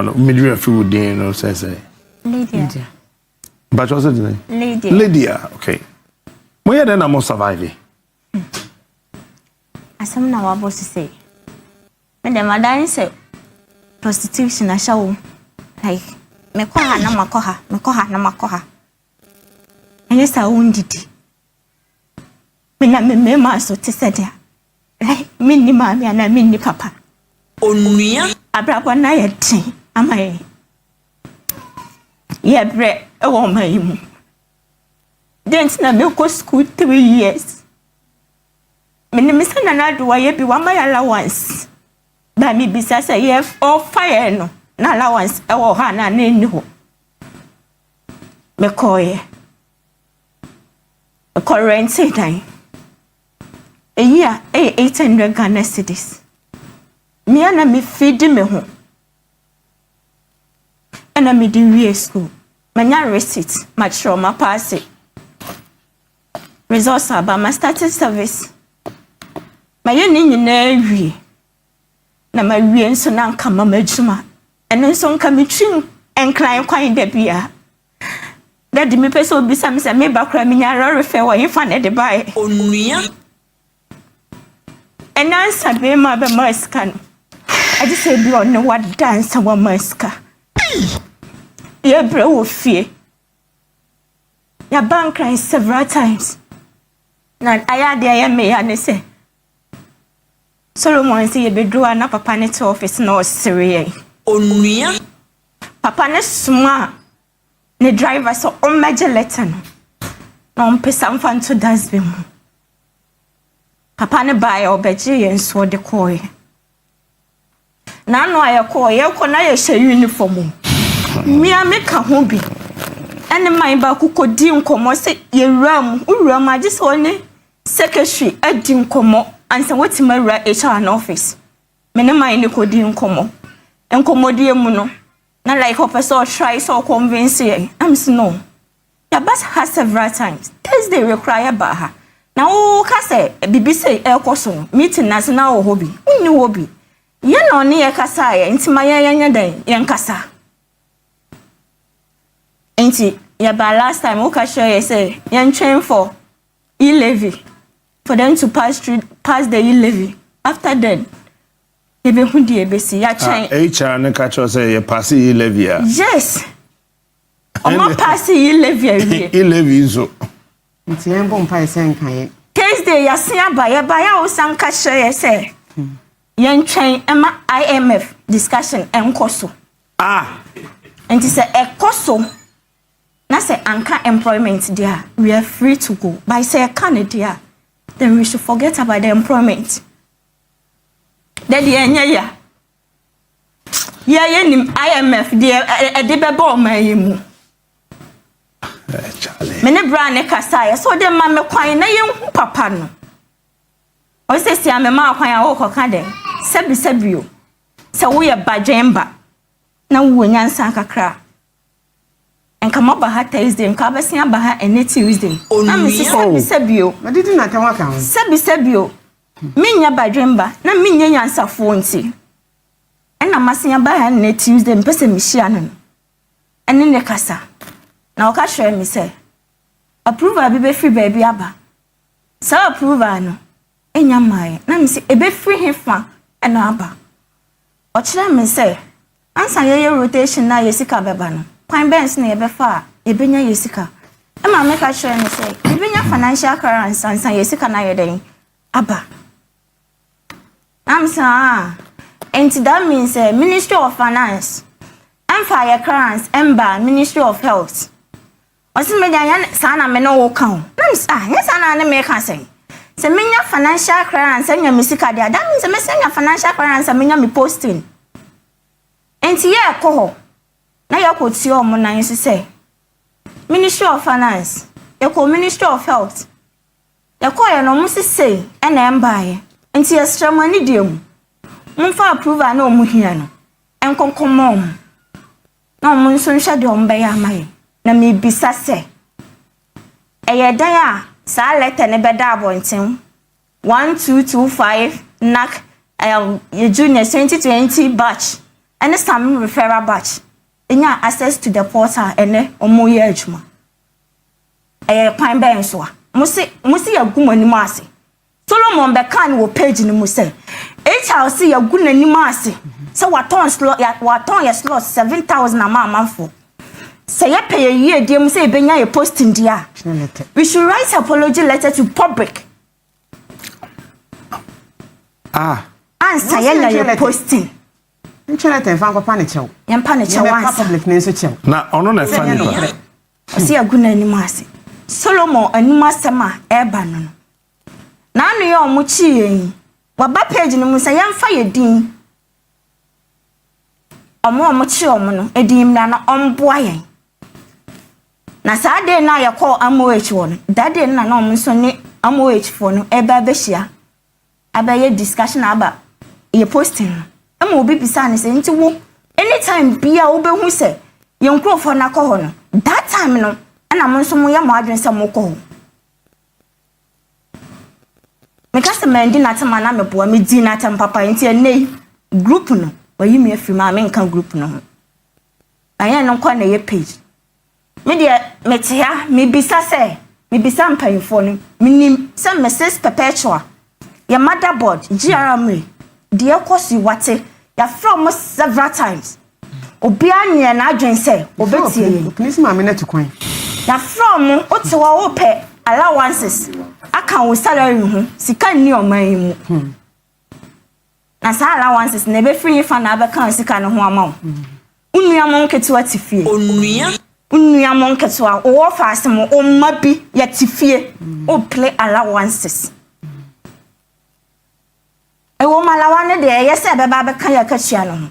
no midwife food din no say Lydia. But what's the name? Lydia. Okay. Where then am I surviving? Asam na wabo say. Me dem adan say prostitution a show. Like me koha na makoha. Anya sa wundidi. Me na me ma so te se dia. Like me ni ma me na me ni papa. Onua abrabo na ye tin amaye. Ye bre e wo mai mu. Dent na me go school 3 years. Me ni misa na na do ye bi wa my allowance. Ba mi bisa say ye all fire no. Na allowance e wo ha na ni ho. Me koye. A current time. A year 800 Ghana cedis. Me ana me feed me ho. Ana me di we school. Manya receipt, my trauma pass it. Results about my starting service. My yeni na na my wie nso na nka mama adwuma. Eno nso nka me twin enkran kwan da bia. Daddy me pese obi sam se me bakra me nya refer wo yin fa na de bai. onua Enansa be ma be maska no. I just say bi on what dance wa maska. Ye bre wo fie. Ya bank cry several times. Na aya de ya me ya ne say. Solomon say ye be do na papa ne to office na osire. onua Papa ne suma ne driver so on major letter no. Na on pesa mfa to dustbin mu. Papa ne buy obeje ye nso de koy. Na no aye ko na ye she uniform. Me ameka ho bi. Ene man ba kukodi nkomo se ye uram age so ne secretary adi nkomo ansa wetima ra HR office. Me ne man ne kodi nkomo. Enkomodie mu no. Na like officer try so convince ye. I'm say no. Ya bas has several times. Thursday require ba ha. Na o ka say bibi say ekoso meeting na se na o hobby. Unni hobby. Ye na oni ye kasa ye ntima ye nya dan ye nkasa. Enti ya ba last time o ka show ye say ye train for e-levy for them to pass the e-levy. After that ye be hu die be si ya train HR ne ka cho say ye pass e-levy. Yes. O ma pass e-levy awie. E-levy so. Nti en bom pa ese nkan ye. Thursday ya sia ba ya o san ka show ye say ye train ema IMF discussion enkoso. Enti say ekoso na say anka employment there, we are free to go. But say Canada, then we should forget about the employment. Then the enya ya nim IMF there de be bo man mu. Charlie. Me ne bra ne kasa so dem ma me kwan na ye hu papa no. O se sia me ma kwan a wo koka den. Sebi o. Se wo ye badwemba na wo nyansa kakra. Enka maba ha Thursday enka abesia ba ha ene Tuesday. Na me sebi o. Ma didi na tanwa kan. Sebi o. Minya badwemba na minya nyansafo nti. Ena masia ba ha ene Tuesday mpese mi hia no. Ene ne kasa. Na oka hwe mi say approval bi be free baby aba. Sa approval no enya mai na mi say e be free hefa ena aba. O kire mi say ansa ye rotation na yesika beba no. Kwan bens na ye be fa e benya yesika. E ma me ka hwe mi say e benya financial clearance ansa yesika na ye den aba. Am say and that means Ministry of Finance and Fire Clearance Emba Ministry of Health. Osi media yan sana me no wo kan. Yes sana na me kan say. Se menya financial clearance anya misika dia. That means me senya financial clearance menya me posting. Enti ye ko ho. Na ye ko ti o mo nan say. Ministry of Finance, ye ko Ministry of Health. Ye ko ye no mo say e na emba ye. Enti ye stramani dem. Mfa approval na o mu hia no. Enkonkomom. Na o mo nso nhwe de o mba ya amaye. Na me bisa se eye dan a sa letter ne beda abonten 1225 nak your junior 2020 batch any some referral batch. Enya access to the portal ene omo ye adwuma. Kwan ben so a. Musi yagu mani ase. Solomon be kan wo page ni mu say. HRC yagu nani ase. So waton slot ya slot 7,000 amanfo. Say ye pay a year dem say benya ye posting dia. We should write apology letter to public. Answer ye posting. Nchele fan papa ne chew. Yem pa ne chew once. Public ne so chew. Na ono na fa nipa. Osi yagu nani ase. Solomon anima sema eba no. Na anu ye omo chi yen. Waba page ni mu say yemfa ye din. Omo chi omo no edim na na omboa yen. Na saa day na ye call amoh won. That day na na omo so ne amoh for no eba be hia. Abaye discussion aba ye posting. Ema obi bisa ne say nti wo anytime bia wo be hu say ye nkrofo na kɔ ho no. That time no ana mo nso mo ya mo adwen say mo kɔ ho. Me kasa mandi na tema na me boa me di na tem papa nti enei group no wayi me afiri ma me nka group no ho. Aya no kwa na ye page. Me de me tia me bisa mpanfo no minim say Mrs Perpetua your motherboard GRM de ekosi wate ya from several times. Obi anya na adwen say obetie ye. Please ma me na to kwan. Ya from otewa wo pe allowances aka wo salary ho sika ni oman mu. Na sa allowances na be free fa na be kan sika no ho ama wo. Unua mo nketewa tifie. Unua mo nketewa wo fa asem o mabi ya tifie o play allowances. Ewo malawane de yese beba be kan ya kachia no ho.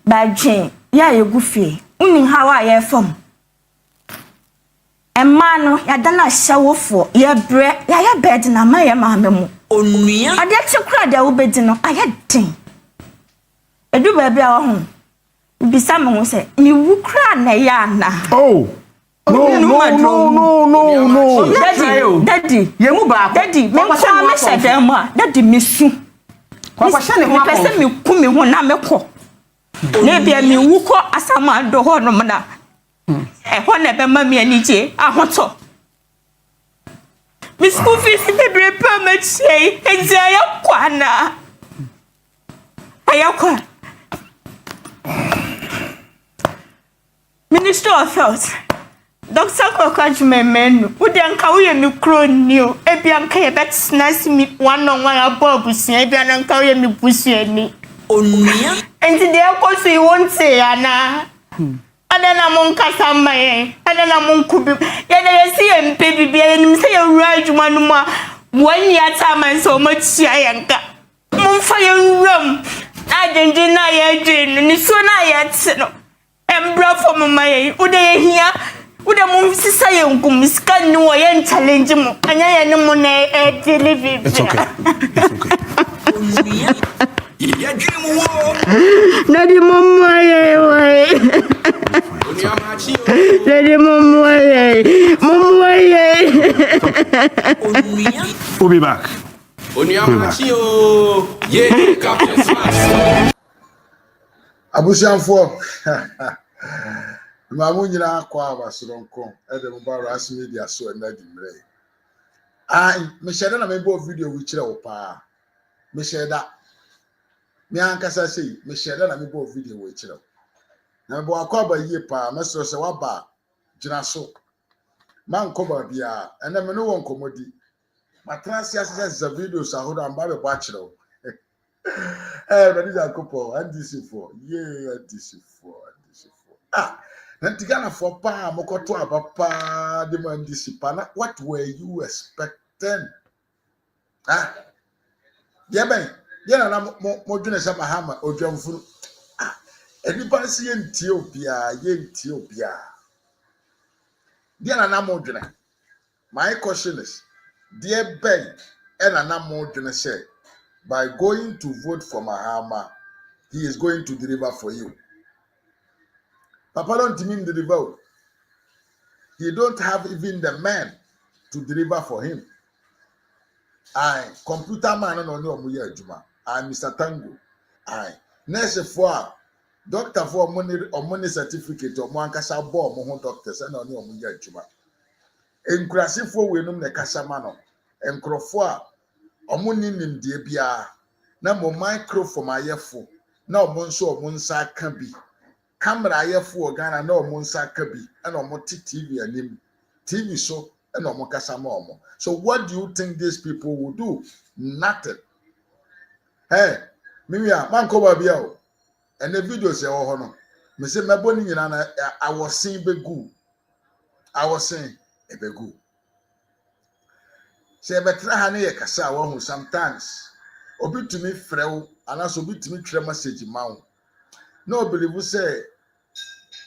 Ba dwen ya yegu fie. Unin hawa ya fam. Emma no ya dana hyawofo ya bre ya bed na ma ya maame mu. Onua. Ade chekura de wo bedi no aye den. Edu ba bia wo ho. Bisa me ho se mi wukura na ya na. Oh. No. Daddy. Ye mu ba. Daddy, me kwa me shede mu a. Daddy me su. Kwa hye ne ho akọ. Pese me ku me ho na me kọ. Na bia me wuko asama do ho no na. Ho na be ma me anije ahoto. Mi school fees be bre pa ma chei. Eji ayakwa na. Ayakwa. Minister of Health. Dr. Kokajme menu. Udi anka uye mi kronio. Ebi anka ye bet snasi mi one-on-one abobu siya. Ebi anka uye mi busi eni. Onua. Enti de akosu yi wonte yana. Adana monka samba ye. Adana monkubi. Yada yesi ye mpe bibi. Yada nimse ye urajuma numa. Wani yata manso mochi ayanka. Mumfa ye uram. Ajenji na ye jenu. Niso na ye tino. Embra for mama ye. Ude ye hiya. Ude mum sisa ye ngum sika ni wo ye challenge mo. Anya ye ni mo na deliver. It's okay. Onua. Ya dream wo. Daddy mama ye wai. Onua machi o. Daddy mama ye. Mama ye. Onua. We'll be back. Onua machi o. Yeah, Captain Smash. Abusianfo mamu nyina akwa abasoronko ede mo ba RAZ Media so na di mre me share na me bo video wi kire wo pa me share da me ankasa sei me share na me bo video wi kire na me bo akwa ba yie pa me so se wa ba gyina so man ko ba bia ene me no won komodi matrasi asese videos ahodo amba be bo akire wo but these are couple and this is for Nantigana for pa mokoto abapa de man disipana. What were you expecting? Yeah, na mo dwene sa Mahama odwamfuru. Enipa se yentie obia. Dia na mo dwene. My question is, dear Ben, na mo dwene say by going to vote for Mahama, he is going to deliver for you. Papa don't mean deliver. He don't have even the man to deliver for him. I computer man no Mr. Tango. nurse for doctor for money certificate or one kasa bo mo ho doctors na oni omo ya adwuma enkurasefo we num ne kasa ma no enkrofo a omo ninim de bia na mo microphone ayefo na omo nso omo nsa ka bi camera ayefo Ghana na omo nsa ka bi na omo TV anim TV so na omo kasa ma omo. So what do you think these people will do? Nothing. Hey, Mimia, man ko ba bia o. And the video say oh no. Me say me boni nyina na I was saying be good. I was saying e be good. Say betra ha na ye kasa wo hu sometimes. Obi tumi frew anaso obi tumi tire message ma wo. No believe say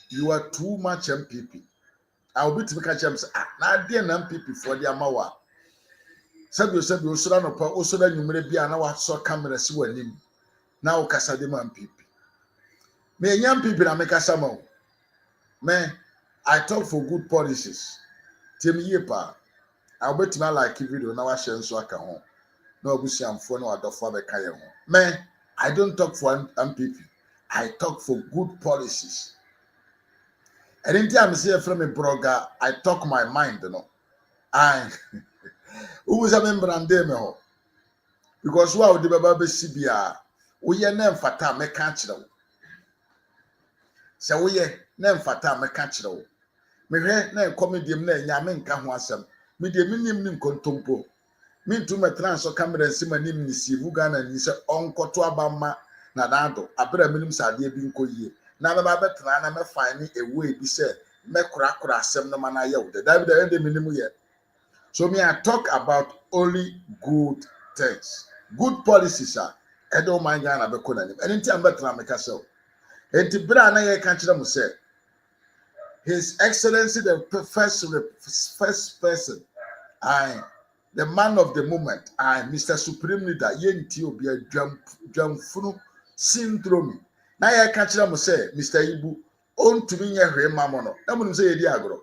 you are too much MPP. I will be tumi ka chem say na de na MPP for the amawa. Sabi osura no pa osura nyumre bia na wa so camera si wanim. Na o kasa de man MPP. Me nyam MPP na me kasa ma wo. Man, I talk for good policies. Tell ye pa. I'll bet me like video na wa share nso aka ho. Na obusiamfo na wadofo be ka ye ho. Man, I don't talk for MPP. I talk for good policies. And in time say from a blogger, I talk my mind, you know. I who is a member and them ho. Because who the baba be sibia, we ye nem fata me catch them. Say we ye nem fata me catch them. Me hwe na comedian na nyame nka ho asem. Me de minim nim kontompo. Me ntu me transfer camera nsima nim ni sivu Ghana ni se onkoto abama na dado. Abra minim sade bi nko yie. Na me ba betra na me find a way bi say me kura asem no mana ye wo. David end minim ye. So me I talk about only good things. Good policies are I don't mind Ghana be konanim. Anything am betra me ka say. Enti bra na ye kan kire mo say His Excellency, the first person, the man of the moment, Mr. Supreme Leader, Yenti Obia Jamfunu Syndrome. Now I catch them say, Mr. Ibu, own to me a real mamono. I'm going to say, Diagro.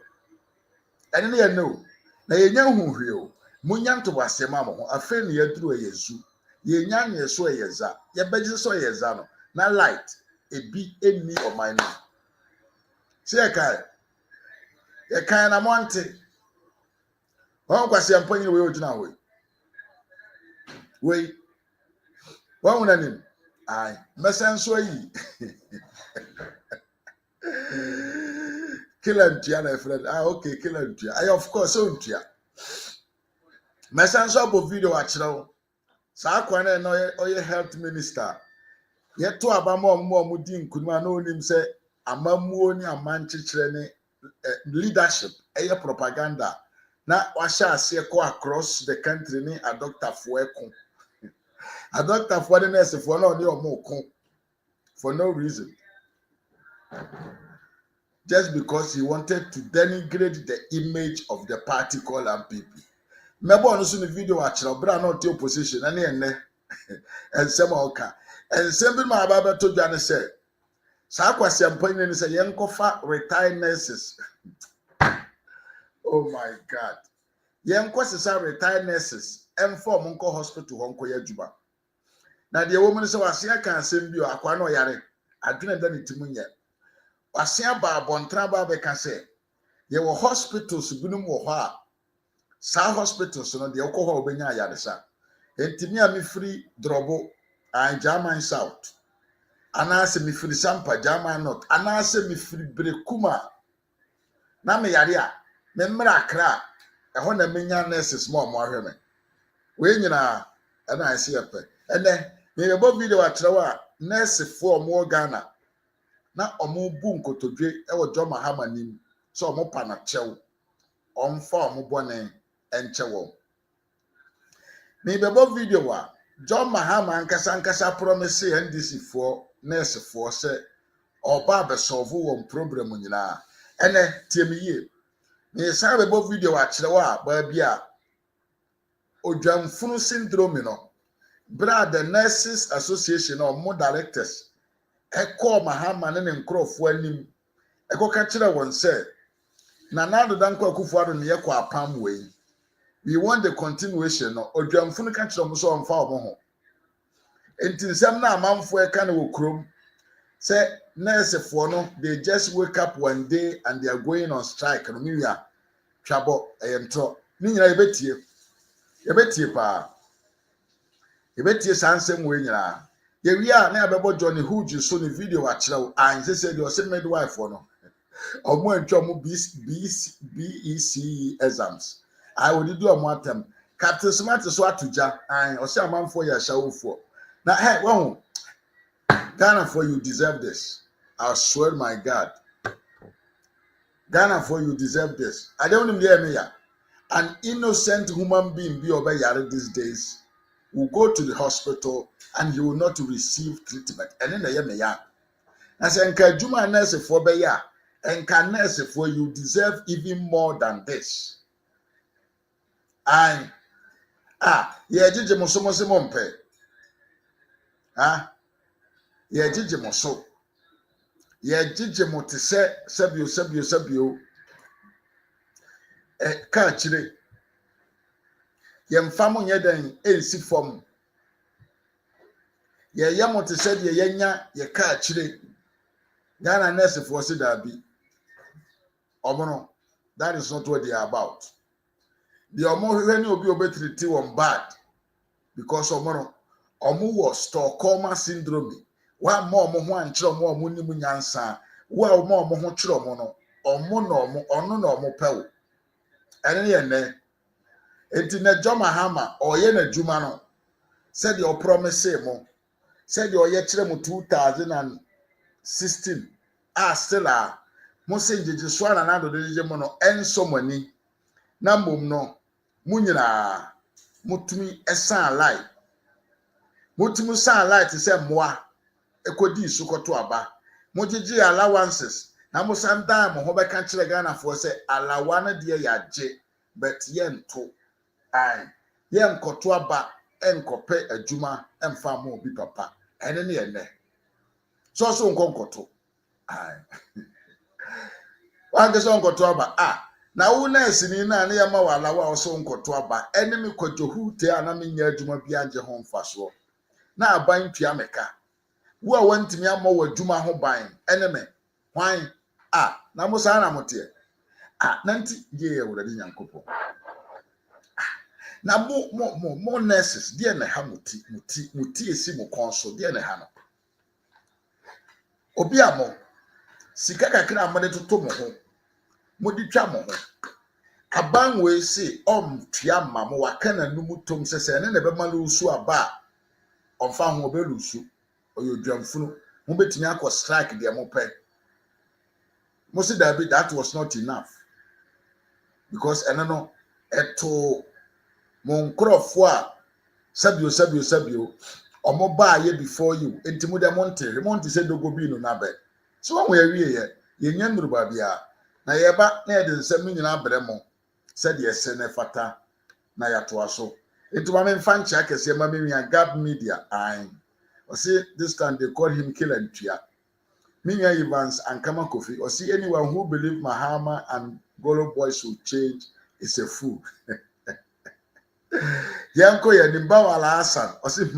And then you know, now you know who real. Munyan to was a mammo, a friend ye drew a yezu. Ye yan ye so a yeza, ye bedges so a yazano. Now light, a be any of my name. See a guy. A kind of monte. One was the appointed way original way. Wait. One would name. I Messan Sway. Kill him, Tiana, friend. Okay, kill him. I, of course, own Tia. Messan Swab video at now. Sakwana, no, your health minister. Yet to Abamo more Mudin could man know him say, a mamuoni a manchester. Leadership, propaganda. Na washa se ko across the country ni a doctor for ekon. A doctor for the nurse for no omo kon for no reason. Just because he wanted to denigrate the image of the party called MPP. Mebo no so the video a chira bra na the opposition na ene and some oka. And some ma baba to dwane say Sa kwasi ampanyi ni say yenkofa retired nurses. Oh my God. Yenkofa sa retired nurses inform nko hospital honko ya juba. Na de woman say wase aka asem bi o akwa na yare. Adwene da ne timunye. Wase aba abontra ba be ka say ye wo hospitals binum wo ho a sa hospitals no de okọ ho obenya yare sa. Entimi a me free drobo an German South. Anase mi firi Sampa German North anase mi firi Brekuma na me yare a me mmra Accra ho na menya nurses mo ahwe me we nyina na ase yepe ene me be video atrewa a nurse for mo Ghana na omo bu nkotodwe e wo Mahama nim so omo pa na chew omfa omo bone enche wo me be video a Mahama ankasa promise NDC for nurse for say oba be solve one problem nyina ene tiemiye me say be video a kirewa ba bia odwamfunu syndrome no bra the nurses association or more directors call Mahama ne nkrofo anim ka kire won say na nado danko akufuado ne ye kwa apam we we want the continuation no odwamfunu ka kire mo so omfa omo ho Enti nsɛm na amanfo ɛka no wɔ kurom sɛ nurse for no they just wake up one day and they are going on strike no miwia twabɔ ɛyɛntɔ ne nyina yɛbɛtie paa yɛbɛtie sansɛm wɔ nyina yɛwia na yɛbɛbɔ Johnny Huge so ne video akyerɛw anse sɛ deɛ ɔsɛ midwife for no ɔmo antwa ɔmo BEC exams I would do ɔmo atam Captain Smart so atugya an ɔsɛ amanfo yɛ ahyɛwofoɔ na hey wɔn Ghana for you deserve this. I swear my God. Ghana for you deserve this. I don't even hear me ya. An innocent human being be over yare these days will go to the hospital and he will not receive treatment. And then they me ya. I say enka juma nurse for be ya. Enka nurse for you deserve even more than this. And ye jije mo so mpe. Ye jije mo so. Ye jije mo te se sabio ka chire ye mfa mo nye den ensi fom ye ye mo te se de ye nya ye ka chire Ghana nurse for se da bi omono that is not what they are about. The omo hwe ni obi obetreat won bad because omono omo was Stockholm syndrome. Wa mo ho ankyere omo nim nyansa wa omo ho kyere omo no ono na omo pewo ene ye ne enti na Mahama oye na djuma no said your promise mo said your ye kyere mo 2016 still mo se njeje so na do de mo no enso mani na mom no munyina mutumi esan light mutumi san light se moa ekodi sukoto aba mojiji allowances na mo sanda mo ho be kan kire Ghana for say alawa na de yaje but yento ai yen koto aba enkope adwuma emfa mo bi papa ene ne ene so nkonkoto ai wa so nkoto aba na wo na asini na ya ma walawa o so nkoto aba ene me kwadwohu te ana me nya adwuma bi age ho mfaso na aban tua meka wo a wantimi amọ wadwuma ho ban eneme hwan na mo sa na mote nanti ye wurade nyankopọ na mo nurses die na ha muti esi mo konso die na ha no obi amo sika kakra amade toto mo ho modi twa mo ho aban we si tua mamo waka na numu tom sese ne be ma lo su aba onfa ho be lusu oyo dwamfunu mo betimi akọ strike de mo pe mo si that was not enough because enano eto mo nkrofo a sabio omo ba ye before you enti mo de monte se dogo bi no na be so wo awie ye nya nduru ba bia na ye ba na ye de nsem nyina brɛ mo se de ese ne fata na ya to aso enti ma me mfa ncha kese ma me nya gap media or see this time they call him Kill and Tia. Minya Evans and Kama Kofi. Or see anyone who believe Mahama and Golo boys will change is a fool. Yanko ya nimba wala asan. Or see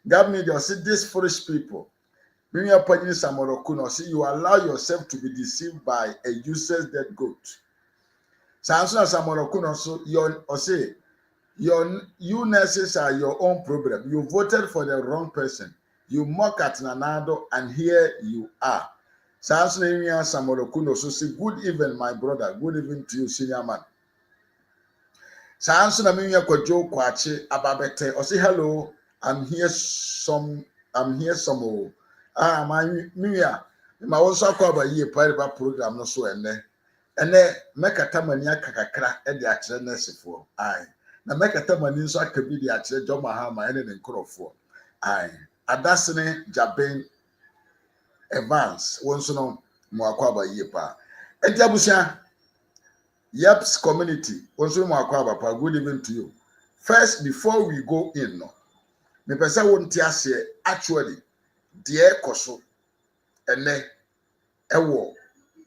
God media. Or see these foolish people. Minya Panyini Samorokun. Or see you allow yourself to be deceived by a useless dead goat. Samson Samorokun also or say you nurses are your own problem. You voted for the wrong person. You mock at Nanado, and here you are. Samorokuno so say good evening, my brother. Good evening to you, senior man. Samson Aminia Kojo Kwachi Ababete or say hello. I'm here some. My Mia. My also cover ye private program no so and then make a tamania kakakra at the actual for na mekata mani nso akabi di akire jo Mahama ene ne nkrofo adasene Jaben Evans wonso no mo akwaba yepa entiabusia Yeps community wonso mo akwaba pa good evening to you. First before we go in no me pesa wonti ase actually de ekoso ene ewo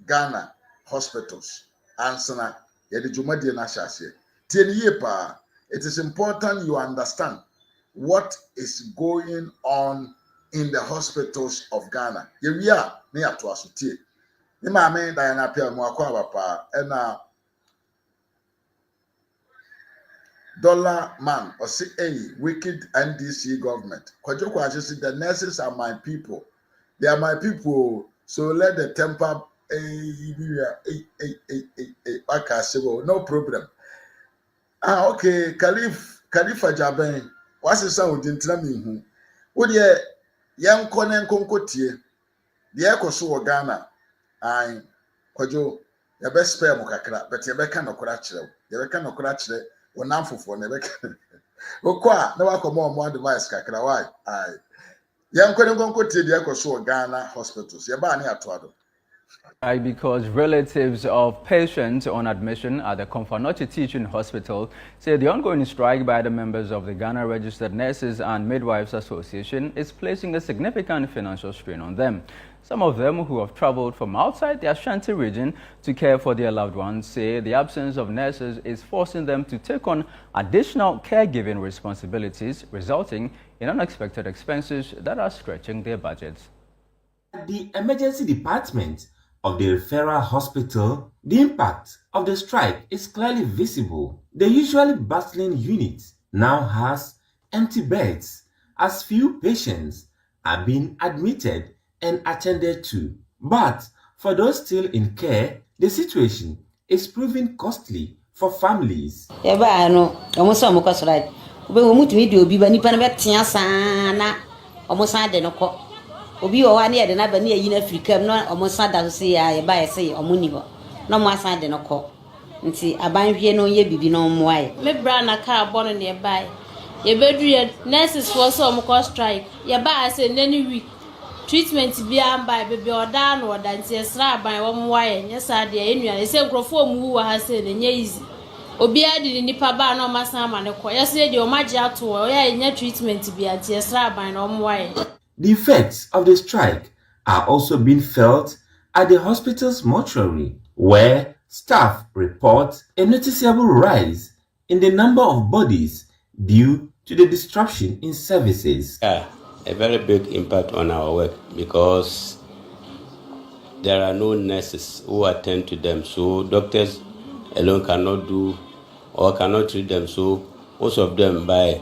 Ghana hospitals ansana ye de jumadi na hyase tie ni yepa. It is important you understand what is going on in the hospitals of Ghana. We are near to us. The mama Diana Pia Mwakwa and dollar man or say a wicked NDC government. Kwajoko just the nurses are my people. They are my people. So let the temper no problem. Okay, Khalifa Jaben. What's the sound in Trammy? Would ye young Conan Concotier? The echo so Ghana. I Kwajo, your best spare Mokakra, but your becker no cratchel. Your becker no cratchel. For never can. Okwa, no one come on one device, Kakrawai. Aye. Young couldn't go to the Echo so Ghana hospitals. Yabani atwado. Because relatives of patients on admission at the Konfanochi Teaching Hospital say the ongoing strike by the members of the Ghana Registered Nurses and Midwives Association is placing a significant financial strain on them. Some of them who have traveled from outside the Ashanti region to care for their loved ones say the absence of nurses is forcing them to take on additional caregiving responsibilities, resulting in unexpected expenses that are stretching their budgets. The emergency department of the referral hospital, the impact of the strike is clearly visible. The usually bustling unit now has empty beds as few patients are being admitted and attended to. But for those still in care, the situation is proving costly for families. Obi o wane de na ba ne yi na Africa no omosa da so se ya ye ba ye se omuni ho no mo asa de no ko nti abanhwe no ye bibi no mo aye me bra na ka bono ne ba ye bedu ye nurses for so omko strike ye ba ase nani week treatment bi amba bebe oda na oda nti esra aban wo mo aye nye sa de enua ese nkrofo mu wa ha se ne nye easy obi adi nipa ba na omasa ama ne ko ye se de o magye ato o ye nya treatment bi anti esra aban na mo aye. The effects of the strike are also being felt at the hospital's mortuary, where staff report a noticeable rise in the number of bodies due to the disruption in services. A very big impact on our work because there are no nurses who attend to them, so doctors alone cannot do or cannot treat them, so most of them by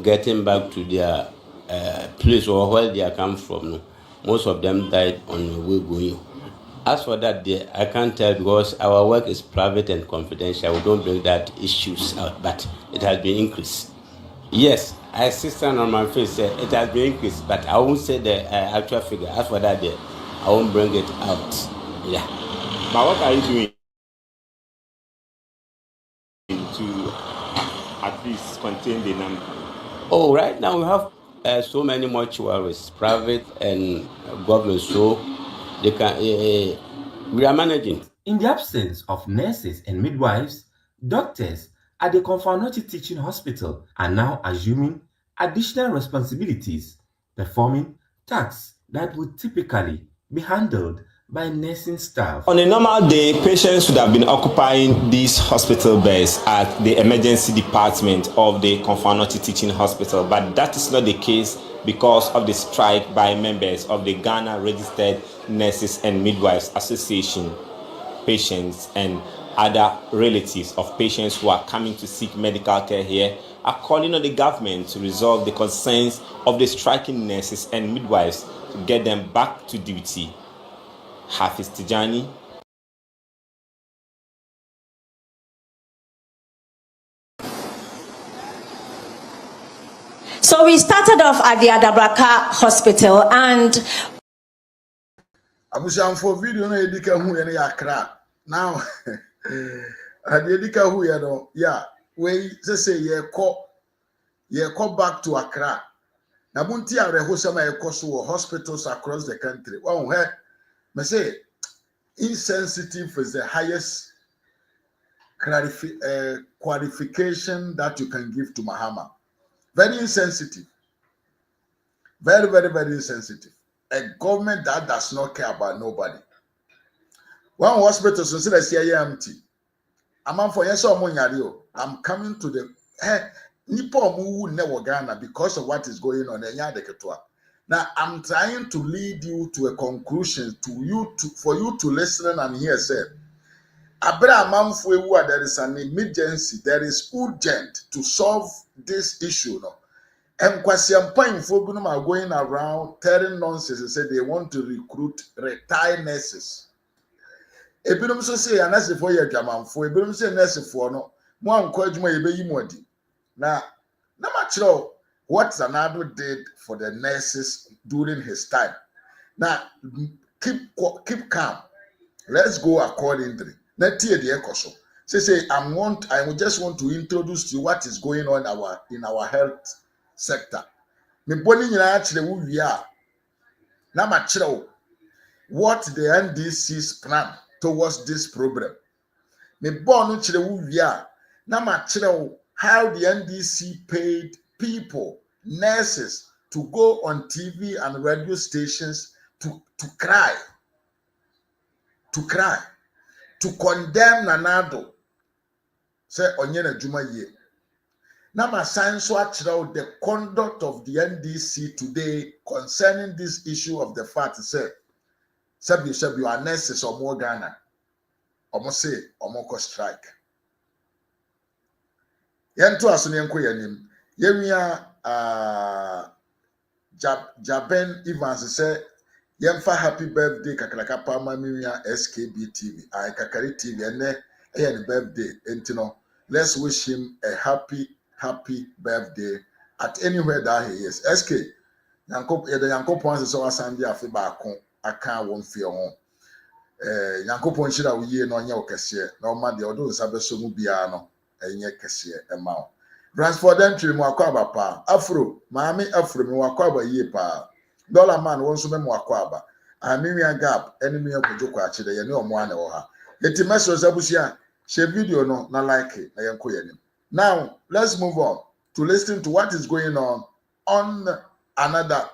getting back to their place or where they come from, no, most of them died on the way going. As for that, I can't tell because our work is private and confidential. We don't bring that issues out, but it has been increased. Yes, I see stand on my face. It has been increased, but I won't say the actual figure. As for that, I won't bring it out. Yeah. But what are you doing to at least contain the number? Oh, right now we have so many mortuaries, private and government, so they can we are managing. In the absence of nurses and midwives, doctors at the Konfanochi Teaching Hospital are now assuming additional responsibilities, performing tasks that would typically be handled by nursing staff. On a normal day, patients would have been occupying these hospital beds at the emergency department of the Konfanochi Teaching Hospital, but that is not the case because of the strike by members of the Ghana Registered Nurses and Midwives Association. Patients and other relatives of patients who are coming to seek medical care here are calling on the government to resolve the concerns of the striking nurses and midwives to get them back to duty. Hafiz Tijani. So we started off at the Adabraka Hospital and Abusham for video no edika hu ye na Accra. Now the edika hu ye no yeah we say ye call back to Accra. Na bunti areho sama ye so hospitals across the country. Oh he me say insensitive is the highest qualification that you can give to Mahama. Very insensitive. Very, very, very insensitive. A government that does not care about nobody. One hospital, so say empty. I'm for yes or money. I'm coming to the nipa omu never Ghana because of what is going on. Now I'm trying to lead you to a conclusion for you to listen and hear. Say, there is an emergency. There is urgent to solve this issue. No, and Kwasiampa are going around telling nonsense and say they want to recruit retired nurses. Ebinom so say a nurse for your gamanfo. Ebinom say nurse for no. Mo ankwajuma yebeyi modi. Na machiro what Zanado did for the nurses during his time. Now keep calm. Let's go accordingly. Let's hear the echo. Say I just want to introduce to you what is going on in our health sector. Me boni nyina akire wo wi a na machiro what the NDC's plan towards this problem. Me bonu chire wo wi a na machiro how the NDC paid people, nurses, to go on TV and radio stations to cry, to condemn Nanado. Say onyena juma ye. Now my science watch the conduct of the NDC today concerning this issue of the fact say you are nurses or more Ghana. Almost say or more strike. Yentu asunyenko yanim. Yemia Jaben Evans say yemfa happy birthday kakalaka pama miya SKB TV. I kakari TV ene birthday entino. Let's wish him a happy birthday at anywhere that he is. SK Yanko Pons so asandi afi ba kon aka won fie ho. Yanko Ponchira uye no nya okese na o ma de odo nsabeso mu bia no enye kese ema o. Transfer them to Mwakaba pa. Afro, Mami Afro, Mwakaba ye pa. Dollar man won't me Mwakaba. I mean, gap, enemy of Joko actually, you know, one or her. It message Abusia, she video no, not like it. Now, let's move on to listen to what is going on another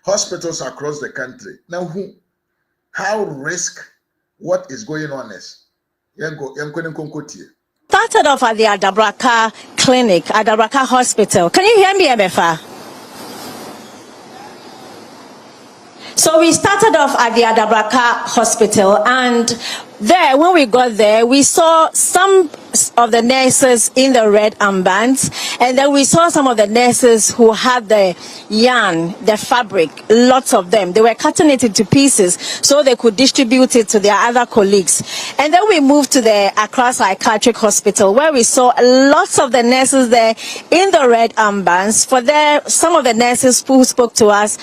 hospitals across the country. Now, how risk what is going on is. Started off at the Adabraka Clinic, Adabraka Hospital. Can you hear me, MFA? So we started off at the Adabraka Hospital, and there, when we got there, we saw some of the nurses in the red armbands, and then we saw some of the nurses who had the yarn, the fabric, lots of them. They were cutting it into pieces so they could distribute it to their other colleagues. And then we moved to the Accra Psychiatric Hospital, where we saw lots of the nurses there in the red armbands. For there, some of the nurses who spoke to us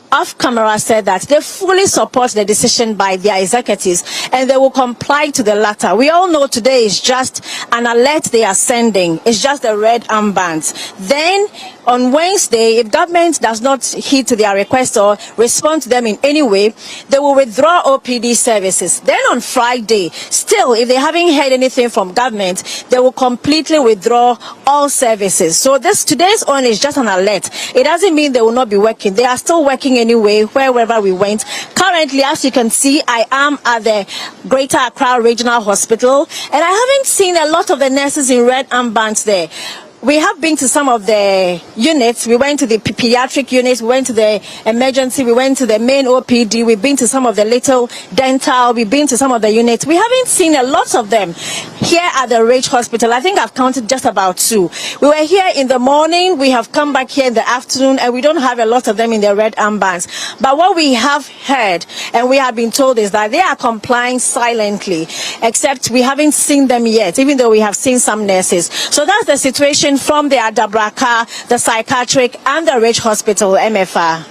off camera said that they fully support the decision by their executives and they will comply to the latter. We all know today is just an alert they are sending. It's just the red armbands. Then on Wednesday, if government does not heed to their request or respond to them in any way, they will withdraw OPD services. Then on Friday, still, if they haven't heard anything from government, they will completely withdraw all services. So today's on is just an alert. It doesn't mean they will not be working. They are still working anyway, wherever we went. Currently, as you can see, I am at the Greater Accra Regional Hospital, and I haven't seen a lot of the nurses in red armbands there. We have been to some of the units. We went to the pediatric units, we went to the emergency, we went to the main OPD, we've been to some of the little dental, we've been to some of the units. We haven't seen a lot of them here at the Rage Hospital. I think I've counted just about 2. We were here in the morning, we have come back here in the afternoon, and we don't have a lot of them in the red armbands. But what we have heard and we have been told is that they are complying silently, except we haven't seen them yet, even though we have seen some nurses. So that's the situation from the Adabraka, the psychiatric, and the Rich Hospital, MFR.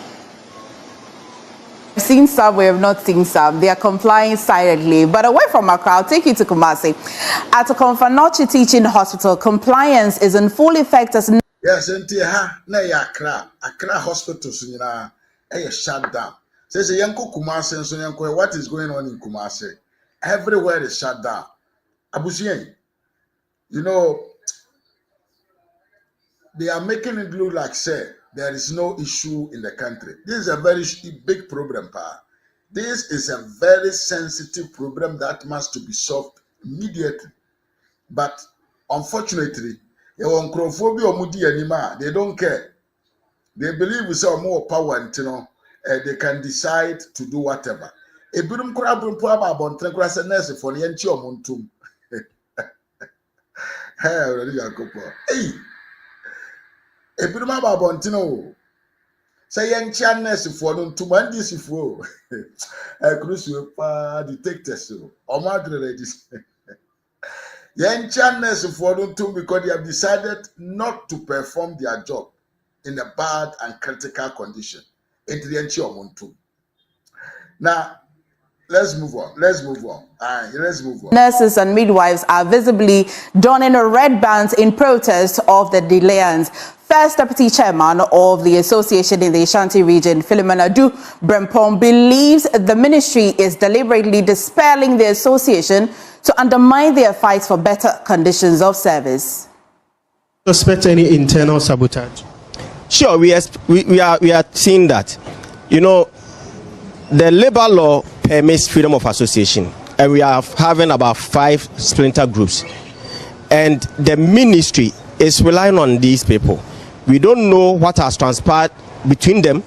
We've seen some, we have not seen some. They are complying silently. But away from Accra, I'll take you to Kumasi. At the Confanochi Teaching Hospital, compliance is in full effect as... Yes, na Accra Hospital, shut down. Says Yanko Kumasi, so Yanko, what is going on in Kumasi? Everywhere is shut down. Abusien, you know, they are making it look like, say, there is no issue in the country. This is a very big problem, pa. This is a very sensitive problem that must be solved immediately. But unfortunately, You want crofobia or mudi anima, they don't care. They believe with some more power and they can decide to do whatever. A birum crabrum poaba bon trancras and nurse for the entio montum. Hey, a birum abontino. Say young channess for them to man this for a crucial detectors or madre. Young channess for them too because they have decided not to perform their job in a bad and critical condition. Now, let's move on. Let's move on. Let's move on. Nurses and midwives are visibly donning red bands in protest of the delayance. First Deputy Chairman of the Association in the Ashanti region, Philemon Adu Brempong, believes the ministry is deliberately dispelling the association to undermine their fight for better conditions of service. Suspect any internal sabotage? Sure, we are seeing that. You know, the labor law permits freedom of association, and we are having about 5 splinter groups, and the ministry is relying on these people. We don't know what has transpired between them,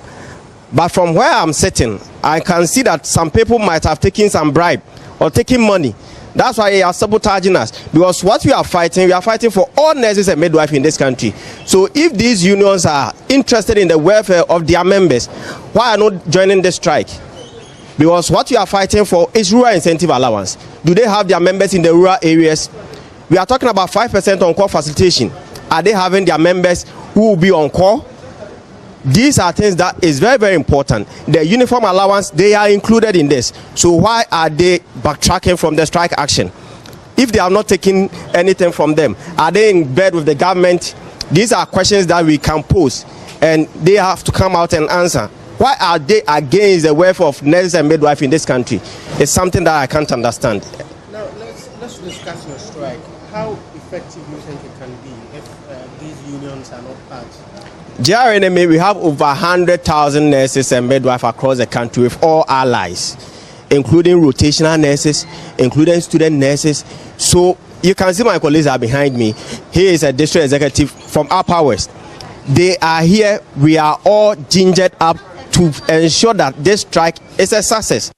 but from where I'm sitting, I can see that some people might have taken some bribe or taken money. That's why they are sabotaging us, because what we are fighting for all nurses and midwives in this country. So if these unions are interested in the welfare of their members, why are not joining the strike? Because what we are fighting for is rural incentive allowance. Do they have their members in the rural areas? We are talking about 5% on-call facilitation. Are they having their members who will be on call? These are things that is very, very important. The uniform allowance, they are included in this. So why are they backtracking from the strike action? If they are not taking anything from them, are they in bed with the government? These are questions that we can pose, and they have to come out and answer. Why are they against the welfare of nurses and midwives in this country? It's something that I can't understand. Now, let's discuss your strike. How effective do you think it can be if these unions are not part? JRNMA, we have over 100,000 nurses and midwives across the country with all allies, including rotational nurses, including student nurses. So you can see my colleagues are behind me. He is a district executive from Upper West. They are here. We are all gingered up to ensure that this strike is a success.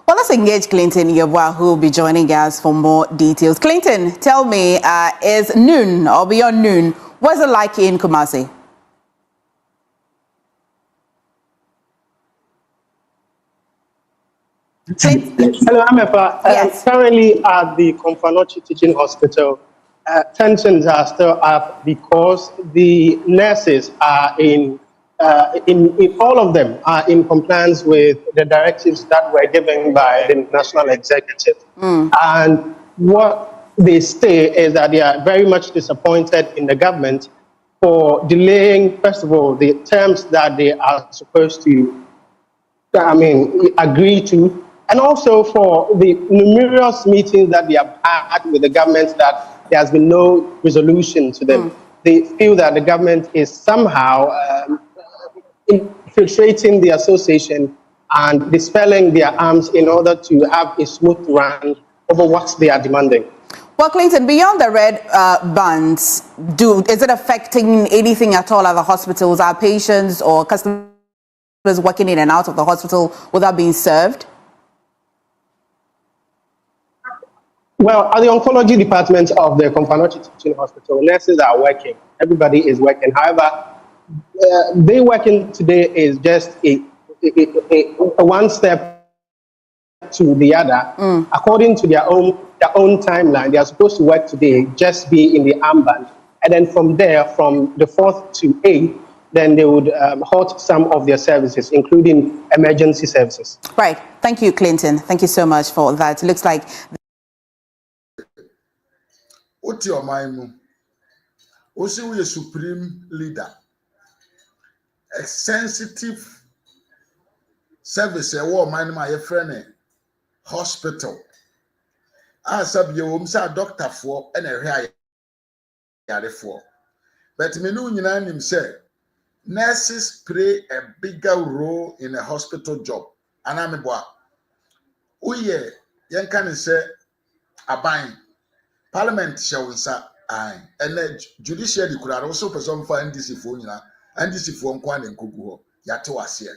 Well, let's engage Clinton Yeboah, who will be joining us for more details. Clinton, tell me, is noon or beyond noon, what's it like in Kumasi? Hello, Amefa. Yes. Currently at the Komfanochi Teaching Hospital, tensions are still up because the nurses are in all of them are in compliance with the directives that were given by the national executive. And what they say is that they are very much disappointed in the government for delaying, first of all, the terms that they are supposed to, agree to, and also for the numerous meetings that they have had with the government that there has been no resolution to them. They feel that the government is somehow infiltrating the association and dispelling their arms in order to have a smooth run over what they are demanding. Well, Clinton, beyond the red bands, is it affecting anything at all at the hospitals? Are patients or customers working in and out of the hospital without being served? Well, at the oncology department of the Komfanochi Teaching Hospital, nurses are working. Everybody is working. However, they working today is just a one step to the other. According to their own timeline, they are supposed to work today, just be in the armband. And then from there, from the 4th to 8th, then they would halt some of their services, including emergency services. Right. Thank you, Clinton. Thank you so much for that. It looks like... What's your mind? Also, we are supreme leader. A sensitive service, a war, my friend, hospital. I said, you say doctor for and a hair for. But me know you know say nurses play a bigger role in a hospital job. And I'm a boy. Oh yeah, young can say a buying. Parliament shall say Aye, and then judiciary could also person for NDC phone, NDC phone kwan and kugu. Yato asie.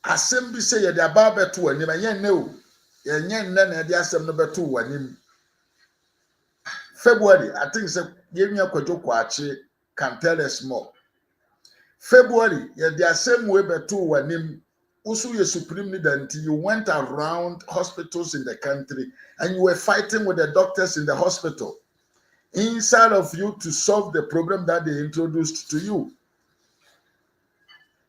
Assembly say ye the barber to and yen no. Yen none the assembly number 2 and him. February, I think say give me a kwachi can tell us more. February, ye the assembly number 2 and him. Also, your supreme leader until you went around hospitals in the country and you were fighting with the doctors in the hospital inside of you to solve the problem that they introduced to you.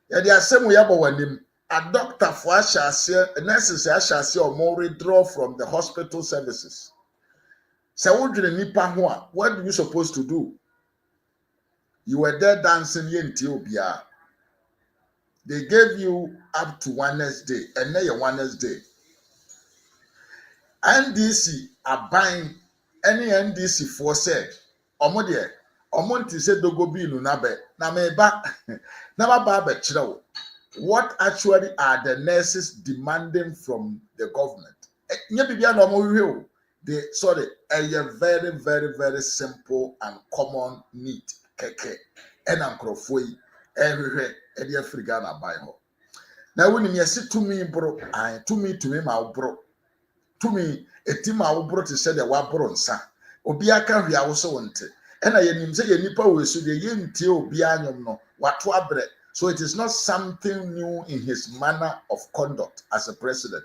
Yeah, the same way about him. A doctor for a nurses or more withdraw from the hospital services. So what are you supposed to do? You were there dancing in Ethiopia. They gave you up to Wednesday, and then your Wednesday. NDC are buying any NDC for said, Omodie, Omonti said Dogobi Nunabe, Nameba, Namababe Chiro. What actually are the nurses demanding from the government? They sorry, a very, very, very simple and common need. Keke, and Ankrofui, everywhere, and the Africana by her. Now, when you say to me, bro, I to me, my bro, to me, a team I brought to say the Wabronsa, Obiaka, we also want it. And I am saying, Nipa will see the yin till Bianum no, what wabre. So it is not something new in his manner of conduct as a president.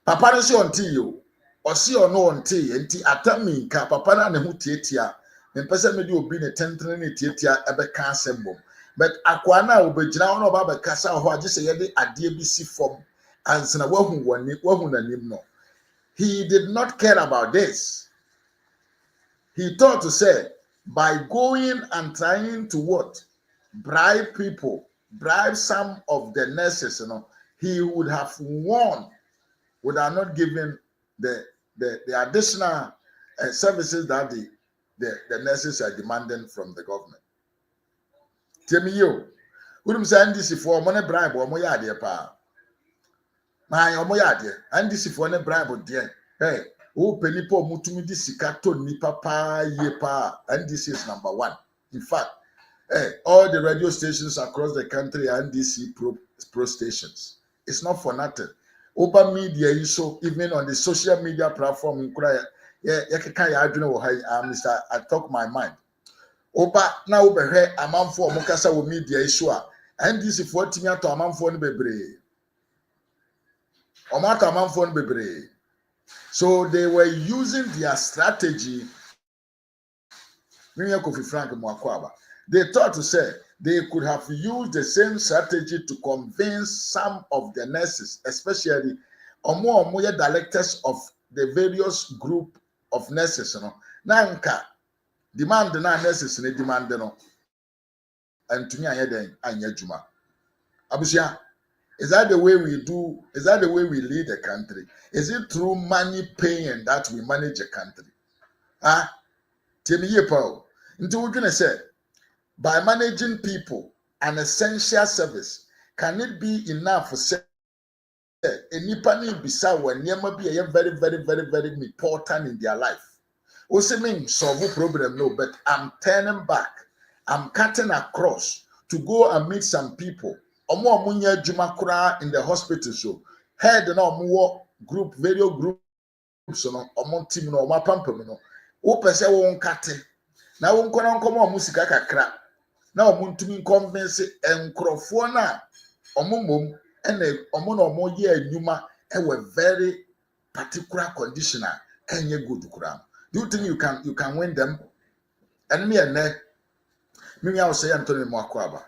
Papa no see until you, or see or no until enti atami ka papa na ne hu tietia. Me pese me di obi ne tentene ne tietia ebe ka asembom. But akwa na obegyina ono ba be kasa ho age se ye de ade bi si fom ansena wahu nanim no. He did not care about this. He thought to say by going and trying to what? Bribe people, bribe some of the nurses, he would have won without not giving the additional services that the nurses are demanding from the government. Tell me you, wouldn't say NDC for money bribe or more yard pa. My omoyade, NDC for any bribe dear. Hey, who penipo mutumi disikato nipa pa ye pa. NDC is number 1. In fact, hey, all the radio stations across the country are NDC pro stations. It's not for nothing. Open media issue, even on the social media platform, Mr. I talk my mind. Opa na obehe amanfo omukasa wo media issue a NDC for timia to amanfo no bebre. Omata amanfo no bebre. So they were using their strategy. They thought to say they could have used the same strategy to convince some of the nurses, especially more directors of the various group of nurses. Nanka demand na nurses ne demand no, and to me anya juma. Abusia, is that the way we do? Is that the way we lead the country? Is it through money paying that we manage a country? Tell me here, Paul. Into what you say? By managing people, an essential service, can it be enough for say anybody beside when you be very, very, very, very important in their life? Also mean solve problem no, but I'm turning back, I'm cutting across to go and meet some people. Omo munya jumakura in the hospital show. Head no more group, video groups no, omo team no, omo pampam no. O pese won kate. Na won kono nkomo musika kakra. Na omuntumi convince enkrofo na omomom ene omo na omo ye anuma e we very particular condition enye good kura. Do you think you can win them? And me and me I say Anthony Mwakwaba.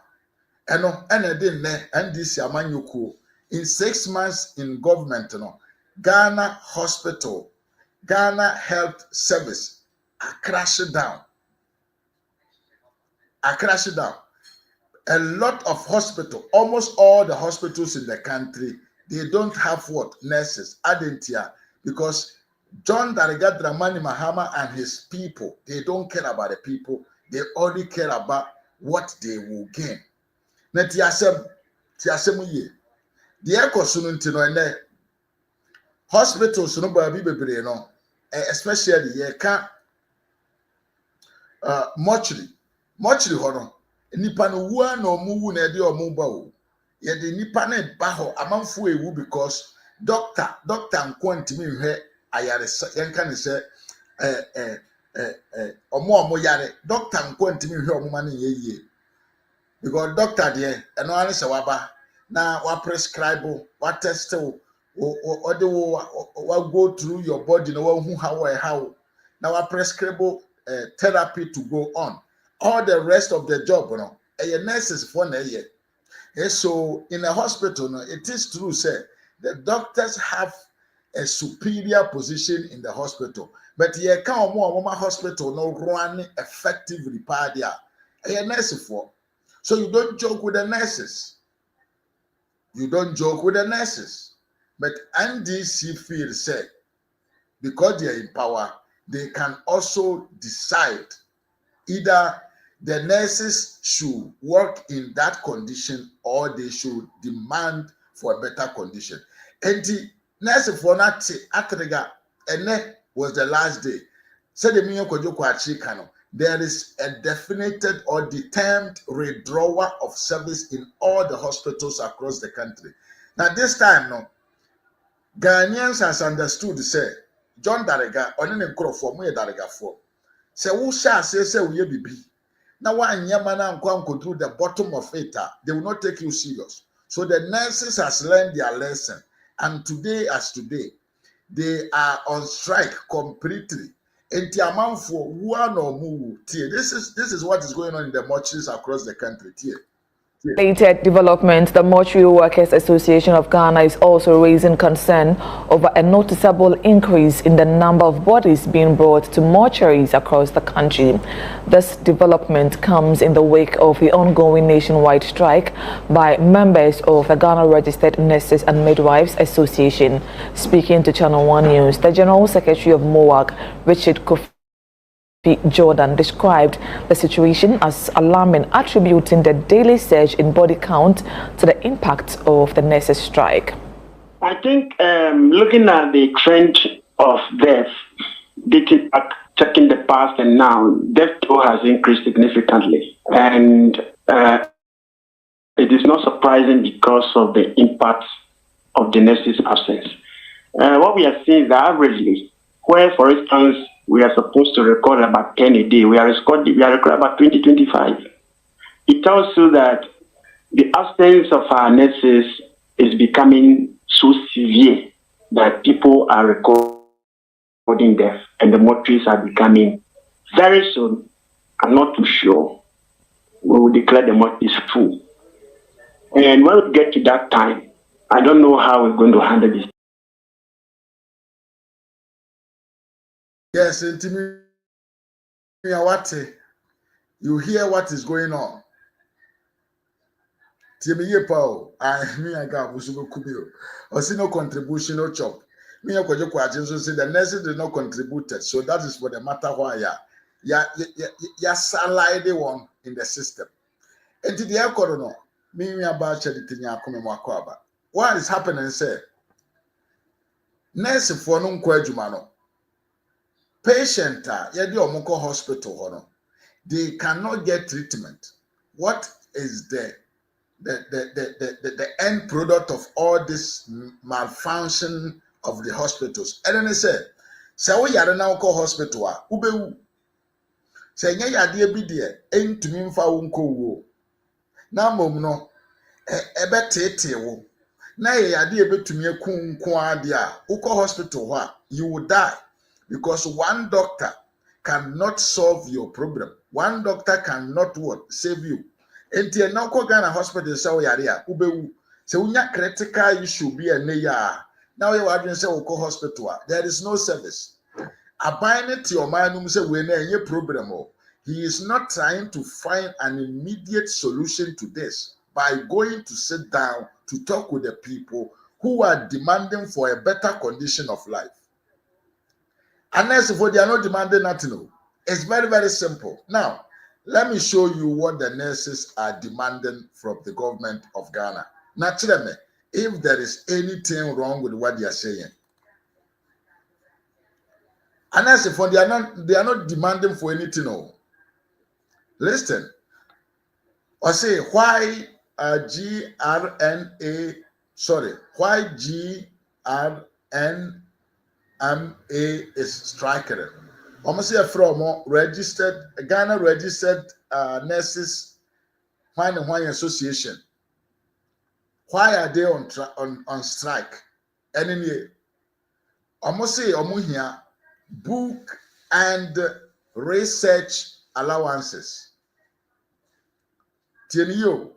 Eno ene din ne NDC amanyoko in 6 months in government Ghana hospital, Ghana health service crashed down. A lot of hospitals, almost all the hospitals in the country, they don't have what? Nurses. Adentia. Because John Dariga Dramani Mahama and his people, they don't care about the people. They only care about what they will gain. Na tiasem ye. The echo sununtino ene hospitals no ba bi bebre no especially ye ka mortuary ho no nipa no wu na omu na de omu ba o ye de nipa na ba ho amanfo ewu because doctor nkwantimi hwe ayare yenka ne se omo yare doctor nkwantimi hwe omo ma ne yeye because doctor there eno ane se waba na wa prescribe wa test o de wa go through your body na wa hu how na wa prescribe therapy to go on. All the rest of the job, nurses for na ye. So in a hospital, it is true, say the doctors have a superior position in the hospital, but ye can't more hospital no run effective repair there. Nurse for, so you don't joke with the nurses. You don't joke with the nurses, but NDC feel say because they are in power, they can also decide either the nurses should work in that condition or they should demand for a better condition. And the nurse for not atrega and was the last day. Said the million kano. There is a definited or determined withdrawal of service in all the hospitals across the country. Now this time, no, Ghanaians has understood. Say John Darega on an for me Darega for. Say who shall say we be. Now one yamana and go through the bottom of it, they will not take you serious. So the nurses has learned their lesson, and today as today, they are on strike completely. And the amount for one or more, this is what is going on in the mortuaries across the country. Related development, the Mortuary Workers Association of Ghana is also raising concern over a noticeable increase in the number of bodies being brought to mortuaries across the country. This development comes in the wake of the ongoing nationwide strike by members of the Ghana Registered Nurses and Midwives Association. Speaking to Channel 1 News, the General Secretary of MOAG, Richard Kofi Jordan, described the situation as alarming, attributing the daily surge in body count to the impact of the nurses' strike. I think looking at the trend of death, dating back, checking the past and now, death toll has increased significantly. And it is not surprising because of the impact of the nurses' absence. What we are seeing is that averagely, where, for instance, we are supposed to record about 10 a day, we are recording about 20, 25. It tells you that the absence of our nurses is becoming so severe that people are recording death and the mortuaries are becoming very soon. I'm not too sure. We will declare the mortuaries full. And when we get to that time, I don't know how we're going to handle this. Yes, intimate. You hear what is going on. I got no contribution, no chop. Me so say the nurses did not contribute, so that is for the matter why ya salary one in the system. And the corona, me about what is happening? Say nurse for no kwajumano. Patient yedi omoko hospital hono, they cannot get treatment. What is the end product of all this malfunction of the hospitals? And then they say we yare na ko hospital a ubewu. Say nya yade bi de entumi mfa wo nko wo. Na mom no ebe tete wo. Na yade ebetumi akun nko ade a ukọ hospital ho a you will die. Because one doctor cannot solve your problem. One doctor cannot what? Save you. Until now, Ghana hospital say yarea ubewu. So unya critical issue be a neya. Now you are say uko hospital. There is no service. Abide to your mind say we na any problem. He is not trying to find an immediate solution to this by going to sit down to talk with the people who are demanding for a better condition of life. Unless if they are not demanding nothing, it's very, very simple. Now, let me show you what the nurses are demanding from the government of Ghana. Naturally, if there is anything wrong with what they are saying, And as if they are not demanding for anything. No. Listen. I say why why GRNMA is striking. Almost say from registered Ghana registered nurses why association. Why are they on strike? Anyway, almost say here book and research allowances. Tienio,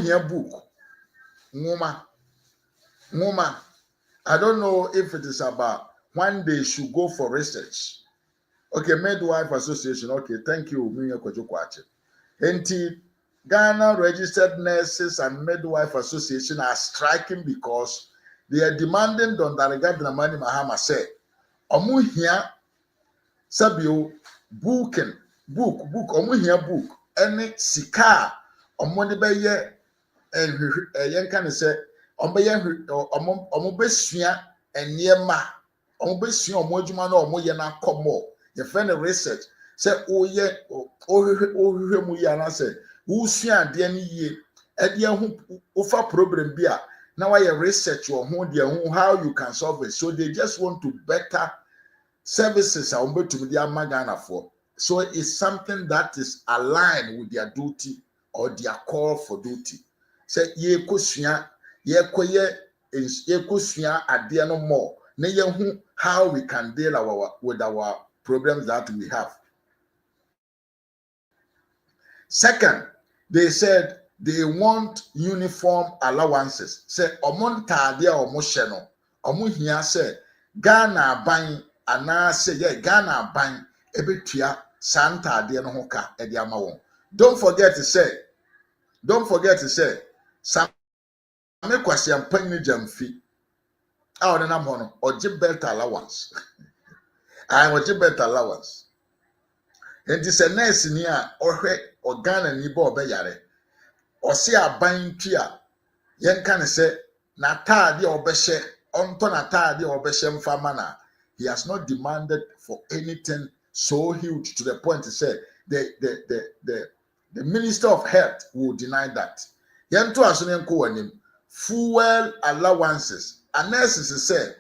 here book. Ngoma. I don't know if it is about when they should go for research. Okay, Midwife Association. Okay, thank you, Minya Kwajukwache. Enti Ghana Registered Nurses and Midwife Association are striking because they are demanding Don Darega Dramani Mahama say, Omu here Sabio book, Omu here book, any sika, Omoni Baye, and Yankan say, Omobesua and Yema, Omobesua, Omojumano, Omoyana Komo, your friend research. Say, oh yeah, say, who see a DNA, offer problem beer. Now I research your how you can solve it. So they just want to better services to their Magana for. So it's something that is aligned with their duty or their call for duty. Say ye kusua, ye kusua adia no more. How we can deal with our problems that we have. Second, they said they want uniform allowances. Say omonta dia omosheno. Omo hia say Ghana ban ana say Ghana ban ebetua santa dia no hoka e dia ma won. Don't forget to say some kwasi ampan ni jamfi. Ah ona nam hono oje belt allowance. I oje belt allowance. And this a nurse near or Ghana ni bo obeyare. Or see a buying tia. Yen can say, Nata di obeshe, onto Nata di obeshem famana. He has not demanded for anything so huge to the point to say the Minister of Health will deny that. Yen to asunen ko wanim fuel allowances. And nurses say,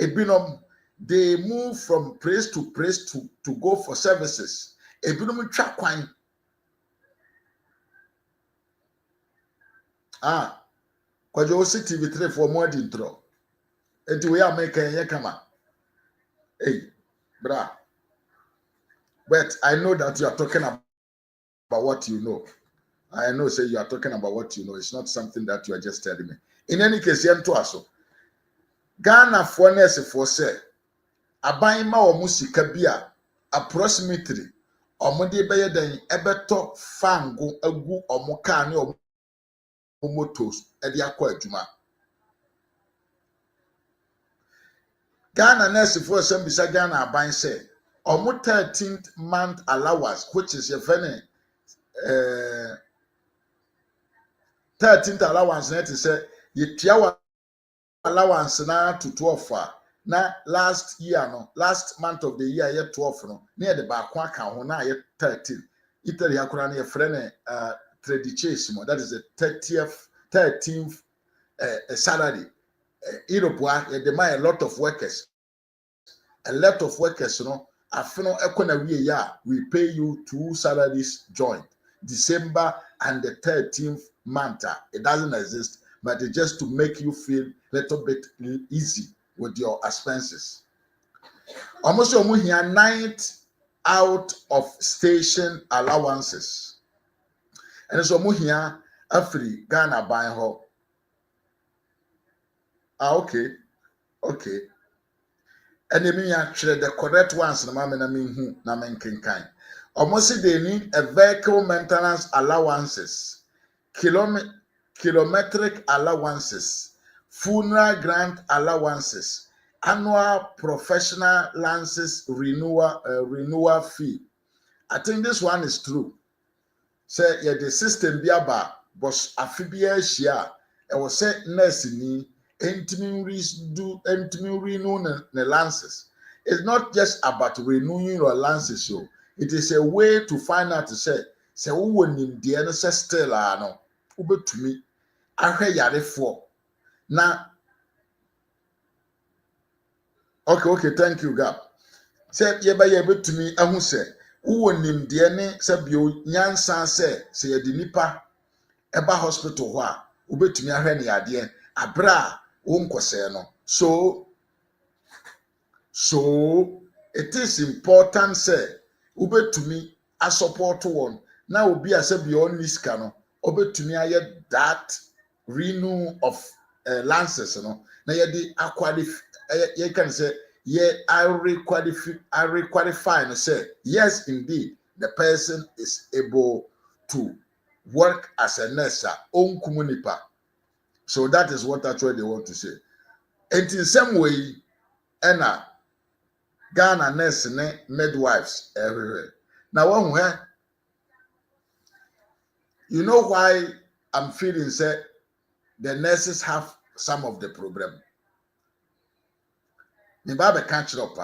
ebinom they move from place to place to go for services. Ebinom twa kwan. Kwajo TV3 for more intro. Enti we are making ye kama. Hey, bra. But I know that you are talking about what you know. I know say you are talking about what you know. It's not something that you are just telling me. In any case, yen to aso. Ghana for nurse for say aban ma omu sika bia approximately omu de beye den ebeto fango agu omu ka ne omu motos e de akwa adwuma. Ghana nurse for some bisa Ghana aban say omu 13th month allowance, which is a very 13th allowance net say you tia allowance na to 12 na last month of the year yet 12 no near the back one ho na yet 13 Italy akura na your friend tradichesimo, that is the 13th salary. Europe they demand a lot of workers no afino ekona we pay you 2 salaries joint, December and the 13th month. It doesn't exist, but it's just to make you feel a little bit easy with your expenses. Almost here 9th out of station allowances. And so here free Ghana buying ho. Okay. And actually the correct ones na men kinkan. Almost they need a vehicle maintenance allowances, kilometric allowances, funeral grant allowances, annual professional license renewal fee. I think this one is true. Say the system biaba boss afibia shia e was say nurse ni entimi renew the lances. It's not just about renewing your lances, so it is a way to find out to say who will need the other still no ube to me. I heard yare for now. Okay, thank you, Gab. Say yeba to me, I say who will need the any sabio nyansan say a dinipa eba hospital wa ube to me a hen yade abra unkwase no. So it is important say ube to me a support one now will be a beyond this cano ube to me that renew of lances no now ye you can say I requalify and say yes indeed the person is able to work as a nurse on communipa. So that is what actually they want to say. And in some way Ghana nurse ne midwives everywhere. Now where you know why I'm feeling say the nurses have some of the problem. The Bible catch up.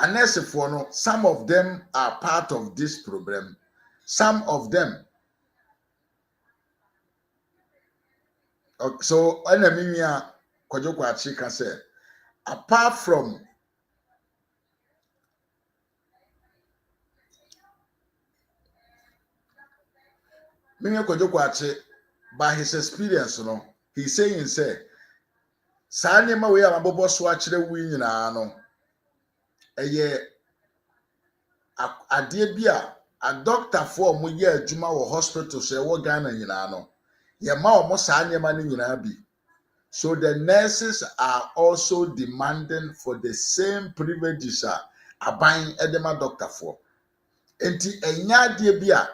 And nurse for no, some of them are part of this problem. Some of them. So Enemia Kojoko Achika said, apart from Mimia Kojoko Achi, by his experience, no, he's saying say Sanima we are abobo swatch the win no. A doctor for mo ye adwuma wo hospital so wo Ghana nyina no ye ma omo saa nyema ni nyina bi. So the nurses are also demanding for the same privileges aban edema doctor for. Enti enya de bia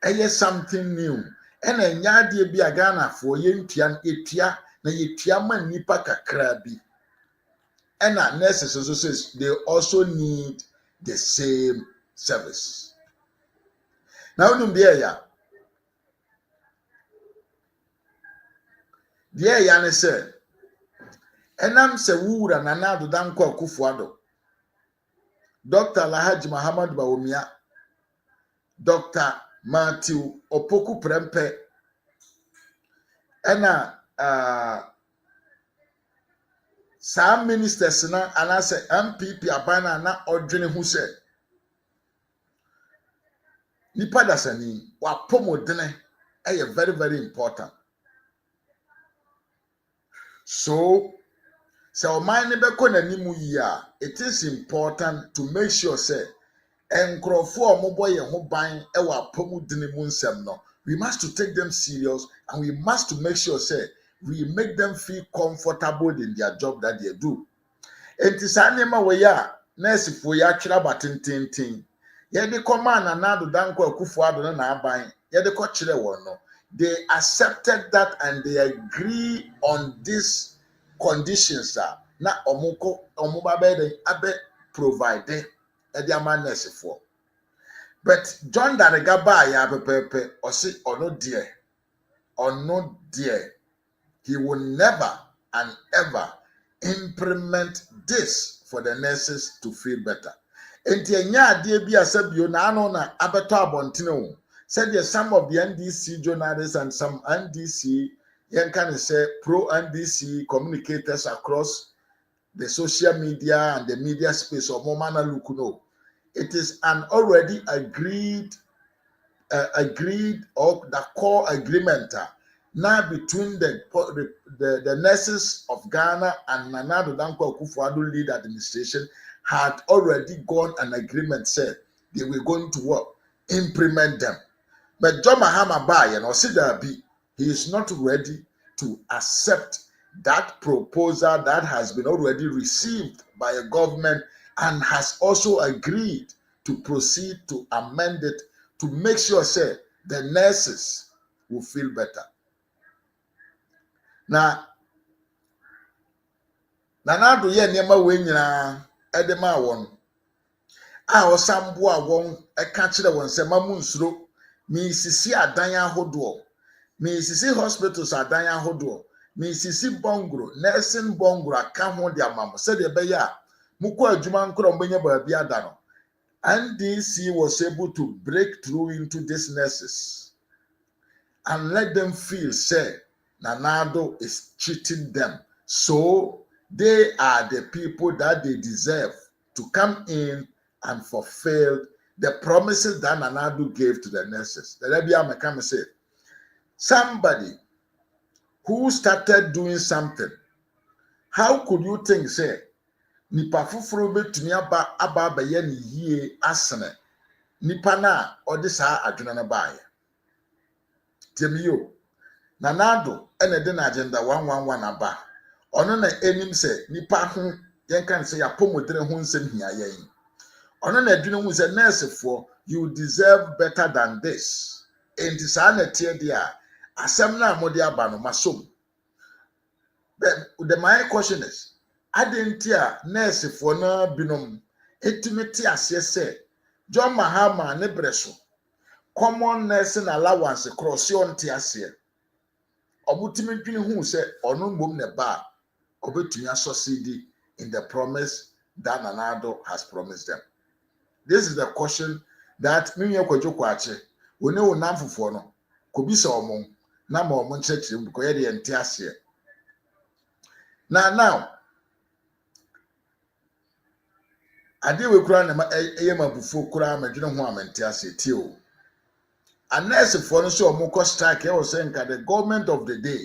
eye something new. Ena enya de bia Ghana for ye ntua etua na ye tua ma nipa kakra bi. Ena nurses also says they also need the same service. Now, the Yana said, and I'm se wura na nado danko kufuado. Dr. Lahaji Muhammad Bawumia, Dr. Matthew Opoku Prempe, and some ministers na and I say MPP abana na ordine who said nipa dasani wa pomodene very, very important. So it is important to make sure say we must to take them serious and we must to make sure say we make them feel comfortable in their job that they do. And this anima we ya nurse for ya chira tin. Ye de command anado danko akufuado na aban ye de ko chire won no. They accepted that and they agree on these conditions na omuba be abe provided ediama nurse for. But John Darigaba ya pepe osi ono dear he will never and ever implement this for the nurses to feel better. Enti enya ade bi asabio na ano na abeto abontene o. Said yes, some of the NDC journalists and some NDC, you can say pro-NDC communicators across the social media and the media space of Momana Lukuno. It is an already agreed or the core agreement now between the nurses of Ghana and Nana Addo Dankwa Akufo-Addo lead administration had already gone an agreement said they were going to implement them. But John Mahama Bay and Osidabi, he is not ready to accept that proposal that has been already received by a government and has also agreed to proceed to amend it to make sure say the nurses will feel better. Now, Nana do ye niema we nyina edema won. A osambo a won e ka kire won se mamu nsuro mi sisi adan ahodo. Mi sisi hospitals adan ahodo. Misisi Bongro, Nelson Bongro, Akaho dia mamo, said the Beya, Mukwa Juman Krombenye Biadano. NDC was able to break through into these nurses and let them feel, say, Nanado is cheating them. So they are the people that they deserve to come in and fulfill the promises that Nanado gave to the nurses. The Rebbe Mekame said, somebody who started doing something, how could you think, say, nipa fufuro betumi aba abaye ne yie asene nipa na odi saa adwena na baaye temiyo nanado ene de na agenda 111 aba ono na enim se nipa ho yenkan se yapomodere ho nsem hia yen ono na adwena hu se nurse for you deserve better than this enti saa na tie dia asem na amode aba no masom. But my question is, Adentia nurse for na binom etimeti ase se John Mahama ne breso common nursing allowance cross yon ti ase obutimi dwini hu se ono mbom ne ba obetumi succeed in the promise that Nanado has promised them. This is the question that me yakojoko ache one wo namfofo no kobisa omo na ma omo nchechire because ye de enti ase now ade we kura na eye mabufu kura madwene ho amenti aseti o unless for no so omoko strike e was saying that the government of the day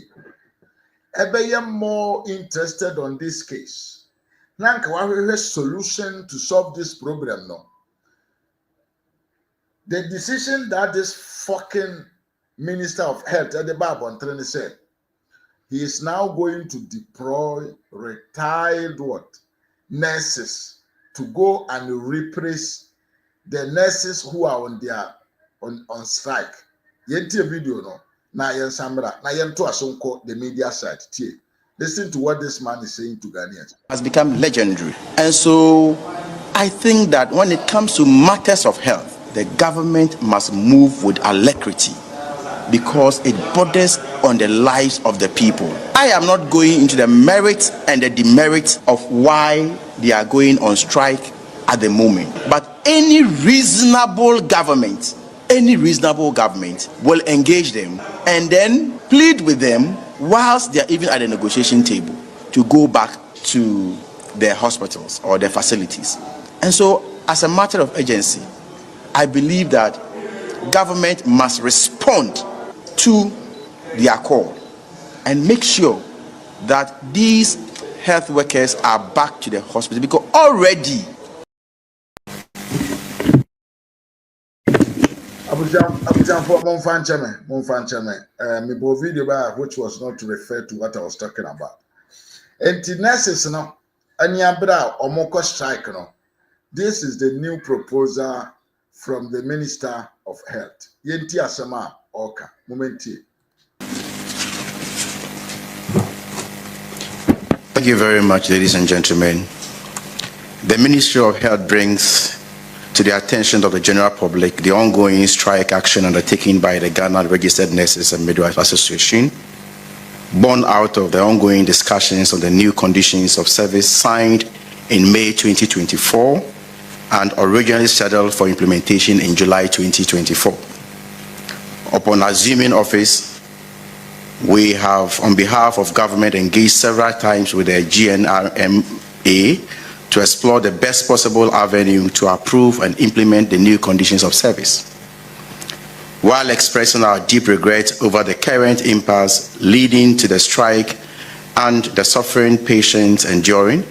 ebeye more interested on this case nanka wa hwe solution to solve this problem no. The decision that this fucking minister of health at the Babon Treni said he is now going to deploy retired nurses to go and replace the nurses who are on strike. Yenti video no na yen samra na yen to asonko the media side tie. Listen to what this man is saying to Ghanaians. Has become legendary. And so I think that when it comes to matters of health, the government must move with alacrity because it borders on the lives of the people. I am not going into the merits and the demerits of why they are going on strike at the moment. But any reasonable government will engage them and then plead with them whilst they are even at the negotiation table to go back to their hospitals or their facilities. And so, as a matter of urgency, I believe that government must respond to their call and make sure that these health workers are back to the hospital because already Abujan for Monfanchame, me bo video ba which was not to refer to what I was talking about. And the nurses no anyabra omoko strike no. This is the new proposal from the Minister of Health. Yenti asema oka momenti. Thank you very much, ladies and gentlemen. The Ministry of Health brings to the attention of the general public the ongoing strike action undertaken by the Ghana Registered Nurses and Midwives Association, born out of the ongoing discussions on the new conditions of service signed in May 2024 and originally scheduled for implementation in July 2024. Upon assuming office, we have, on behalf of government, engaged several times with the GNRMA to explore the best possible avenue to approve and implement the new conditions of service. While expressing our deep regret over the current impasse leading to the strike and the suffering patients enduring,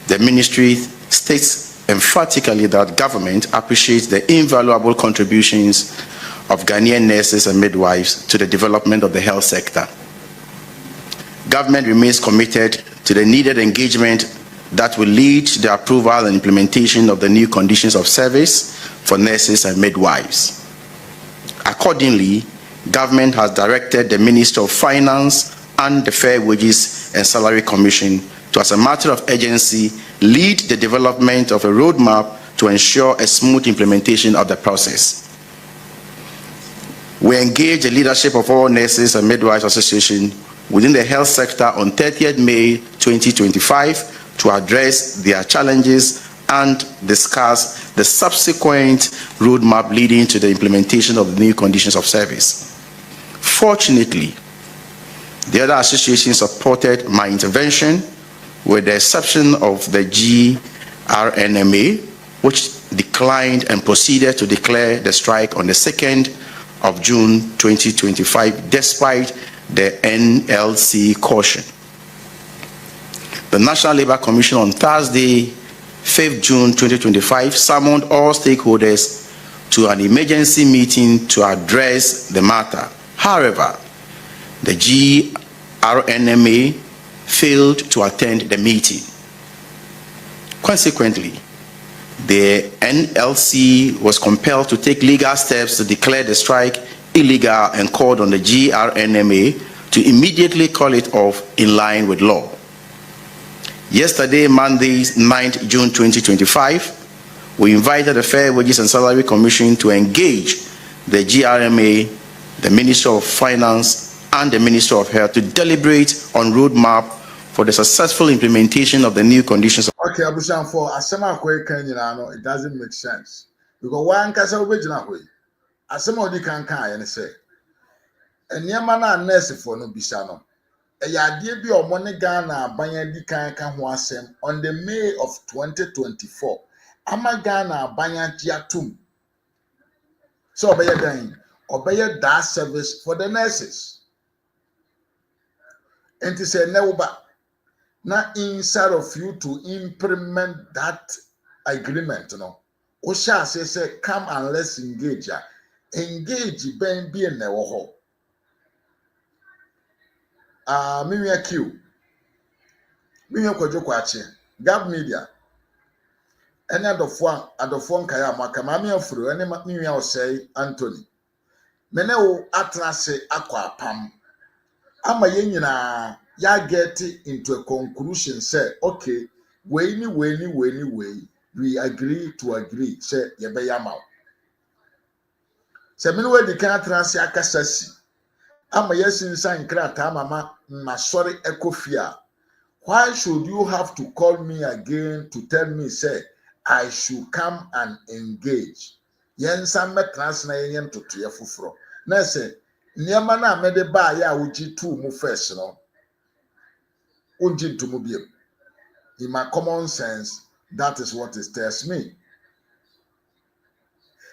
the ministry states emphatically that government appreciates the invaluable contributions of Ghanaian nurses and midwives to the development of the health sector. Government remains committed to the needed engagement that will lead to the approval and implementation of the new conditions of service for nurses and midwives. Accordingly, government has directed the Minister of Finance and the Fair Wages and Salary Commission to, as a matter of urgency, lead the development of a roadmap to ensure a smooth implementation of the process. We engage the leadership of all Nurses and Midwives Association within the health sector on 30th May 2025 to address their challenges and discuss the subsequent roadmap leading to the implementation of the new conditions of service. Fortunately, the other associations supported my intervention, with the exception of the GRNMA, which declined and proceeded to declare the strike on the 2nd of June 2025, despite the NLC caution. The National Labour Commission on Thursday, 5th June 2025, summoned all stakeholders to an emergency meeting to address the matter. However, the GRNMA failed to attend the meeting. Consequently, the NLC was compelled to take legal steps to declare the strike illegal and called on the GRNMA to immediately call it off in line with law. Yesterday, Monday, 9th June 2025, we invited the Fair Wages and Salary Commission to engage the GRMA, the Minister of Finance, and the Minister of Health to deliberate on roadmap for the successful implementation of the new conditions. Okay, Abusan, for Asema Kwe Kenyano, it doesn't make sense. Because one casa original way. Asema Odi can and say, and Yamana nurse for no bisano. A yadie bi omone Ghana abanya di kan ho asem on the May of 2024. Ama Ghana abanya jiatum. So obeye dan, obeye that service for the nurses. And to say neuba. Now inside of you to implement that agreement, Osha say come and let's engage. Engage ben be in the Mimia Q. Mimia Kojokwachi, Gab Media. Any other phone Kayama, Kamamia Fru, any Mimia say Anthony. Meneo Atrase Aqua Pam. Ama yenina ya get into a conclusion say okay we agree to agree say ye be yama se me we di kan trans akasasi ama yesin san krata mama na sorry ekofia. Why should you have to call me again to tell me say I should come and engage yen san me trans na yen to ye fufuro na say niema na me de ba ya uji tu mu first no unji to mu biem. In my common sense, that is what it tells me.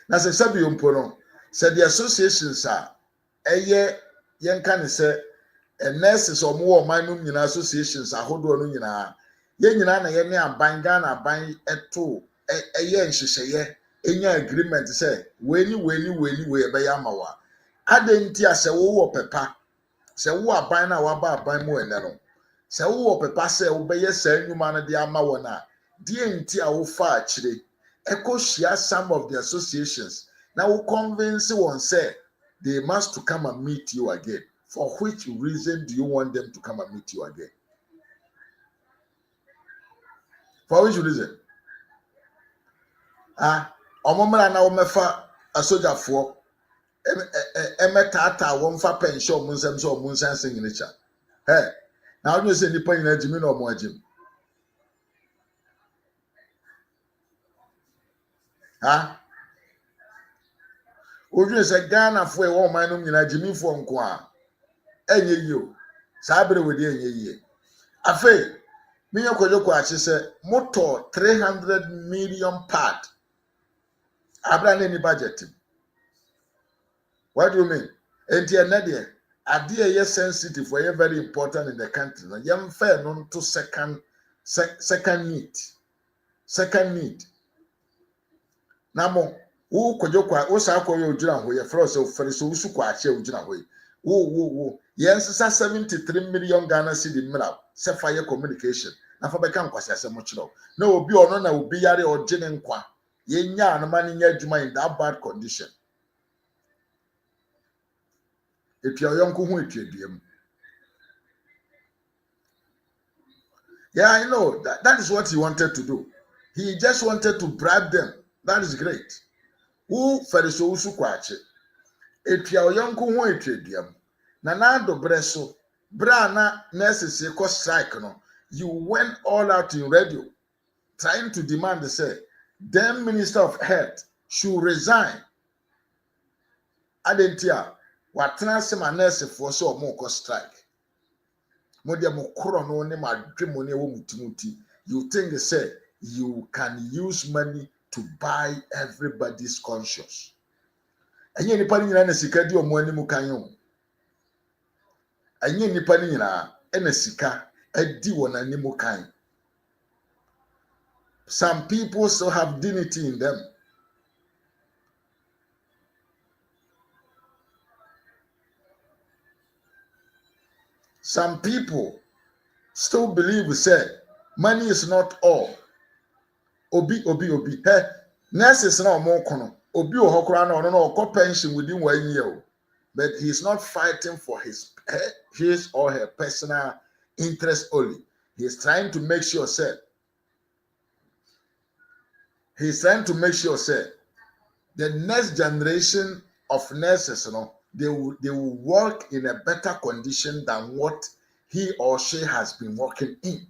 Now say sabi umpono say the associations are eye yen kan say nurses or more manum nyina associations ahodo no nyina yen nyina na yen ne aban Ghana aban eto eye nhyehyeye enya agreement say we be yamawa adenti ase wo pepa se wo aban na wa ba aban mu ene no se wo pepa se wo be ye sa nwuma no de ama wona de enti a wo fa akire ekohia some of the associations now wo convince one say they must to come and meet you again. For which reason do you want them to come and meet you again? For which reason? Omomra na omefa a soldier for emetata wonfa pension munsem so munsan singinature. Hey, now you say nipa nyina jimi no mo ajim. Oju say Ghana for e wo man no nyina jimi for nko a enye yo. Sa bere we de enye yi. Afa me yakojoko achi say motor 300 million part. Abra any budget. What do you mean? Enti enade ade ye sensitive for you very important in the country. No yem fair no to second need. Second need. Namo wo kojokwa wo sa akoye ojira ho ye fro so fere so usu kwa ache ojira ho wo yensa 73 million Ghana cedi mra se fire communication na fa beka nkwase asem chiro na obi ono na obi yare ogene nkwa yenya anoma nya adwuma in that bad condition. If you are young, yeah, I know that is what he wanted to do. He just wanted to bribe them. That is great. Who feriso usu kwache? If you are young, Nana do breso Brana nurses ko strike no. You went all out in radio trying to demand say then Minister of Health should resign. Adentia watena se ma nurse for so mo ko strike. Mo dia mo kro no ne ma dwemo ne wo mutimuti. You think they say you can use money to buy everybody's conscience. Enye nipa ni nyina na sika di omo animu kan yo. Enye nipa ni nyina na sika adi won animu kan. Some people still have dignity in them. Some people still believe say money is not all. Obi. Hey, nurses na omo kono. Obi ohokora na ono na okọ pension within 1 year. But he's not fighting for his or her personal interest only. He's trying to make sure say the next generation of nurses, they will work in a better condition than what he or she has been working in.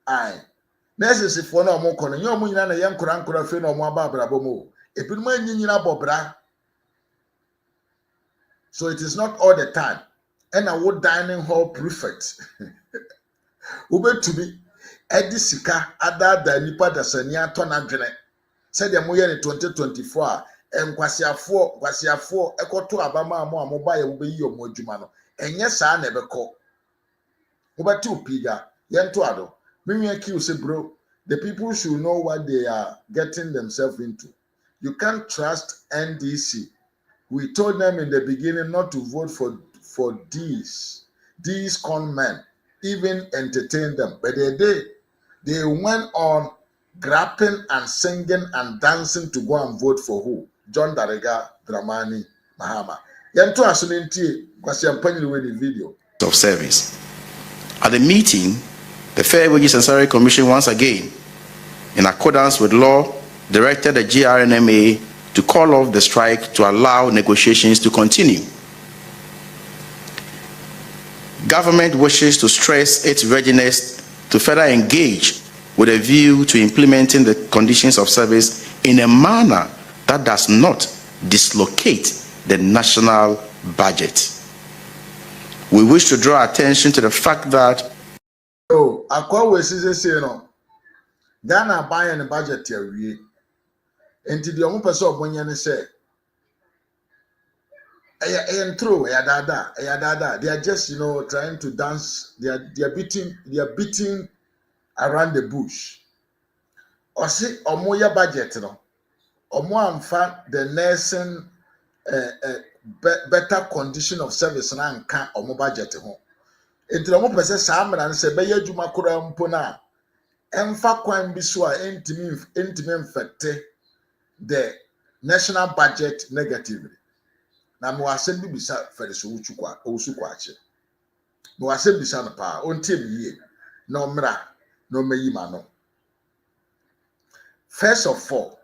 Aye. Nurses if one or more corner, you know, na young Kuran fe no more babra bomo. If you nyina bobra. So it is not all the time. And I would dining hall prefect. Ube to be Eddie Sika, Ada da nipa da sania tonadrene. Said the moye in 2024. And kwasiafo ekoto abama mo amoba ye ube yi omo adwuma no. Enye saa na ebeko. Ube to piga. Yento ado. Mimi aki say bro, the people should know what they are getting themselves into. You can't trust NDC. We told them in the beginning not to vote for these con men, even entertain them. But they went on grappling and singing and dancing to go and vote for who? John Darega, Dramani, Mahama. Yanto asunenti kwasi ampanyiri we the video of service. At the meeting, the Fair Wages and Salary Commission once again, in accordance with law, directed the GRNMA to call off the strike to allow negotiations to continue. Government wishes to stress its readiness to further engage with a view to implementing the conditions of service in a manner that does not dislocate the national budget. We wish to draw attention to the fact that akwa wesi say no Ghana buying the budget here. Enti the omo pese obonye ne say dada they are just trying to dance, they are beating around the bush. Or see omo ya budget no omo amfa the nursing better condition of service na nka omo budget ho. Enti omo pese saa mra ne say be ya adwuma kora mpo na emfa kwan bi so a entimi mfete the national budget negatively. Na mo asem bi bisa fere so wuchukwa osukwache. Mo asem bisa no pa ontie biye na omra na omayi ma no. First of all,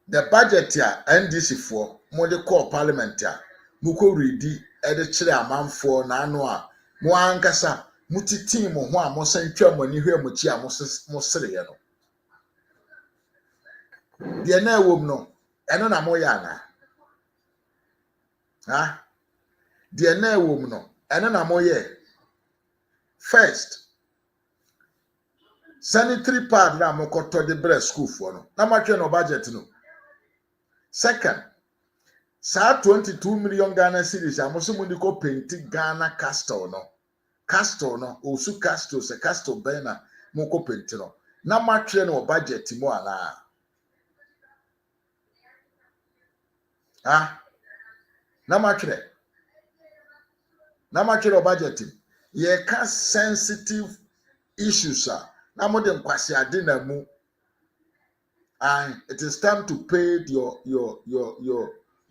the budget ya NDC for mo de call parliament ya mo ko ready e de kire amanfo na ano a mo ankasa mutiti mo ho a mo santwa mo ni hwe mo chi a mo sere ye no. De na ewom no eno na mo ya na. De na ewom no eno na mo ye. First, sanitary pad na mo koto de breast school for no. Na ma twe no budget no. Second, sa 22 million Ghana cedis amoso mu ndiko penti Ghana castle no. Castle no, osu castle se castle bena mo ko penti no. Na ma twe no budget mo ana. Na ma twe o budget. Ye ka sensitive issues na mo de nkwase ade na mu. And it is time to pay your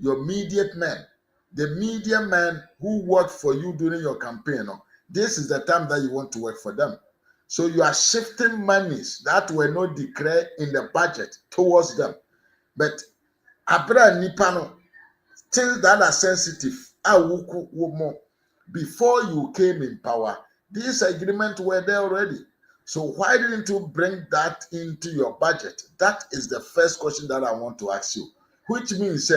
immediate men, the media men who worked for you during your campaign. This is the time that you want to work for them. So you are shifting monies that were not declared in the budget towards them. But abra nipano, things that are sensitive, awuku womo before you came in power. These agreements were there already. So why didn't you bring that into your budget? That is the first question that I want to ask you. Which means,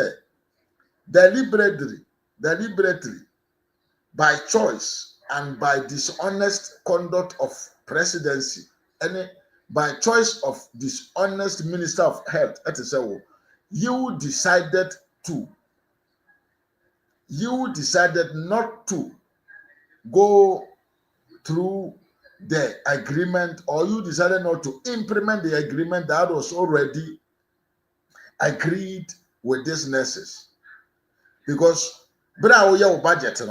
deliberately, by choice and by dishonest conduct of presidency, and by choice of dishonest minister of health, you decided not to go through the agreement, or you decided not to implement the agreement that was already agreed with these nurses. Because bra your budget,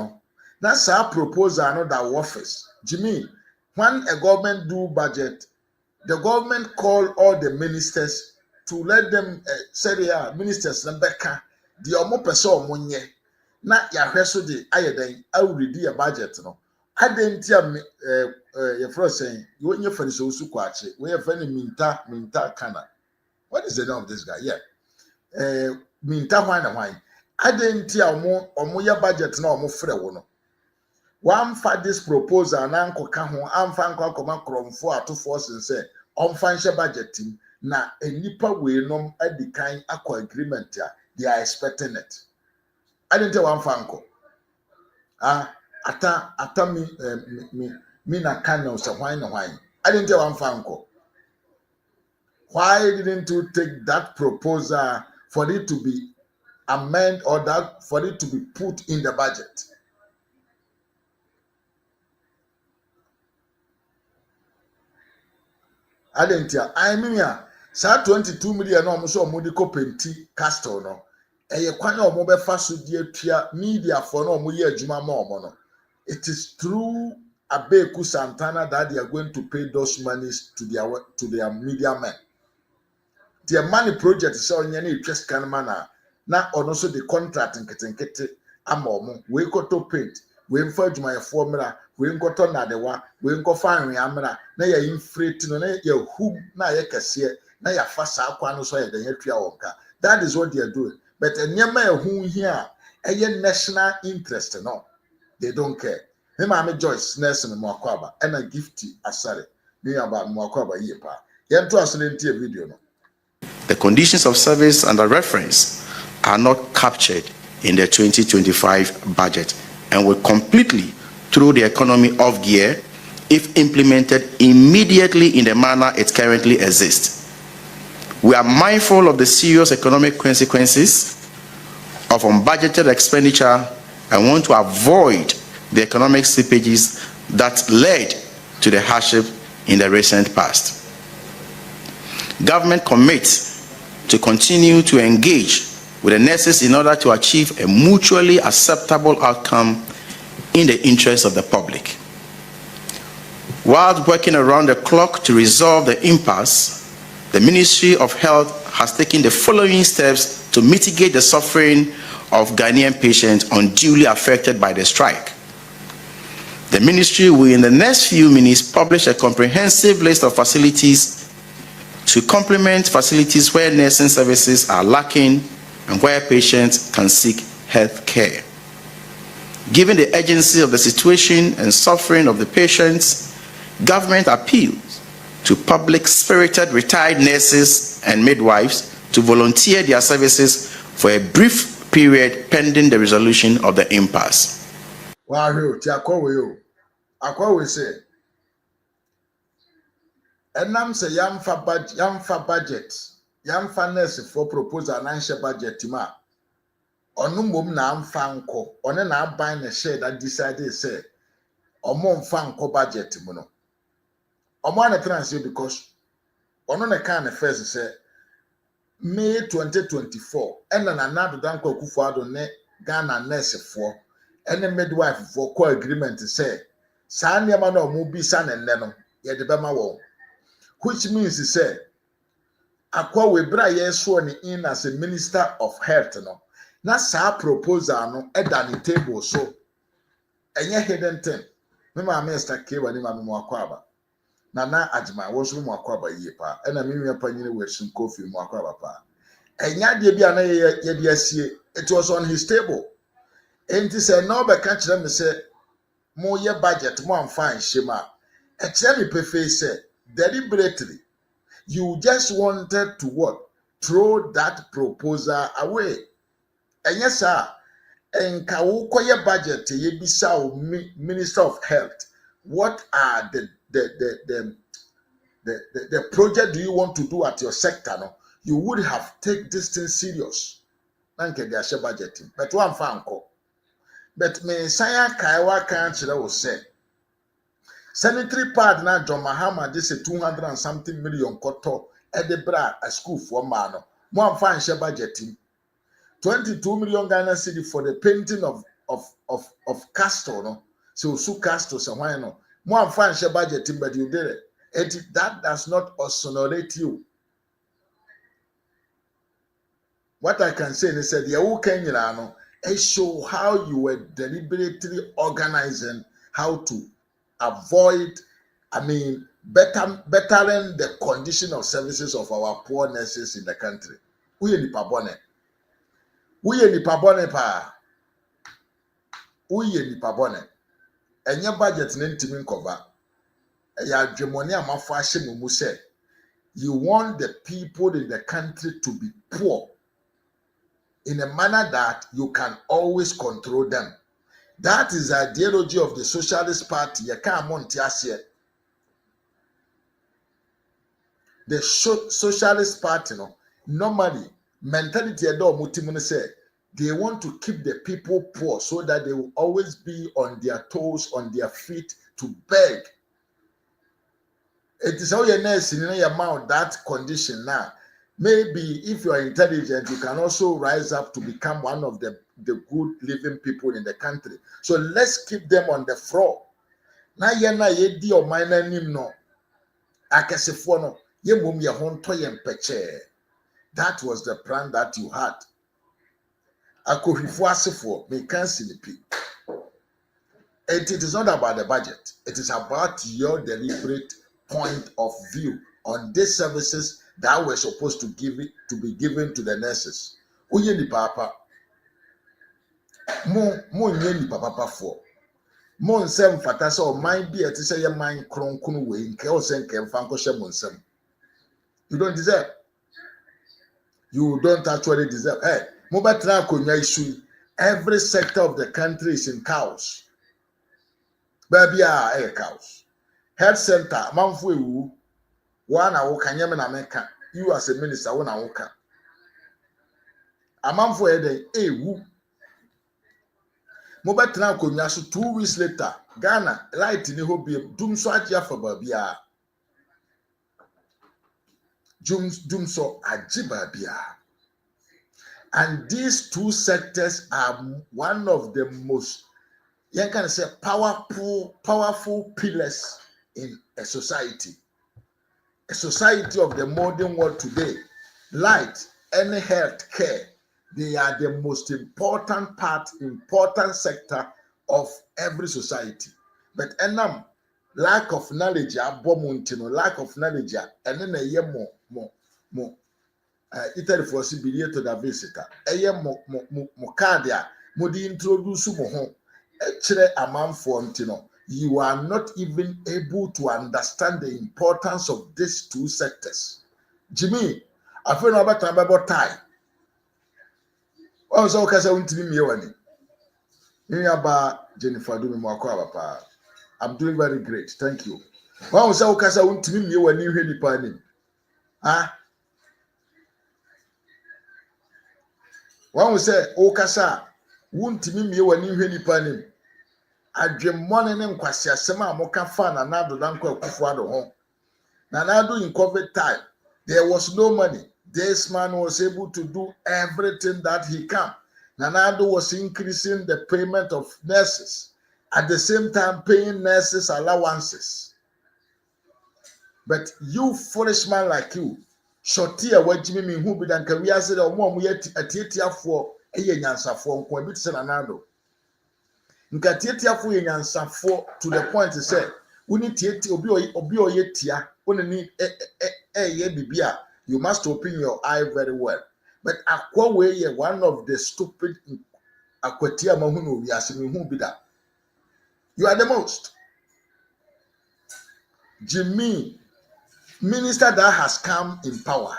that's our proposal, not that office. Jimmy, when a government do budget, the government call all the ministers to let them say they are ministers Rebecca, the omo person monye. Na ya hweso de ayeden awredi a budget no. Adentia your first saying you want your friend so kwache. We have any minta kana. What is the name of this guy? Yeah. Minta wine. Adentia omo ya budget na omo frɛ wo no. One for this proposal na nkoka ho amfa nkwa koma kromfo atofo sense onfanshe budgeting na enipa we nom adikan akọ agreement ya they are expecting it. I didn't tell one fanko. Ata me na can so why. I didn't tell one fanko. Why didn't you take that proposal for it to be amended or that for it to be put in the budget? I didn't tell. I mean, sa 22 million no so medical penti castle no. Eye kwan o mo be fa so die tua media for no mo ye adwuma ma o no. It is through Abeku Santana that they are going to pay those monies to their media men. Their money project is on any interest can manner. Now also the contract in Ketenkete Amom, we got to paint, we enforge my formula, we got on Nadewa, we go find Amra, na ya infrate no na ya who na ya kase, na ya fasa akwa so ya the hetria wonka. That is what they are doing. But nyama who here, a national interest, no, they don't care. Me mama Joyce Nelson Mwakwaba, and a gifty asare. Me about Mwakwaba yepa. Yanto asolenti video no. The conditions of service under reference are not captured in the 2025 budget and will completely throw the economy off gear if implemented immediately in the manner it currently exists. We are mindful of the serious economic consequences of unbudgeted expenditure and want to avoid the economic slippages that led to the hardship in the recent past. Government commits to continue to engage with the nurses in order to achieve a mutually acceptable outcome in the interest of the public. While working around the clock to resolve the impasse, the Ministry of Health has taken the following steps to mitigate the suffering of Ghanaian patients unduly affected by the strike. The ministry will in the next few minutes publish a comprehensive list of facilities to complement facilities where nursing services are lacking and where patients can seek health care. Given the urgency of the situation and suffering of the patients, government appeals to public-spirited retired nurses and midwives to volunteer their services for a brief period pending the resolution of the impasse. Wow, Akwa say, enam say yamfa budget, yamfa nurse for proposal and answer budget ma. Onumom na amfa nko, one na aban na share that decided say, omo mfa nko budget mu no. Omo na transfer because ono na kan first say May 2024 ena na nadu dan kwa Akufo-Addo ne Ghana nurse for ene midwife for co agreement say sa nneema na omo bisa na nne no ye de bema wo, which means say akwa we bra ye so ni in as a minister of health no na sa proposal no e da ni table so enye hidden thing me ma Mr. K wani ma me mo Akwaba na ajima wo so mo Akwaba yie pa e na me nwa panyine we sun kofi mo Akwaba pa enya de bia na ye de asie, it was on his table. Enti say no be ka kire me say mo ye budget mo am fine shema. E kire me pefe say deliberately you just wanted to what? Throw that proposal away. And yes, sir. And kawokoye budget ye bisa Minister of Health. What are the project do you want to do at your sector? No, you would have take this thing serious. Nanke they share budgeting. But one fanko. But me saya kaiwa can't say. Sanitary pad na John Mahama this is 200 and something million koto edebra a school for mano. One fan share budgeting. 22 million Ghana cedi for the painting of castle no. So castle so why no. One fan share budgeting but you did it. That does not exonerate you. What I can say is that the Kenya no it show how you were deliberately organizing how to avoid, bettering the condition of services of our poor nurses in the country. We ni pabone pa. We ni pabone. Enye budget ne ntimi cover. Ya dwemoni amafo ahye mumu say you want the people in the country to be poor in a manner that you can always control them. That is the ideology of the Socialist Party. The Socialist Party, no, normally, mentality say they want to keep the people poor so that they will always be on their toes, on their feet to beg. It is how you're nursing in your mouth that condition now. Maybe if you are intelligent, you can also rise up to become one of the good living people in the country. So let's keep them on the floor. Na yena yedi o minor nim no. Akesefo no ye mum ye honto ye mpeche. That was the plan that you had. Akohifo asefo me can silipi. It is not about the budget. It is about your deliberate point of view on these services that were supposed to be given to the nurses. Uye ni papa. Mo nye ni papa for. Mo nsem fata so mind be ati say your mind kronkunu we nke o se nke mfa nkoshe mo nsem. You don't deserve. You don't actually deserve. Hey, mo betra akonya isu. Every sector of the country is in chaos. Baby chaos. Health center manfo ewu. One awokanyem na meka. You as a minister wona woka. Amanfo ede ewu. Mo betra akonya so 2 weeks later Ghana light ni ho biem dum so agye afa babia. Dum so agye babia. And these two sectors are one of the most, you can say, powerful pillars in a society. A society of the modern world today, light and health care, they are the most important sector of every society. But lack of knowledge, lack of knowledge, and then a year more. Italy for Sibiria to the visitor. Mokadia, Modi introduce Moho, Echere Amamfontino. You are not even able to understand the importance of these two sectors. Jimmy, I feel about time. Oh, so Casa won't be me one. Jennifer doing more. I'm doing very great. Thank you. Wow, so Casa won't be me when you hear the panning. Ah. One will say, Okasa, won't me me when you hear the panning. I dream morning and Quasia Sema Moka fan and Nado Danko Kufuado home. Nanado in COVID time, there was no money. This man was able to do everything that he can. Nanado was increasing the payment of nurses, at the same time paying nurses allowances. But you foolish man like you, Shotia what Jimmy who be than career said or more yet a theater for a yansa for Quabit Nanado. Nkatiatia fu yansa for to the point to say, we need theater obi yetia, only ye bibia. You must open your eye very well. But Akwawe, one of the stupid akwatia ma hu no wi ase me hu bi da. You are the most. Jimmy, minister that has come in power.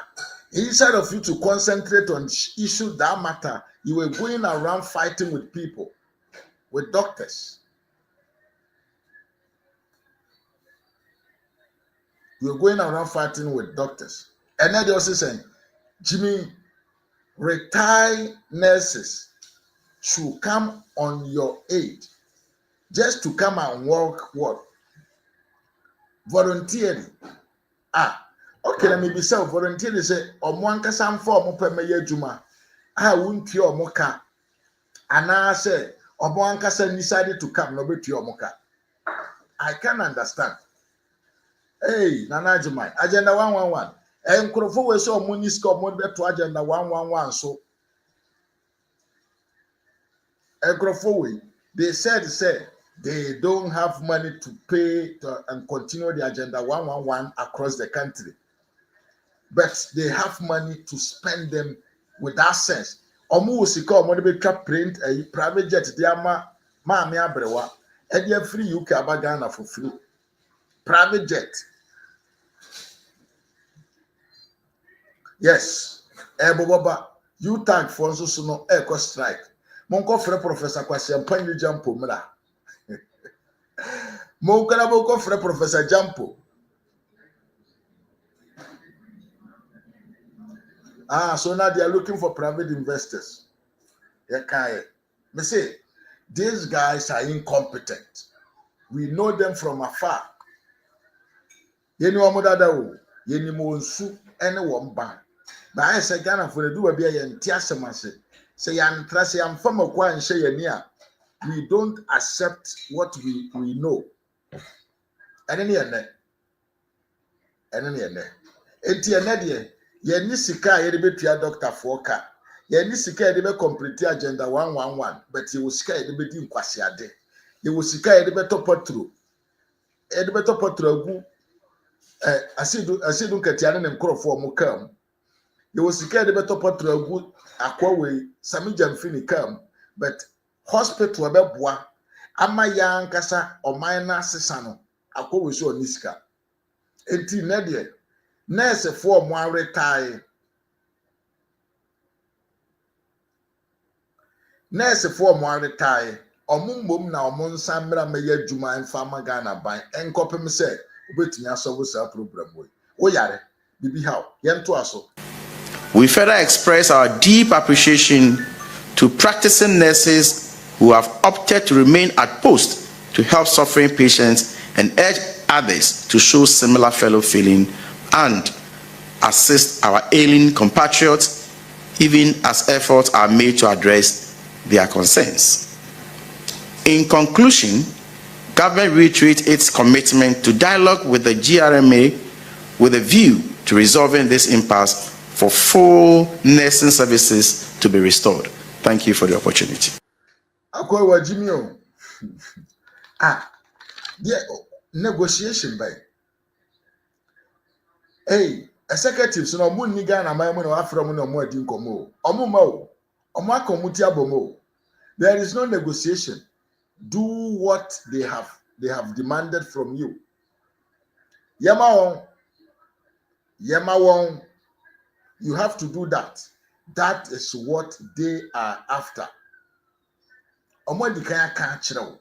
Instead of you to concentrate on issues that matter, you were going around fighting with people, with doctors. You were going around fighting with doctors. And then they also saying, Jimmy, retired nurses should come on your aid just to come and work what? Voluntarily. Okay, let me be self voluntarily say, Omwankasa mfo omopemeye adwuma. Wuntie omoka. Ana say, Omwankasa decided to come no betie omoka. I can understand. Hey, Nana Jumai, agenda 111. Enkrofo we so omoniska omobeto agenda 111 so. Enkrofo we, they said they don't have money to pay and continue the agenda 111 across the country. But they have money to spend them with that sense. Omu usika omo de betwa print a private jet de ama maame abrewa e de free UK abagana for free. Private jet. Yes. Boboba you tag for so no eco strike. Monko frɛ Professor Kwasi Ampanyi Jampo mra. Monko na monko frɛ Professor Jampo. So now they are looking for private investors. Me say, these guys are incompetent. We know them from afar. Yeni wamudada wo, yeni monsu, ene wamba. But I say Ghana for the do a beer and tiasamase. Say I'm trust I'm from a kwa and say we don't accept what we know. And any ene. Enti ene Yeni sika yedi betua doctor for ka. Yeni sika yedi be complete agenda 111, but you sika yedi be di nkwasi ade. You sika yedi be topotro. Yedi be topotro agu asidu nketiane ne nkrofo mo kam. You sika yedi be topotro agu akwawe samija mfini kam, but hospital be boa ama ya nkasa oman na sesa no akwawe so onisika. Enti na de nurse for mo retire. Nurse for mo retire. Omumbom na omunsa mra meye adwuma enfa magana ban enkopem se obetumi asolve sa problem boy. Wo yare bibi how yento aso. We further express our deep appreciation to practicing nurses who have opted to remain at post to help suffering patients and urge others to show similar fellow feeling and assist our ailing compatriots, even as efforts are made to address their concerns. In conclusion, government reiterates its commitment to dialogue with the GRMA with a view to resolving this impasse for full nursing services to be restored. Thank you for the opportunity. Negotiation by executives no mo ni Ghana man mo no afro mo no mo adi nkomo omo ma o omo akomuti abomo. There is no negotiation. Do what they have demanded from you. Yema won, you have to do that. That is what they are after. Omo di kan aka kire.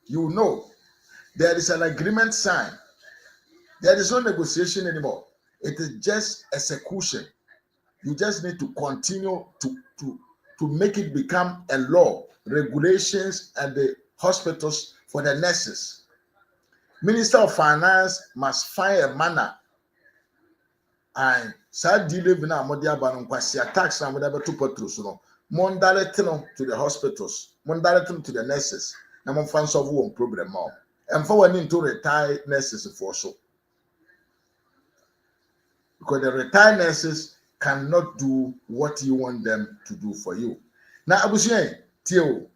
You know, there is an agreement signed. There is no negotiation anymore. It is just execution. You just need to continue to make it become a law, regulations at the hospitals for the nurses. Minister of Finance must find a manner and sad deliver now modia banonkwasi tax na modia beto potros no mondaletino to the hospitals, mondaletino to the nurses. Na mo fan solve one problem more. And for one to retire nurses for so. Because the retired nurses cannot do what you want them to do for you. Now, Abusian, Tio,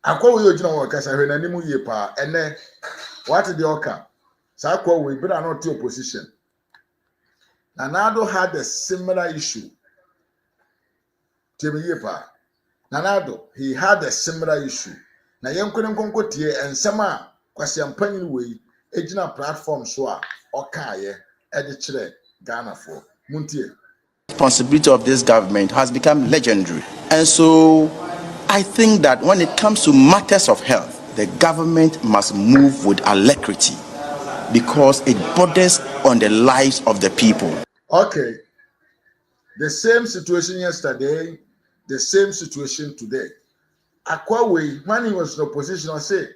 I call you workers. I heard any more year pa, and then what the oka? So I call we better not to opposition. Nanado had a similar issue. Nanado, he had a similar issue. Na yenkwenem konkotie ensema kwase ampanyin wei ejina platform so a okaye ede kire Ghana for. Muntie. Responsibility of this government has become legendary. And so I think that when it comes to matters of health, the government must move with alacrity because it borders on the lives of the people. Okay. The same situation yesterday, the same situation today. Akwawe, when he was in opposition, I say,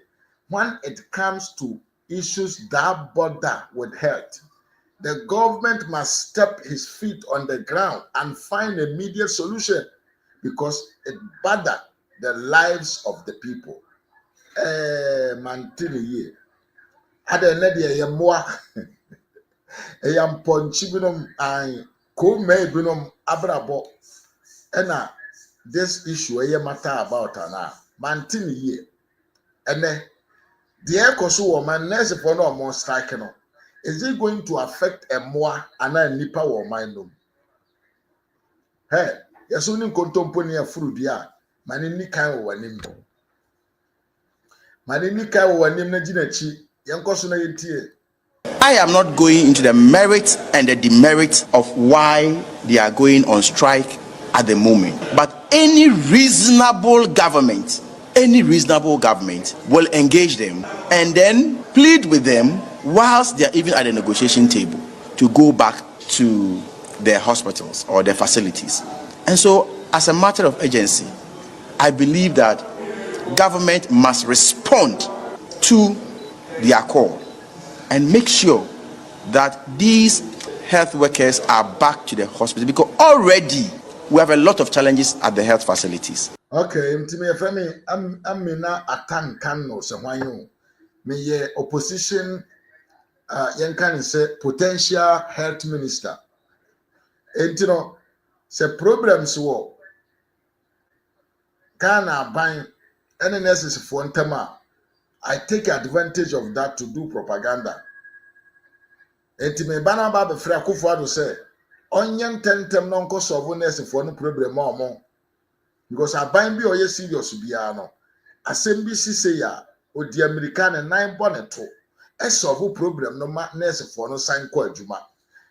when it comes to issues that border with health, the government must step his feet on the ground and find a immediate solution because it bother the lives of the people. Mantini ye. Ada nedi ya mwa. Eyam ponchi binom ay ko me binom abrabo. Ena this issue eye matter about ana. Mantini ye. Ene the koso wo man nurse for no more strike no. Is it going to affect a more and nipa or mind them? Hey, yes, only contemporary fruit, yeah. Manini kind of name. Manini kind of name, Najinachi, Yankosuna Yeti. I am not going into the merits and the demerits of why they are going on strike at the moment. But any reasonable government will engage them and then plead with them whilst they are even at the negotiation table to go back to their hospitals or their facilities. And so, as a matter of urgency, I believe that government must respond to their call and make sure that these health workers are back to the hospital because already we have a lot of challenges at the health facilities. Okay, Mtimi Femi, I'm na atankan no se hwanyo. Me ye opposition yen kan say potential health minister. Entino se problems wo Ghana ban any nurses for ntama. I take advantage of that to do propaganda. Entime bana ba be fra Kufuado say onyen tentem no nko solve nurse for no problem omo. Because aban bi oye serious bia no. Asem bi si say ya odi American 9 bonneto. E solve problem no ma nurse for no sign ko adwuma.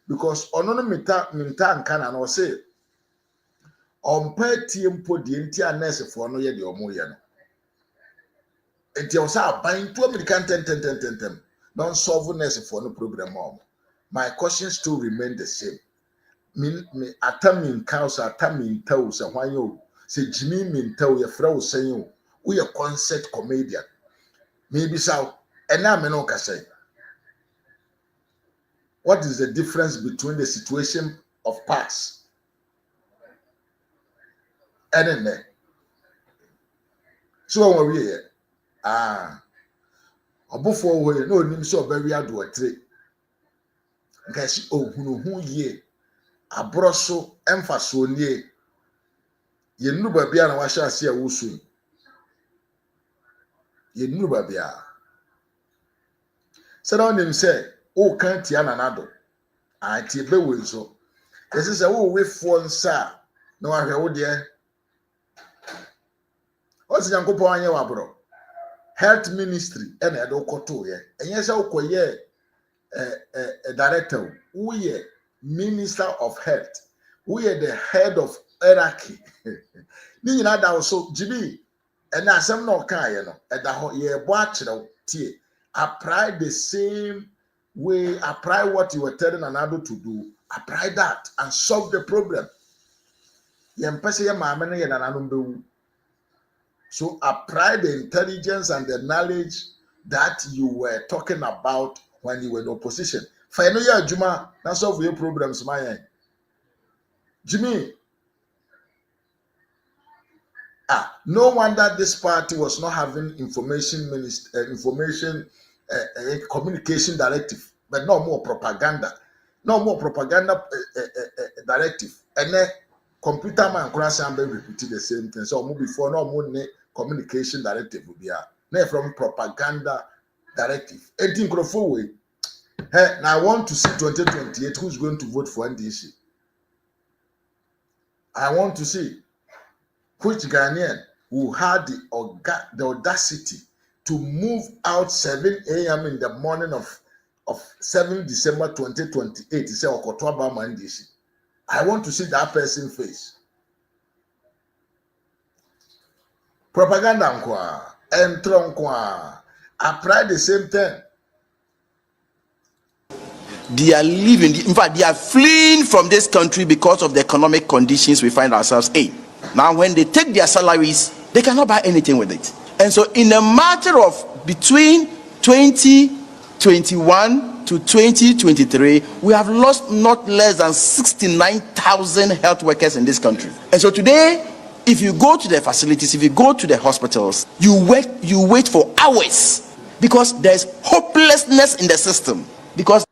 Because ono no minta nka na no say ompa tie mpo die nti a nurse for no ye de omo ye no. Enti o say aban to American 10 don't solve nurse for no problem omo. My questions still remain the same. Me atamin cows atamin toes and why you say Jimmy min tell your friend saying we a concert comedian. Maybe so and now me no can say. What is the difference between the situation of past and then there? So when we here, before we no nim so very ado a tree. Kasi ohunu ye abroso emfaso nie ye nnu ba bia na wa sha ase a wosu ye nnu ba bia se na onim se o kan tia na nado a tie be we so ese se wo we fo nsa na wa hwe wo de o se yankopon anye wa bro health ministry e na edo koto ye enye se ukoye director we minister of health we are the head of hierarchy ni nyina da so gibi and asem no kan ye no e da ho ye bo a kire tie apply the same way apply what you were telling another to do apply that and solve the problem ye mpese ye maame no ye nananom bewu so apply the intelligence and the knowledge that you were talking about when you were in opposition. For no year, Juma, now solve your problems, my Jimmy. No wonder this party was not having communication directive, but no more propaganda directive. And then computer man crash and be repeating the same thing. So before no more communication directive will be from propaganda directive. 18 way. Hey, now I want to see 2028 who's going to vote for NDC. I want to see which Ghanaian who had the audacity to move out 7 a.m. in the morning of 7 December 2028 to say Okotwaba NDC. I want to see that person's face. Propaganda nkwa, entro nkwa, apply the same thing. They are leaving, in fact, they are fleeing from this country because of the economic conditions we find ourselves in. Now, when they take their salaries, they cannot buy anything with it. And so, in a matter of between 2021 to 2023, we have lost not less than 69,000 health workers in this country. And so today, if you go to the facilities, if you go to the hospitals, you wait for hours because there's hopelessness in the system. Because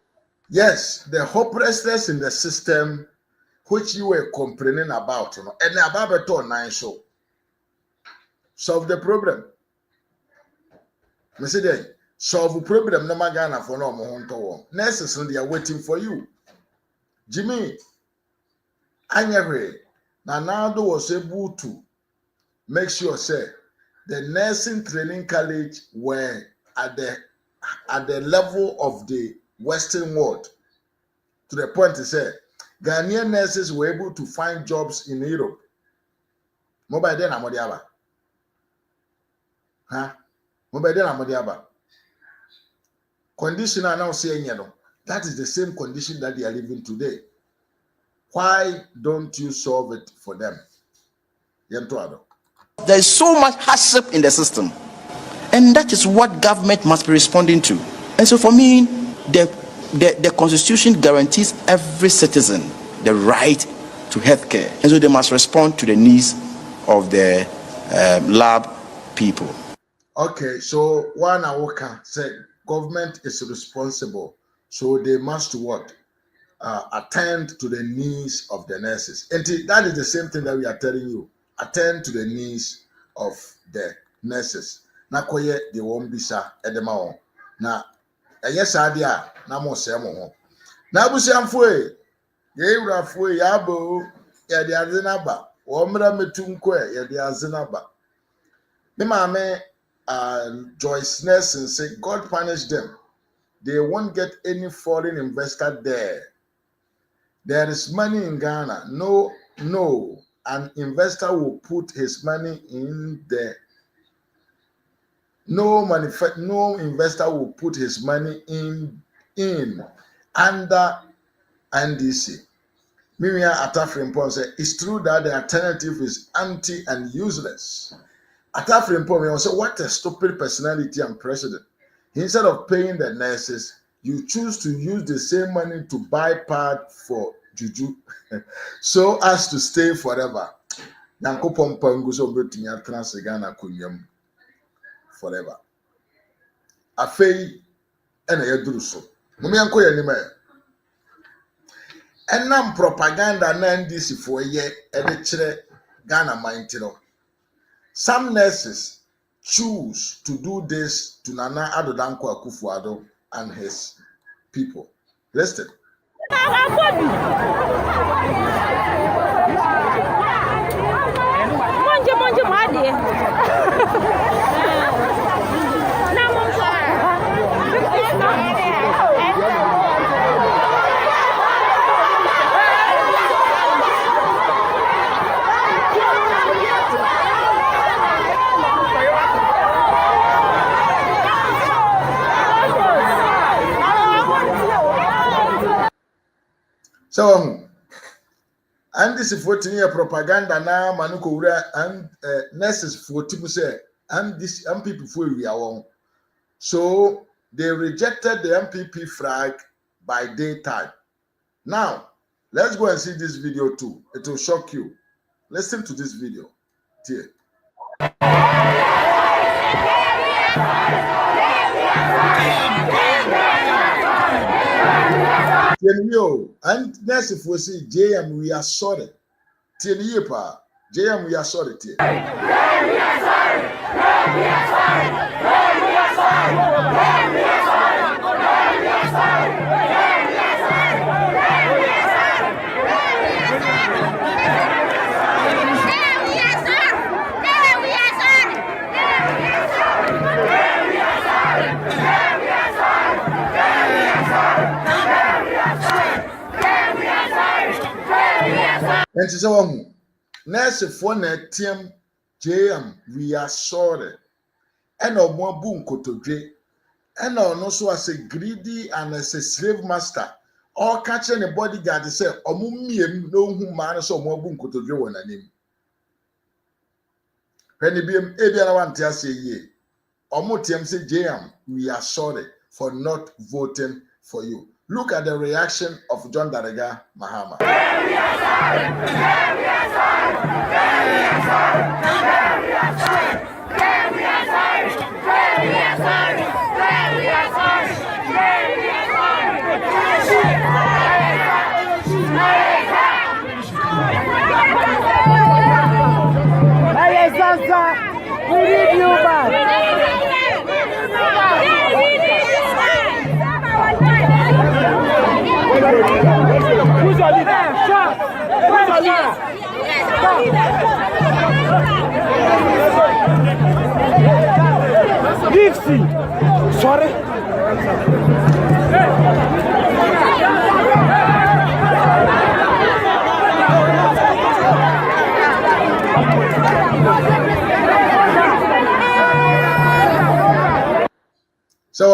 yes, the hopelessness in the system which you were complaining about, you know, and about it all nine show. Solve the problem. Me say that solve the problem no magana for no more. Nurses they are waiting for you. Jimmy, Anyere, Nanado was able to make sure say the nursing training college were at the level of the Western world, to the point to say Ghanaian nurses were able to find jobs in Europe. Mobile then Amodiaba. Huh? Mobile then Amodiaba. Condition are now saying, you know, that is the same condition that they are living today. Why don't you solve it for them? There is so much hardship in the system, and that is what government must be responding to. And so for me, the Constitution guarantees every citizen the right to health care. And so they must respond to the needs of the lab people. Okay, so one Awoka said government is responsible. So they must what? Attend to the needs of the nurses. And that is the same thing that we are telling you. Attend to the needs of the nurses. Na koye de won bisa edema won. Na yes adia na mo se mo ho. Na busiamfo e ye wurafo e yabo ye de azina ba. Wo mra metunko e ye de azina ba. Me maame Joyce Nelson say God punish them. They won't get any foreign investor there. There is money in Ghana. No, an investor will put his money in there. No investor will put his money in under NDC. Miriam Atafrimpong said, it's true that the alternative is empty and useless. Atafrimpong said, what a stupid personality and president. Instead of paying the nurses, you choose to use the same money to buy part for juju so as to stay forever. Forever. Afei ena yaduru so. Mumi anko ye nima. Enam propaganda na NDC for ye e de kire Ghana mind no. Some nurses choose to do this to Nana Addo Dankwa Akufo-Addo and his people. Listen. So, and this is 14 year propaganda now, Manuko Ura and nurses for people say, and this people for we are. So they rejected the MPP flag by daytime. Now, let's go and see this video too. It will shock you. Listen to this video. Here. Yo, and next if we see JM, we are sorry. Tell you, pa, JM, we are sorry. We are sorry. We are sorry. We are sorry. We are sorry. And she said, nurse for net team JM, we are sorry. And no more boom kotoje. And no so as a greedy and as a slave master. All catching a bodyguard say, Omumiem no whom man so more boom kotoje one name. Penny beam Abiana one tear say ye. Omotiam say JM, we are sorry for not voting for you. Look at the reaction of John Darega Mahama. We need you back. Who's your leader? Who's your leader? Dixie. Sorry. So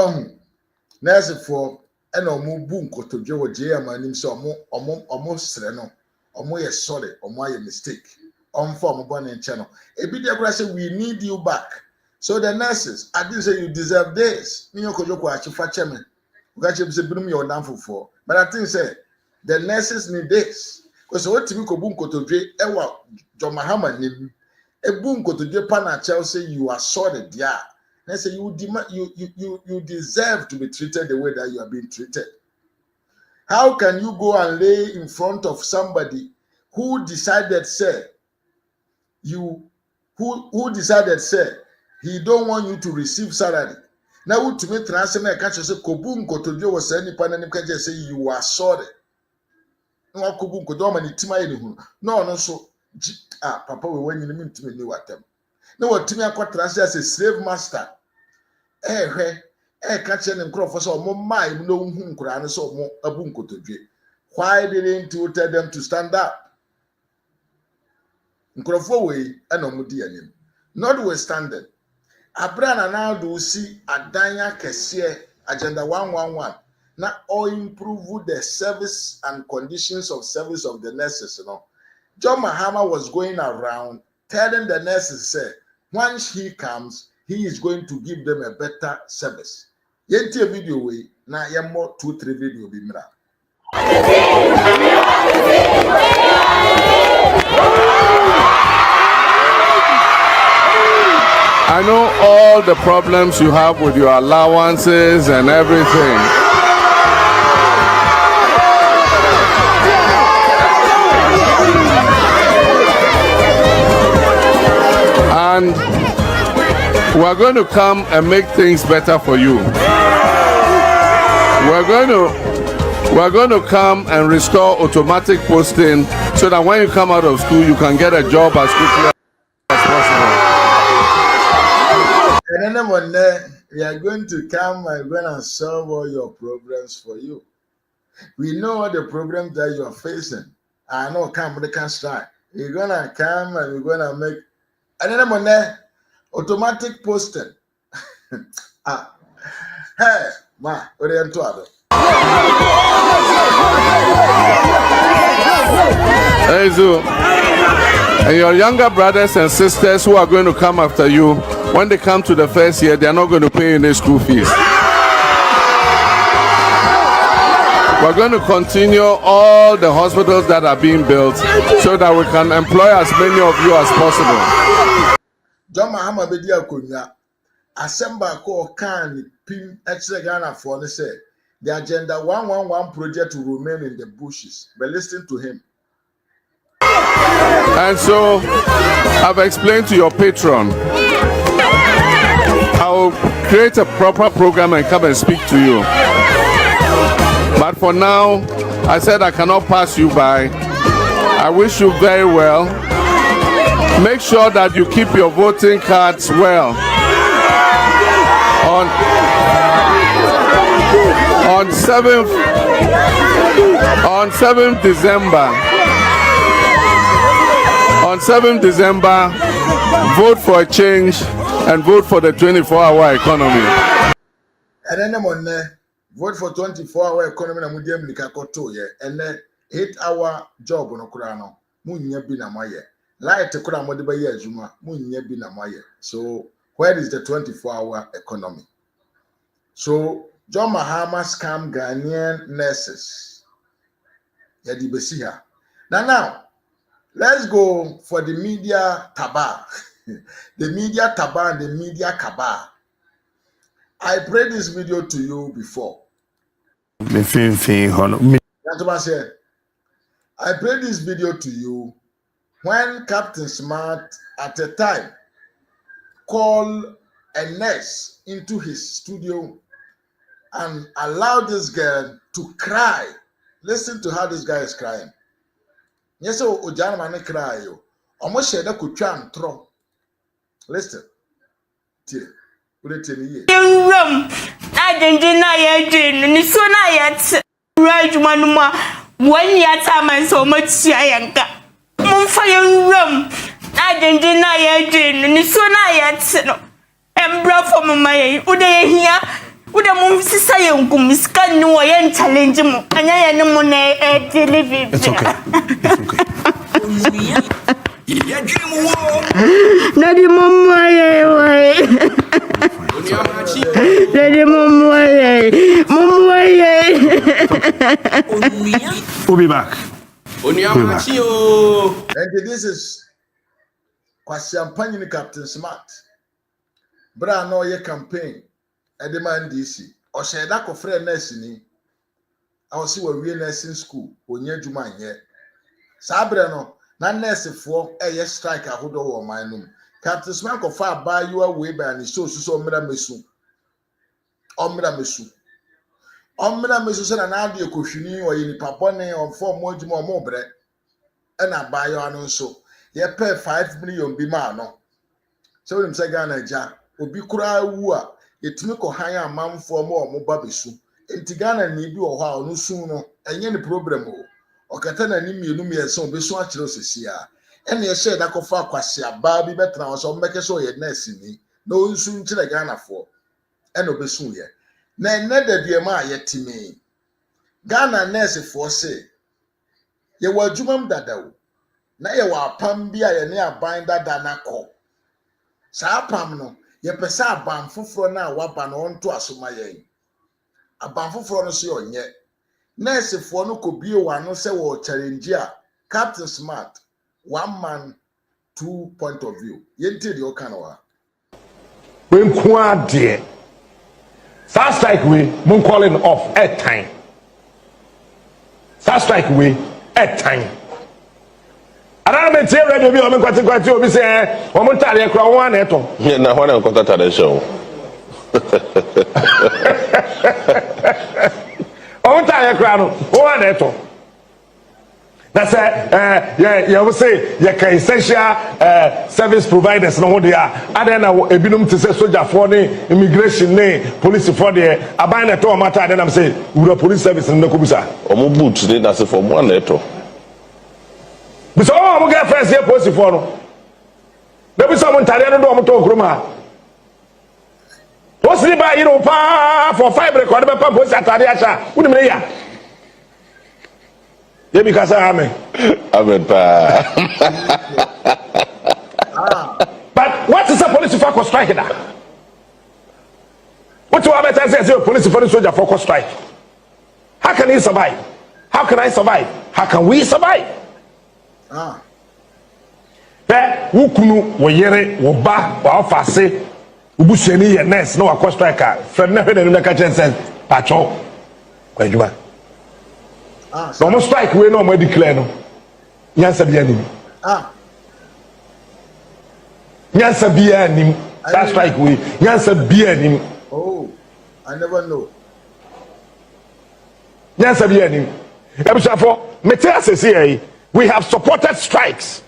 nurse for and omo boom kotodwe wo JM anim so omo sre no omo ye sorry omo ye mistake on form born in channel e be the say we need you back. So the nurses, I didn't say you deserve this. Me yokojoko achifa cheme ugache be brum your down for, but I think say the nurses need this because what timi ko boom kotodwe ewa John Mahama nim e boom kotodwe pa na Chelsea you are sorry dia. They say you deserve to be treated the way that you are being treated. How can you go and lay in front of somebody who decided, say, who decided, say, he don't want you to receive salary? Now, to me, transfer catch say, Kobun Kotodio was any panel can just say you are sorry. No, Kobun Kodomani Tima. No, so Papa, we went in to me what them. No, what Timmy got transferred as a slave master. Catching them crop for so more mind no whom crown so more a bunko to drink. Why didn't you tell them to stand up? Way and Omudianim. Notwithstanding, Abrana now do see a Danya Kessie Agenda 111. Now all improve the service and conditions of service of the nurses. You know, John Mahama was going around telling the nurses, say, once he comes, he is going to give them a better service. Yenti a video way, na yamo 2-3 video be mra. I know all the problems you have with your allowances and everything. And we're going to come and make things better for you. We're going to come and restore automatic posting so that when you come out of school, you can get a job as quickly as possible. And then one day, we are going to come and going to solve all your problems for you. We know all the problems that you are facing. I know come they can strike. We're going to come and we're going to make. And then one day, automatic posting. Hey, ma, what are you doing? Hey, Zoo. And your younger brothers and sisters who are going to come after you, when they come to the first year, they are not going to pay any school fees. We're going to continue all the hospitals that are being built so that we can employ as many of you as possible. John Mahama Bedia Kunya, Assemble call can pin extra Ghana for the say the Agenda 111 project will remain in the bushes. But listen to him. And so I've explained to your patron, I'll create a proper program and come and speak to you. But for now, I said I cannot pass you by. I wish you very well. Make sure that you keep your voting cards well. On 7th December, 7th December, vote for a change and vote for the 24-hour economy. And then vote for 24-hour economy na mudiam nikakoto ye. And then 8-hour job no kurano. Munye bina maye. Light kura modiba ye juma. Munye bina maye. So where is the 24-hour economy? So John Mahama scam Ghanaian nurses. Yadi besiha. Now, let's go for the media taba. The media taba and the media kaba. I played this video to you before. I played this video to you when Captain Smart at a time called a nurse into his studio and allowed this girl to cry. Listen to how this guy is crying. Yes, so Ojana man cry yo. Almost said that could try and throw. Listen. Room. I didn't deny it. And so now yet. Right, manuma. 1 year time and so much Sianka. Mumfire room. I didn't deny it. And so now yet. And brought from my Uday here. Uda mum sisa yengum scan no yen challenge mo. Anya ya no money delivery. It's okay. It's okay. Nadi mama ye. Nadi mama ye. We'll be back. And this is Kwasiampanyini Captain Smart. Bra no ye campaign. Edema DC. O she da ko frɛ nurse ni. I was see we nursing school. Onye djuma nye. Sa bre no na nurse fo eye strike ahodo wo man no. Captain Smart ko fa ba you away by ni so omra mesu. Omra mesu se na ade ekohwini o ye nipa bone on form mo djuma mo bre. E na ba yo anu so. Ye pay 5 million bi ma no. So we say Ghana ja obi kura wu a etimi ko han amanfo mo ba besu enti Ghana ni bi wo ha onu sun no enye ni problem o okata na ni mienu mieso besu a kire osisi a ene ye share da ko fa kwase aba bi betra wo so mmeke so ye nurse ni na onsun kire Ghana fo ene obesu ye na ene da bia ma ye timi Ghana nurse fo se ye wadwumam dadawo na ye wa pam bi a ye ne aban dada na ko sa pam no ye pesa aban foforo na waba na onto asoma yen aban foforo no so onye nurse fo no ko bie wa no se wo challenge a Captain Smart 1 man 2 point of view yenti de okana wa when kwa de fast strike we mun calling off at time fast strike we at time ara me tie radio bi o me kwati obi se o mo tare kra won na eto na ho na kwata tare show o mo tare kra no won na eto na say yeah we say you can essential service providers no ho dia ada na ebinum te say soldier for ni immigration ni police for there aban na to o mata ada na say we police service no ko bisa o mo boot dey na say for mo na eto. But oh, I'm going to first year post for no. There be someone Italian do am talk room. Post ni ba you pa for 5 record be post atari acha. Who me ya? Ye bi kasa amen. Amen pa. But what is a police for strike that? What you want to say police for soldier for strike? How can he survive? How can I survive? How can we survive? Wukunu wo yere wo ba wa ofase ubusuani ye nurse na wa striker fred na hwe na ka chensen pacho kwaduma so mo strike we no mo declare no nyansa bia nim nyansa bia nim that strike we nyansa bia nim oh I never know nyansa bia nim ebusafo mete asese we have supported strikes.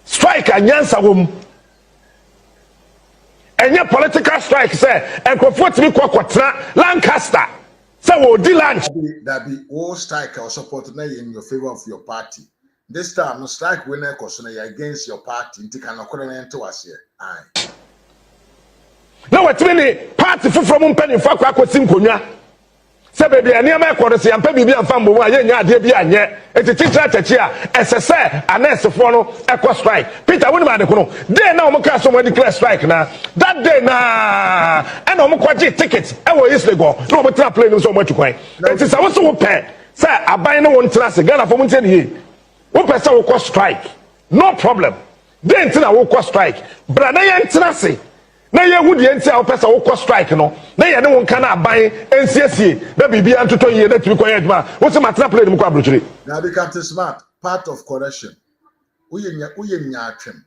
Strike anyansa wom. Enye political strike say enkofo timi kwakotena Lancaster. Say wo di lunch. That be all strike or support in your favor of your party. This time, no strike winner because against your party. Inti can to us here. Aye. Now what many party from penny for kwakosim konya. Say baby, I near my quarter say I'm baby and fambo. I ain't dear be anye. It's a teacher teacher. As I say, a nurse for no equal strike. Peter, what about the kono? Day now, Moka someone declare strike now. That day na and I'm quite tickets. I will yesterday go. No, but I'm playing so much. It is also pay. Say I buy no one class. Ghana for months here. One person will cause strike. No problem. Then I will cause strike. But I ain't trashy. Na ye hu de ntia opesa wo kɔ strike no na ye ne won kana aban nsiesie na bibia ntoto ye na tumi kɔ ye adwuma wo se matra play dem kɔ abrochire na be Captain Smart part of correction uye nya atwem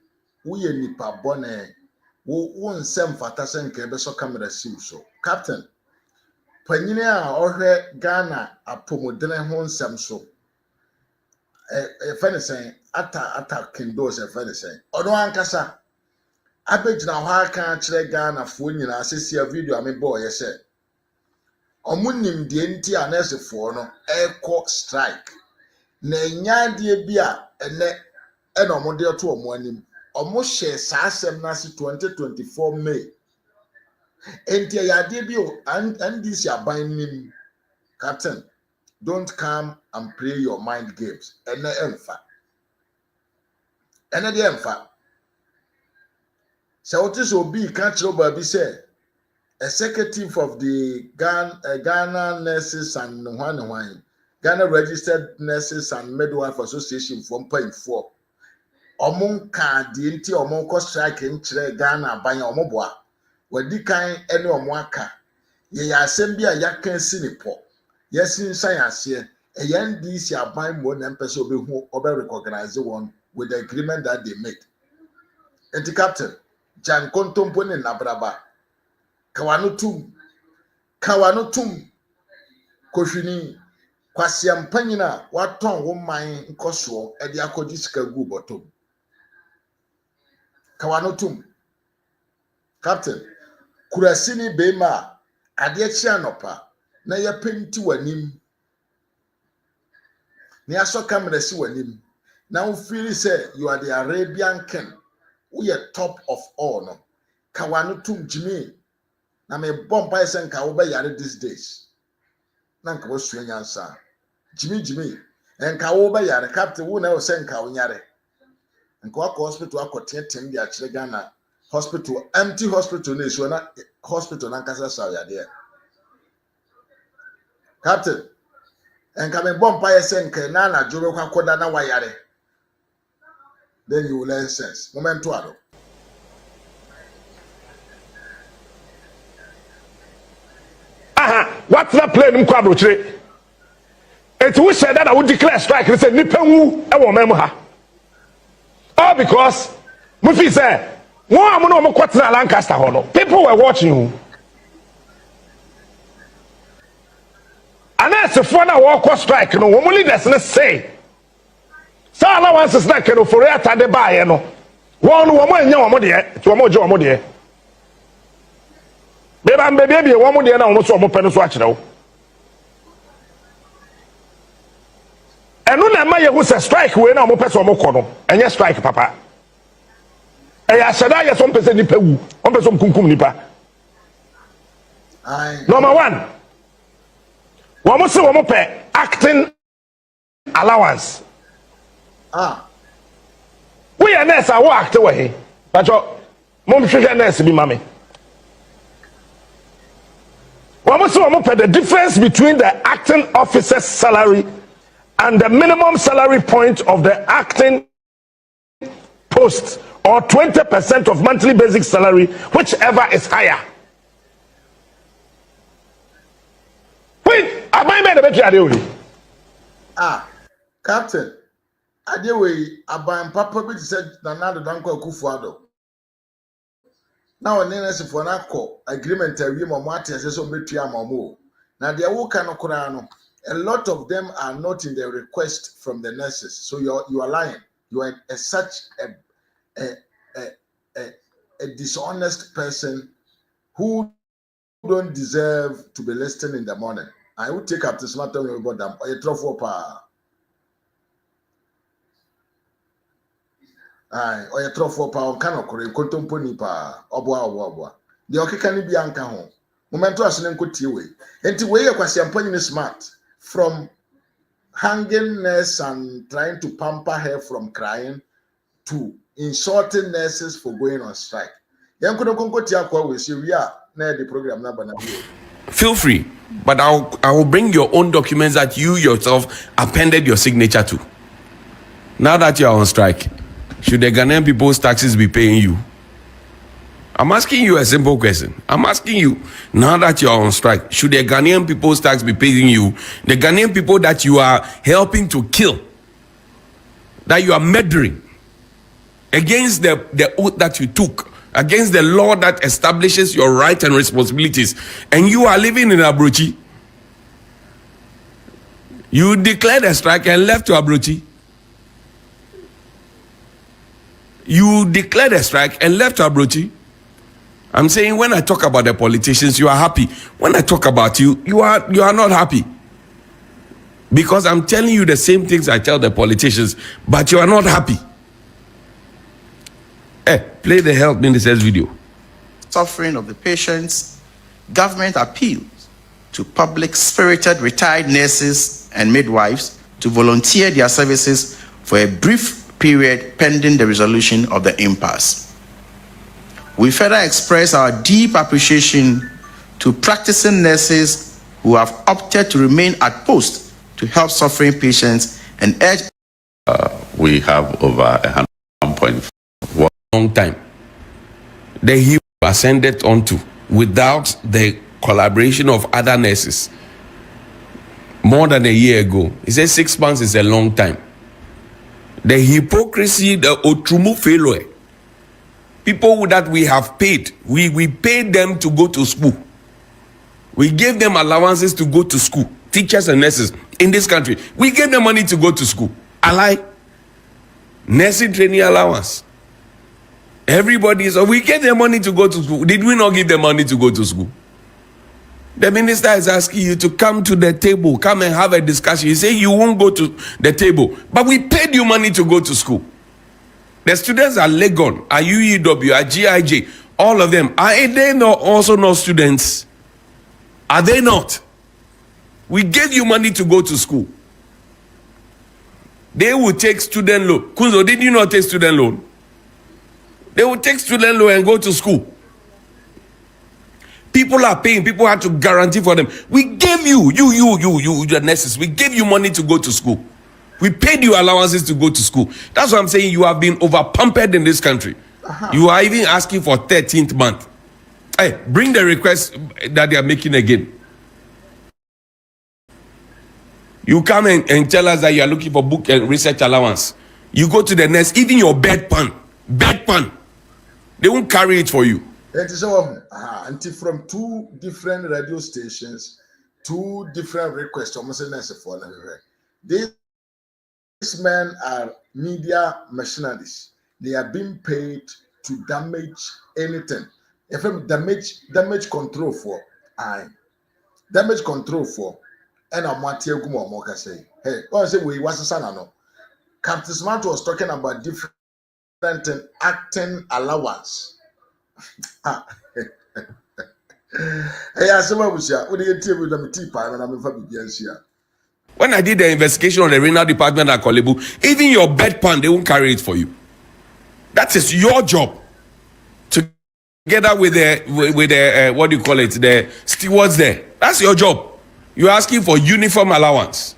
uye nipa bone wo nsem fata senke be so camera siw so Captain panyine a ohwe Ghana apomodene ho nsem so fenesen ata kindos fenesen odo ankasa abegina ho aka kire Ghana fo nyina asesi video ame boy ye se omunim de nti anesefo no eko strike na nya de bia ene omode to omo anim omo hye saasem na se 2024 May enti ya de bi o and this aban nim Captain don't come and play your mind games ene emfa ene de emfa so what is obi catch over be say executive of the Ghana Nurses and Ghana Registered Nurses and Midwife Association from point 4 omon ka di nti omon ko strike nkyere Ghana ban omoboa wadi kan ene omwaka ye ya asem bia yakan sinipo yesin science eyan this aban mo na mpese obehu obe recognize one with the agreement that they made. Enti Captain Jan kontompo ne nabraba kawano tum kohwini kwasiampanyina waton wo man nkoso e de akodi sika gu bottom kawano tum Captain kurasini bema ade chi anopa na ya penti wanim ni aso camera si wanim na wo feel say you are the Arabian king we are top of all no kawano tum jimi na me bomb by senka wo be yare these days na nka wo suanya nsa jimi enka wo be yare Captain wo na wo senka wo nyare nka wa hospital akotetem dia kire Ghana hospital empty hospital na so na hospital na nkasa saw ya there Captain enka me bomb by senka na jobe kwa koda na wa yare then you will learn sense momento ado. What's that play him kwa brochire it we said that I would declare strike and say nipa wu e wo mem ha all because we feel say one am no mo kwatena Lancaster ho no people were watching you and as for na wo strike no wo leaders na say sa allowances na ke no for yata de bae no won wo mo anya wo mo de to wo je wo mo de beba mbebe wo mo de na wo so wo pe no so a kire wo enu na ma ye hu se strike we na wo pe so wo ko no enye strike papa e ya shada ye so mpese nipa wu wo pe so mkunkum nipa number 1 wo mo se wo mo pe acting allowance we are nurse I act away but mom hwehwe nurse bi mame the difference between the acting officer's salary and the minimum salary point of the acting post or 20% of monthly basic salary whichever is higher. Wait, am I made a better idea? Captain Adewe aban papa bi said na nado danko akufuado now nene for na call agreement awie mo ate ase so betua mo na de wo ka no kura no a lot of them are not in the request from the nurses so you are lying you are such a dishonest person who don't deserve to be listening in the morning. I will take up the smart about them or a trophy pa Aye, or a trophy for power cannot correct contemporary pa, oboa. The Okikani Bianca home. Momento as an way. And to way a question smart from hanging nurse and trying to pamper her from crying to insulting nurses for going on strike. Young could go to we see we are near the program number. Feel free, but I will bring your own documents that you yourself appended your signature to. Now that you are on strike, should the Ghanaian people's taxes be paying you? I'm asking you a simple question. I'm asking you, now that you are on strike, should the Ghanaian people's tax be paying you? The Ghanaian people that you are helping to kill, that you are murdering, against the oath that you took, against the law that establishes your rights and responsibilities, and you are living in Abrochi. You declared a strike and left to Abrochi. You declared a strike and left to Abrochi. I'm saying when I talk about the politicians, you are happy. When I talk about you, you are not happy. Because I'm telling you the same things I tell the politicians, but you are not happy. Play the health minister's video. Suffering of the patients, government appeals to public-spirited retired nurses and midwives to volunteer their services for a brief period pending the resolution of the impasse. We further express our deep appreciation to practicing nurses who have opted to remain at post to help suffering patients and urge. We have over 1.4 long time. The he ascended onto without the collaboration of other nurses more than a year ago. He said 6 months is a long time. The hypocrisy, the otrumu failure. People that we have paid, we paid them to go to school. We gave them allowances to go to school. Teachers and nurses in this country, we gave them money to go to school. Nursing training allowance. Everybody, so we gave them money to go to school. Did we not give them money to go to school? The minister is asking you to come to the table, come and have a discussion. You say you won't go to the table, but we paid you money to go to school. The students are Legon, are UEW, are GIJ, all of them. Are they not also not students? Are they not? We gave you money to go to school. They will take student loan. Kunzo, did you not take student loan? They will take student loan and go to school. People are paying. People have to guarantee for them. We gave you, the nurses, we gave you money to go to school. We paid you allowances to go to school. That's what I'm saying. You have been over-pampered in this country. You are even asking for 13th month. Hey, bring the request that they are making again. You come and tell us that you are looking for book and research allowance. You go to the nurse, even your bedpan, they won't carry it for you. It is until from 2 different radio stations, 2 different requests. These men are media mercenaries. They are being paid to damage anything. If damage control for damage control for, and I'm what you say. Hey, what I say we was a no. Captain Smart was talking about different acting allowance. When I did the investigation on the renal department at Kolebu, even your bedpan, they won't carry it for you. That is your job. Together with the what do you call it, the stewards there. That's your job. You're asking for uniform allowance.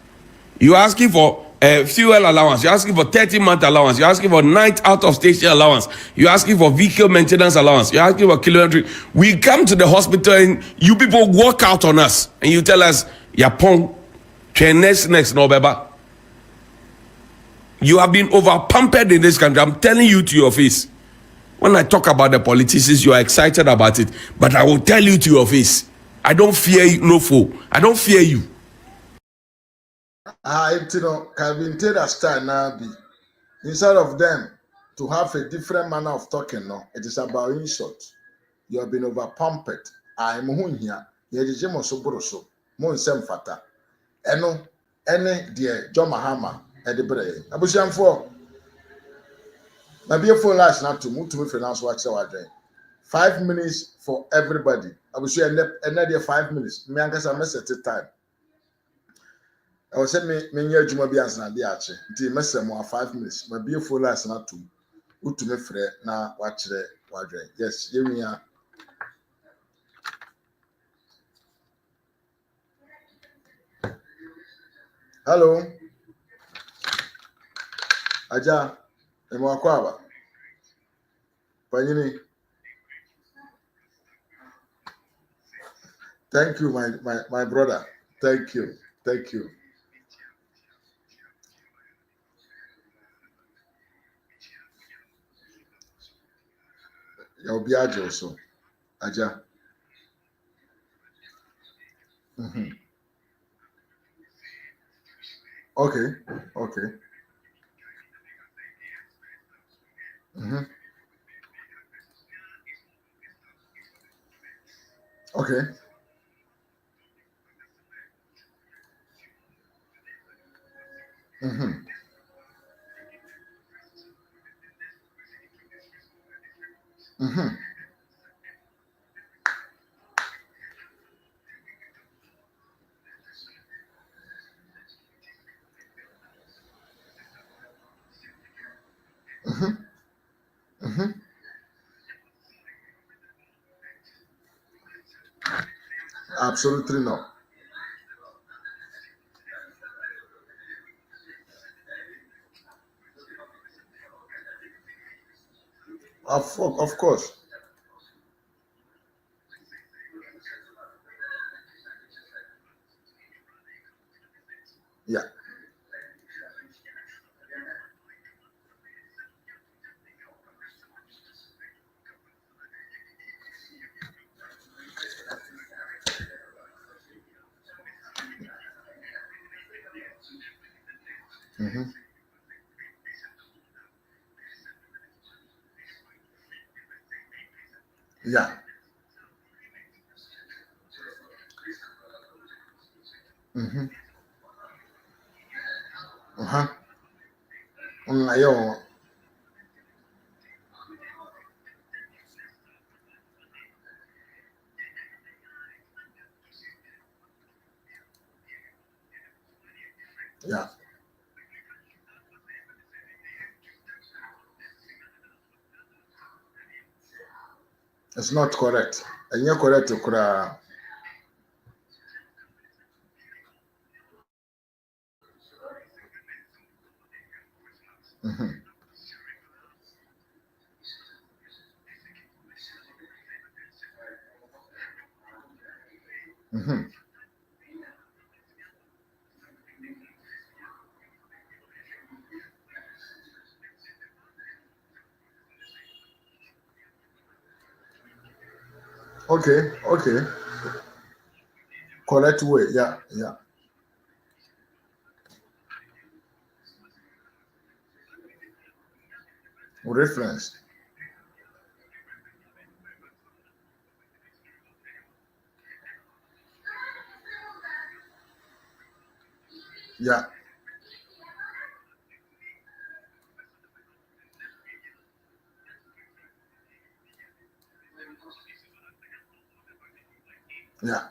You're asking for fuel allowance. You're asking for 30-month allowance. You're asking for night out of station allowance. You're asking for vehicle maintenance allowance. You're asking for kilometry. We come to the hospital and you people walk out on us and you tell us, Yapon, next, no beba. You have been over-pampered in this country. I'm telling you to your face. When I talk about the politicians, you are excited about it. But I will tell you to your face. I don't fear you, no foe. I don't fear you. Can be a style now be instead of them to have a different manner of talking. No, it is about insult. You have been over pumped. I'm here. You are Jim Soboroso, Monsem Fata. Eno, any dear John Mahama at the brain. Abusham for Maybe a phone last not to move to me finance watch our day. 5 minutes for everybody. I will say another 5 minutes. Me and I mess at the time. I will say me near Juma Bias and the archer. Until mess more 5 minutes. Maybe a phone last not to. Who to me free now watch the water. Yes, give me a. Hello. Aja. Emo akwaba. Panyini. Thank you, my brother. Thank you. Thank you. You'll be also. Aja. Okay. Okay. Okay. Absolutely not. Of course. Yeah. Yeah. Yo. Yeah. It's not correct. And you're correct to cry. Okay. Okay. Correct way. Yeah. Yeah. Reference. Yeah. Yeah.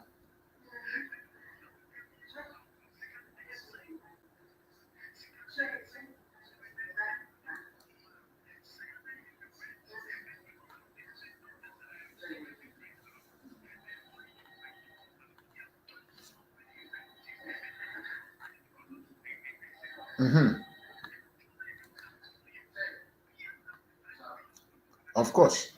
Of course.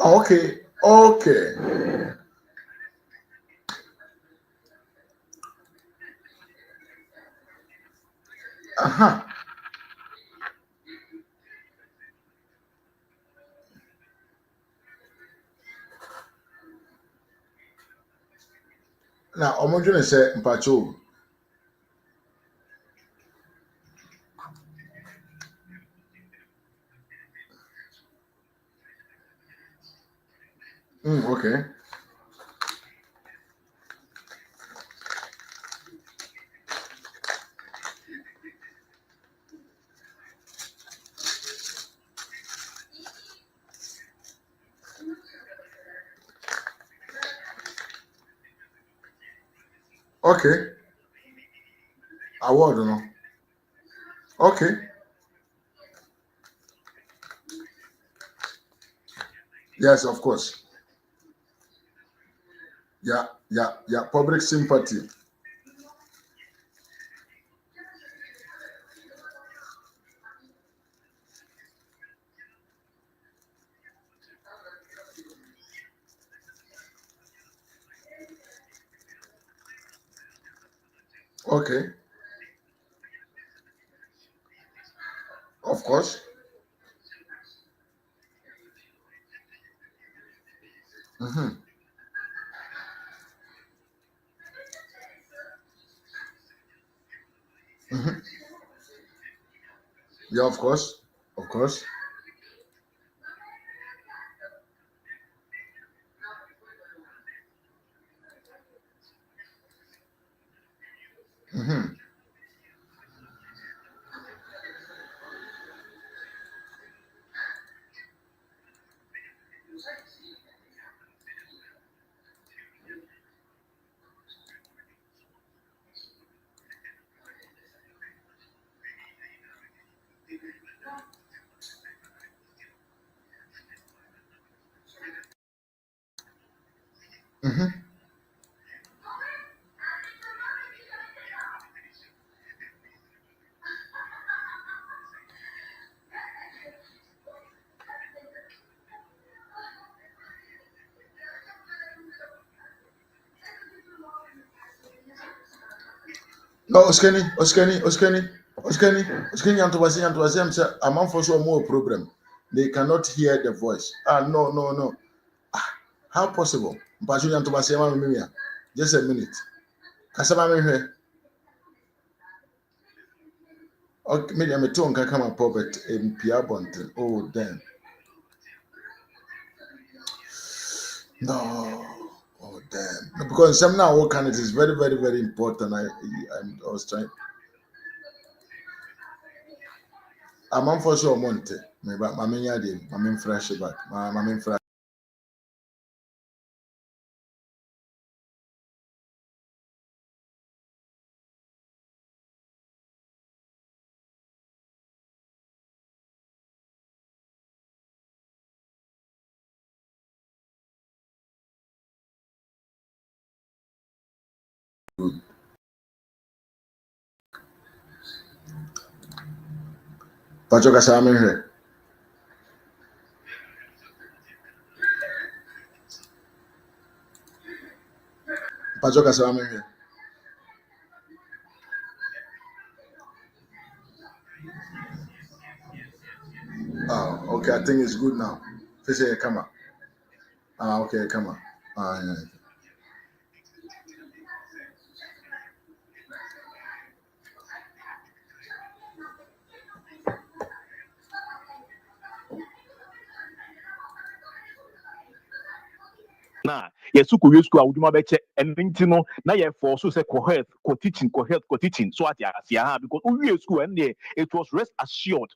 Oh, okay. Okay. Aha. Now, I'm going to say, Mpacho. Okay. Okay. Award, no? Okay. Yes, of course. Yeah. Public sympathy. Okay. Of course. Mm-hmm. Mm-hmm. Yeah, of course. Of course. Mm-hmm. Mm-hmm. No, Oskeni, Antobasi, I'm on for some more program. They cannot hear the voice. No. How possible? Mpacho Antobasi, just a minute. Kasama me here. Okay, maybe I'm a tongue can come up but in Piabonte. Oh, damn. No. Oh, damn. No, because some now what kind it is very, very, very important. I was trying. I'm on for sure Monte. Maybe my main idea, my main fresh back. My main fresh. Pacho Kasama here. Pacho Kasama here. Oh, okay. I think it's good now. Fish come on. Okay, come on. Yeah. Na yesu ko wesku a wuduma be che enti no na ye force say ko health ko teaching so at asia ha because we school and it was rest assured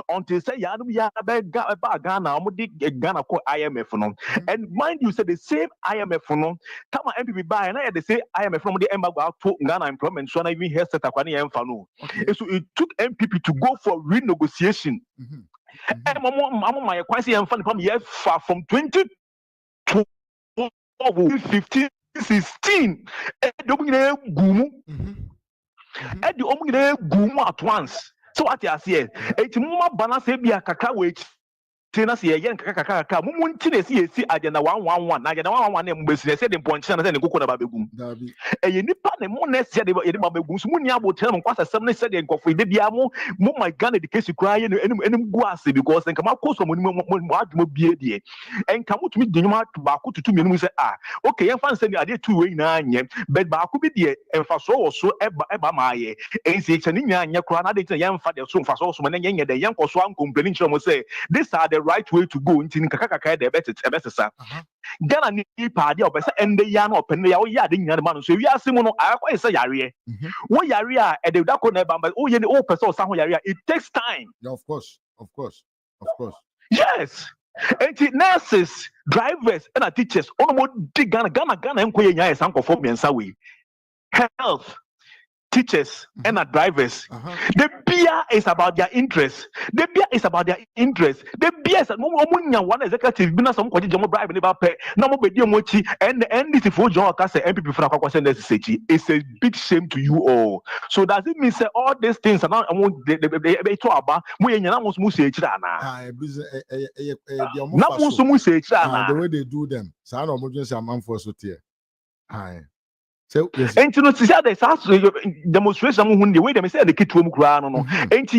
until say ya no ya be Ghana omudi Ghana ko IMF no and mind you say the same IMF no tama MPP buy na ye the say IMF no the embargo to Ghana employment so na even health sector kwa na yemfa no so it took MPP to go for renegotiation and my kwasi yemfa ni from 20 to 15, 16, and the gumu, and the omine gumu at once. So what you say? It's more balance be a kakawage. Tina see yen kaka mumunti see agenda 111 agenda 111 na mbesi say the ponchi na say nkuko na babegum e nipa na mo na say de babegum so munya abotel no kwasa sem na say de nkofo de bia mo my Ghana education kra ye enim go ase because nka makoso mo adwuma bie de enka mutumi de nyuma ba ko tutu mienu say okay yen fan say ni ade two way na anye but ba ko bi de emfa so so eba ma ye ensi echa ni nya anye kra na de yen fa de so emfa so so na yen de yen koso an complain chiro mo say these are the right way to go into kaka de betesa Ghana ni party of ende ya na open ya o ya de nyane man so wi asemu no akwa say yare wo yare a e de dako na bamba o ye ni o person sa ho yare it takes time. Yeah, of course. Yes, and nurses, drivers and teachers on mo di Ghana enko ye nya e sanko for mensa we health teachers and drivers. The beer is about their interest. The beer is no one executive bina some kwaji jamo bribe never pay. No mo bedi omochi and this for John Okasa MPP for akwa send this. It's a big shame to you all. So does it mean say all these things are not the to aba mo ye nyana mo say chira na. Na mo so mo say chira na. The way they do them. Sa na mo just am for so tie. So yes. And you know, see how they start demonstration the way they say the kid to no. And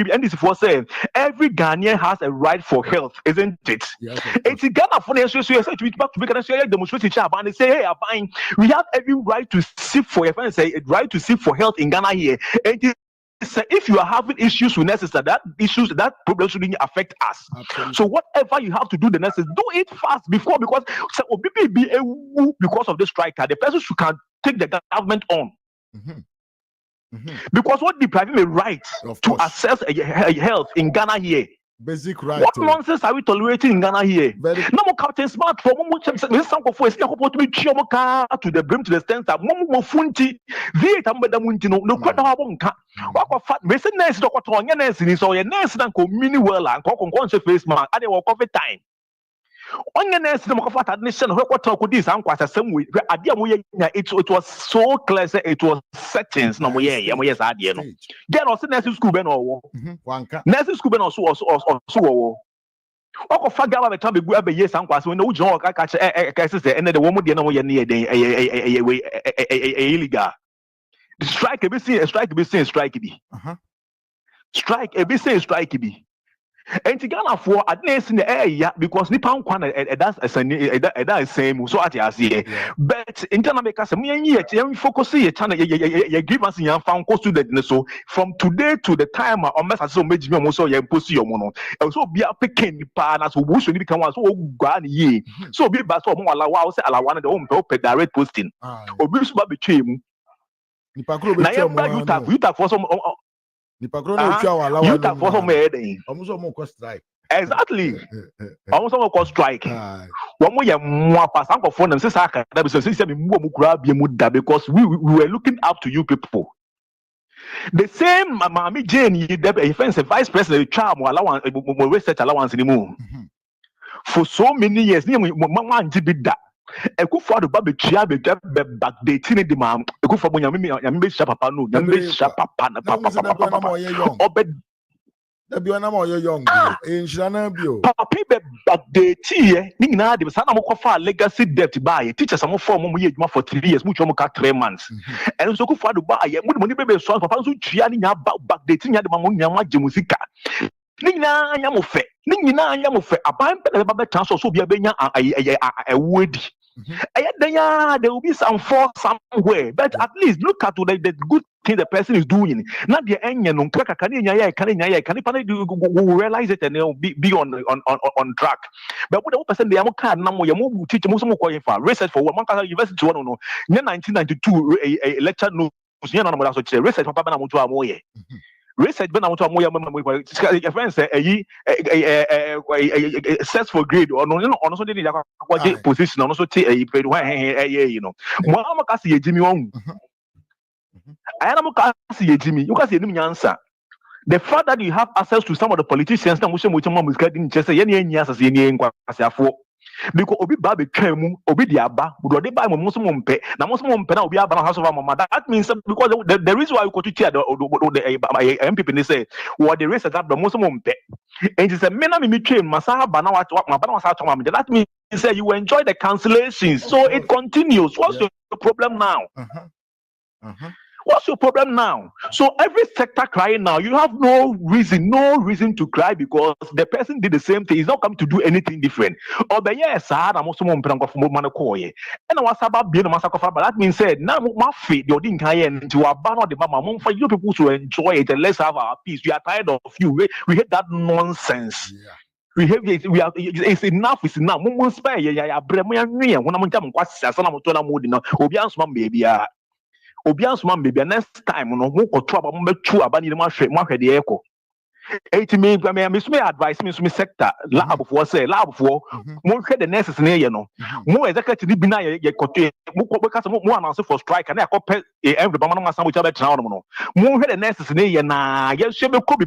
and this for saying every Ghanaian has a right for health, isn't it? Yes. And Ghana for the demonstration and they say, hey, fine, we have every right to seek for right to seek for health in Ghana here. And if you are having issues with nurses, that problem shouldn't affect us. Absolutely. So whatever you have to do, the nurses do it fast because of this strike, the person can take the government on. Because what depriving a right to access a health in Ghana here. Basic right. What nonsense are we tolerating in Ghana here? No more captain smart for some of us to the brim to the extent that Momo Funti, no quite what fat business doctor on your nurse in so your nurse and mini well and face man at the coffee time. On your nurse, the Mokafat admission, what talk with this and quite a some way. It was so clear, it was settings. No, yes, I did. Get also nursing school, Ben or nursing school, Ben also. What of Fagaba the time we have a yes and quite when no John catch a and the woman didn't near a illegal. The strike, a bit saying, strike be. Strike, a bit saying, strike be. And to Ghana for at least in the area because Nippon that's a same so at here. But in Ghana because me focus here channel give us in found close to the so from today to the time on mess so make me almost so you post your mono. Also be a picking partners who should become so gone ye. So be back so more allow say allow one of the home to direct posting. Obi so be between you for some you for some strike. Exactly. Almost almost strike. One more pass uncle for them because we were looking up to you people. The same Mami Jane, the vice president, charm allowance, research allowance anymore. For so many years, Mama and Jibida. A good father, Baby Chia, back dating the mom. A good for when you papa no, you papa, young. Papa, back dating, Nina, the son of legacy debt by teachers some form for 3 years, which almost 3 months. And so good father buy a money baby son, Papa, so Chiani back dating at the Mamma Jamusika. Nina Yamofe, Nina Yamofe, a bind the chance so be a wood. There will be some force somewhere, but at least look at the good thing the person is doing. Not the end, can realize it and they'll be on track. But what the person they are teach for research for one university 1992 a lecture no research for research ben amto amoya your friends say search for grade or no so dey akwaje position no so te grade you know Mahama ka se yejimi won ayana mo ka se yejimi you ka se enim nyansa the fact that you have access to some of the politicians na mo she mo chema musika din che say ye ne anya asase ne nkwa asiafo because obi ba be twam obi di aba do de ba mo so mo mpe na mo so mo mpe na obi aba na house of mama. That means because the reason why you go to tear the MPP they say what the race that mo so mo mpe and he said me na me twam masa ba na wa ba na wasa to mama. That means say you enjoy the cancellations, so it continues. What's your problem now? What's your problem now? So every sector crying now, you have no reason to cry because the person did the same thing. He's not coming to do anything different. Or the yes, I'm also more important for more koye. And I was about being a massacre, but that means said now my feet you didn't to abandon the mama for you people to enjoy it and let's have our peace. We are tired of you. We hate that nonsense. Yeah. We have it's enough. It's enough. Mumu spare ya bremo ya when I'm telling kwasi asana mutona mudi na obi ansuma baby obi ansuma baby next time no mo koto aba mo betu aba ni mo hwede eko eti me advice me sector lab for say lab for mo hwede the nurses na ye no mo executive bi na ye koto mo ko ka mo announce for strike na akọ every mama no asam cha be tena no mo hwede the nurses na ye na ye hwe be ko bi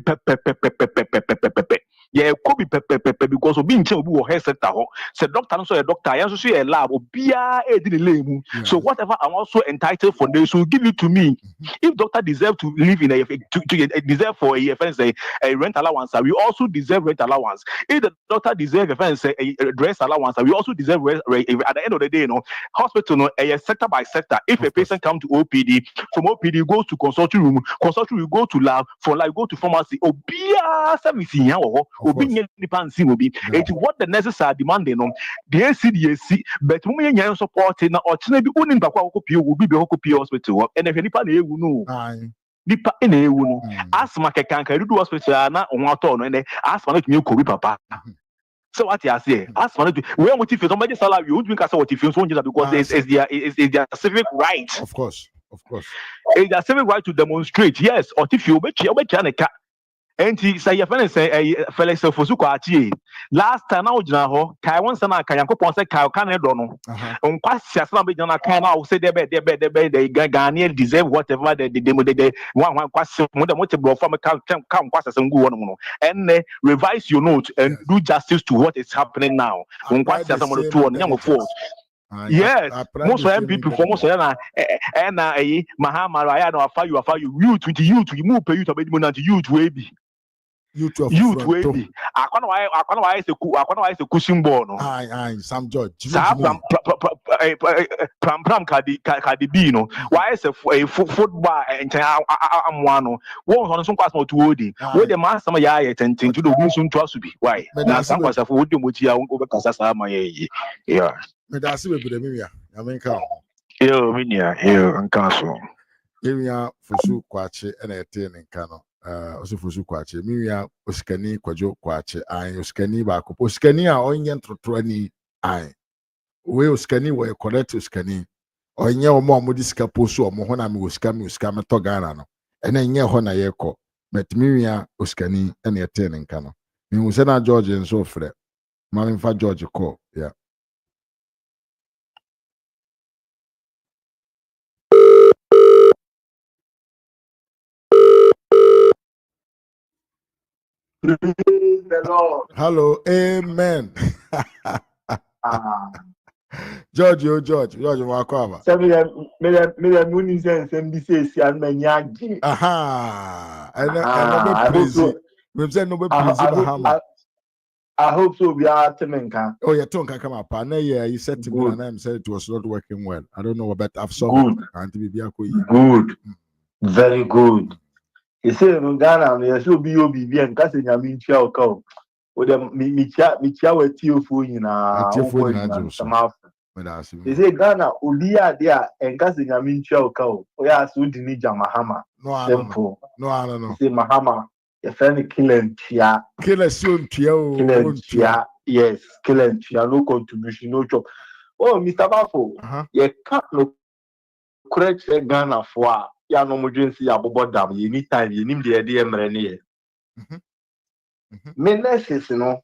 pe yeah, could be because of being health sector. So doctor, so a doctor, I also see a lab or so whatever I'm also entitled for, they should give it to me. If doctor deserve to live in to deserve for a rent allowance, we also deserve rent allowance. If the doctor deserve a dress allowance, we also deserve at the end of the day, you know, hospital sector by sector. If a patient comes to OPD, from OPD goes to consulting room will go to lab, from lab go to pharmacy. Service it's what the nurses are demanding on the ACDAC, but when you support in or be owning Bakwa will be hospital and if anybody know Nipa in a asthma can do hospital na on and asthma new papa. So what you say? Asthma where what if somebody salary you won't drink as what if you want because it's their civic right. Of course. It's their civic right to demonstrate. Yes, or if you bet and he say your friend say Felix Fosuko last time now ho kai won sana kan yakopon say kai kan do no nkwa siasa be jana kan na say the Ghanaian deserve whatever the one kwase mo dem te bro from kan nkwa siasa ngu won no and revise your note and do justice to what is happening now nkwa siasa mo to on nyam fault. Yes, most of MPP for most of them and Mahama I know after you youth with youth you move pay youth about youth way be youth way be I don't know why it's a cushion ball no aye Sam George pram Cardi B no why is a football and am one one on some class more to odi where the man some ya tenting to the room soon to be why now some was of wood mochi I won't go back as my yeah me da se bebre me wia ya menka yo minia yo anka so ewia fosu kwache na ete nka no osu fosu kwache me wia osikani kwajo kwache an osikani ba ko osikani a onye ntrotro ani an we osikani we correct osikani onye omo amodi sika posu omo ho na me osika me to Ghana no ena nye ho na ye ko met me wia osikani na ete nka no me hu se na George nso frɛ malimfa George ko yeah. The Lord. Hello, amen. George, Wakaba. Aha. I hope so. We are Temenka. Oh, your tongue can come up. You said to me, and I said it was not working well. I don't know, but I've solved it. Good. Very good. He said, Ghana, there should be OBB and Cassin Yamin Chow. With them, Micha with Tiofu in a He said, Ghana, Udia there and Cassin Yamin Chow. Oh, yeah, so didn't need Mahama. No, I don't know. He said, Mahama, your friend killing Tia. Killer soon, Tia. Yes, killing Tia, no contribution, no job. Oh, Mr. Bafo, you can't look correct Ghana for. Ya no emergency abobo dam anytime you nim the idea mrene me nurses no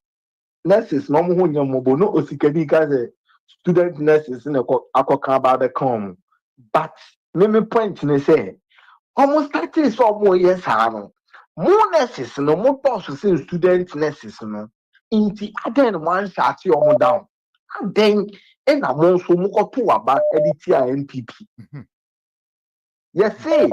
mo ho nyamobo no osikani ka say student nurses na akoka ba be come but me point ne say almost start is so mo yes ha no mo nurses no mo boss say student nurses no inti aden one shot you down then in a month so much to about editor NPP. Yes, say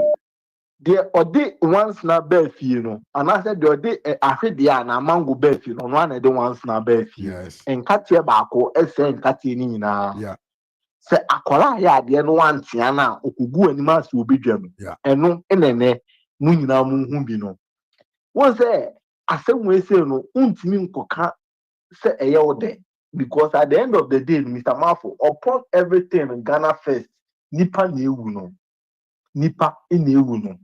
the ode once na birth, you know, and I said the ode I said the na mango birth, you know, one of the once na birth, yes, and Katia Bako, and Katina. yeah, Say akola ya de no antia na okugu animals will be dwam. yeah, Eno enene mu nyina mu hu bi no. Won say asem we say no untimi nkoka say eye ode because at the end of the day Mr. Mafo upon everything in Ghana first nipa na ewu no. Nipa na ewu no.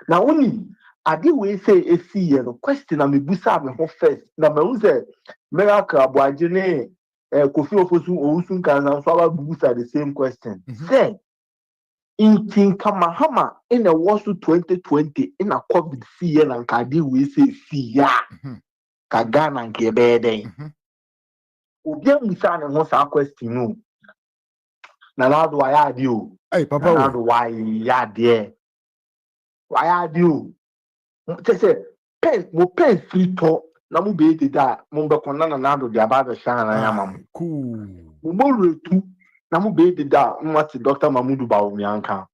Na oni ade we say esi ye no question na me busa me ho first na me say miracle aboaje ne Kofi Ofosu Owusun can answer the same question. Say, in Tinka Mahama in a was 2020 in a COVID CN and Kadi we say Sia Kagana and Kebede. Ubian Musan and what's our question? No. Now do I add you? Hey, Papa, now do why ya dear? Why are you? Say, pen, mo pen free talk. Namu be da Mumba Konana Nado, the Ababa Shana Yamam. Cool. Mumbo tu. Namu be da Mati Dr. Mamudu Baumianka.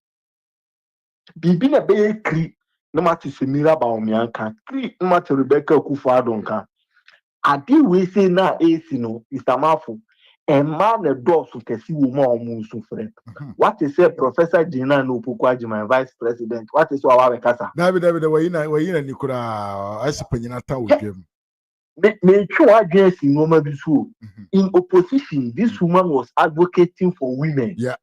Bibi na be kri na Mati Semira Baumianka. Kri Mati Rebecca Kufadonka. Adi we say na AC no, Mr. Mafu. And man the doors to Kesi Wuma or Musu friend. What is a Professor Gina no Pukwaji, my vice president? What is our Casa? David, way in Nikura, I suppose you're not with him. Me sure against in Roma Bisu. In opposition, this woman was advocating for women. Yeah.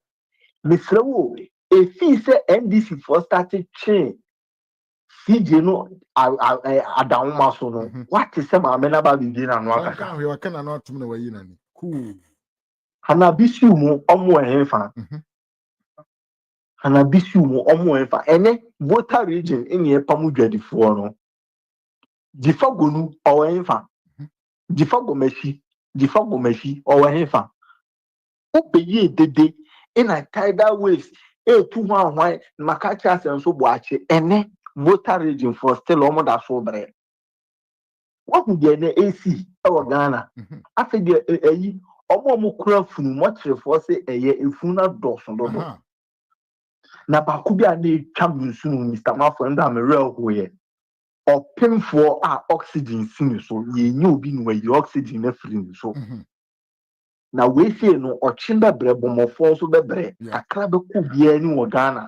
Miss Lewo, if he said NDC for started change, CJ no, I down maso. What is some amenaba begin and work? I cannot know way in. Cool. Hanabisu mo omo ehefa. Hanabisu mo omo ehefa. Ene voter region in ye pamu dwadifoɔ no. Jifa gonu owo ehefa. Jifa gomeshi owo ehefa. Obeyi dede in a tidal waves. 211 makacha senso boache ene voter region for still almost that so bre. What would be AC or Ghana? After the omo kura funu motre for say efuna doson dodo. Na bakubia na twam sunu Mr. Mafo nda me real hoye. Opem for oxygen sinu so ye nyi obi no ye oxygen na free so. Na we say no ochimba brebomofo so bebre akra be ku bia ni wo Ghana.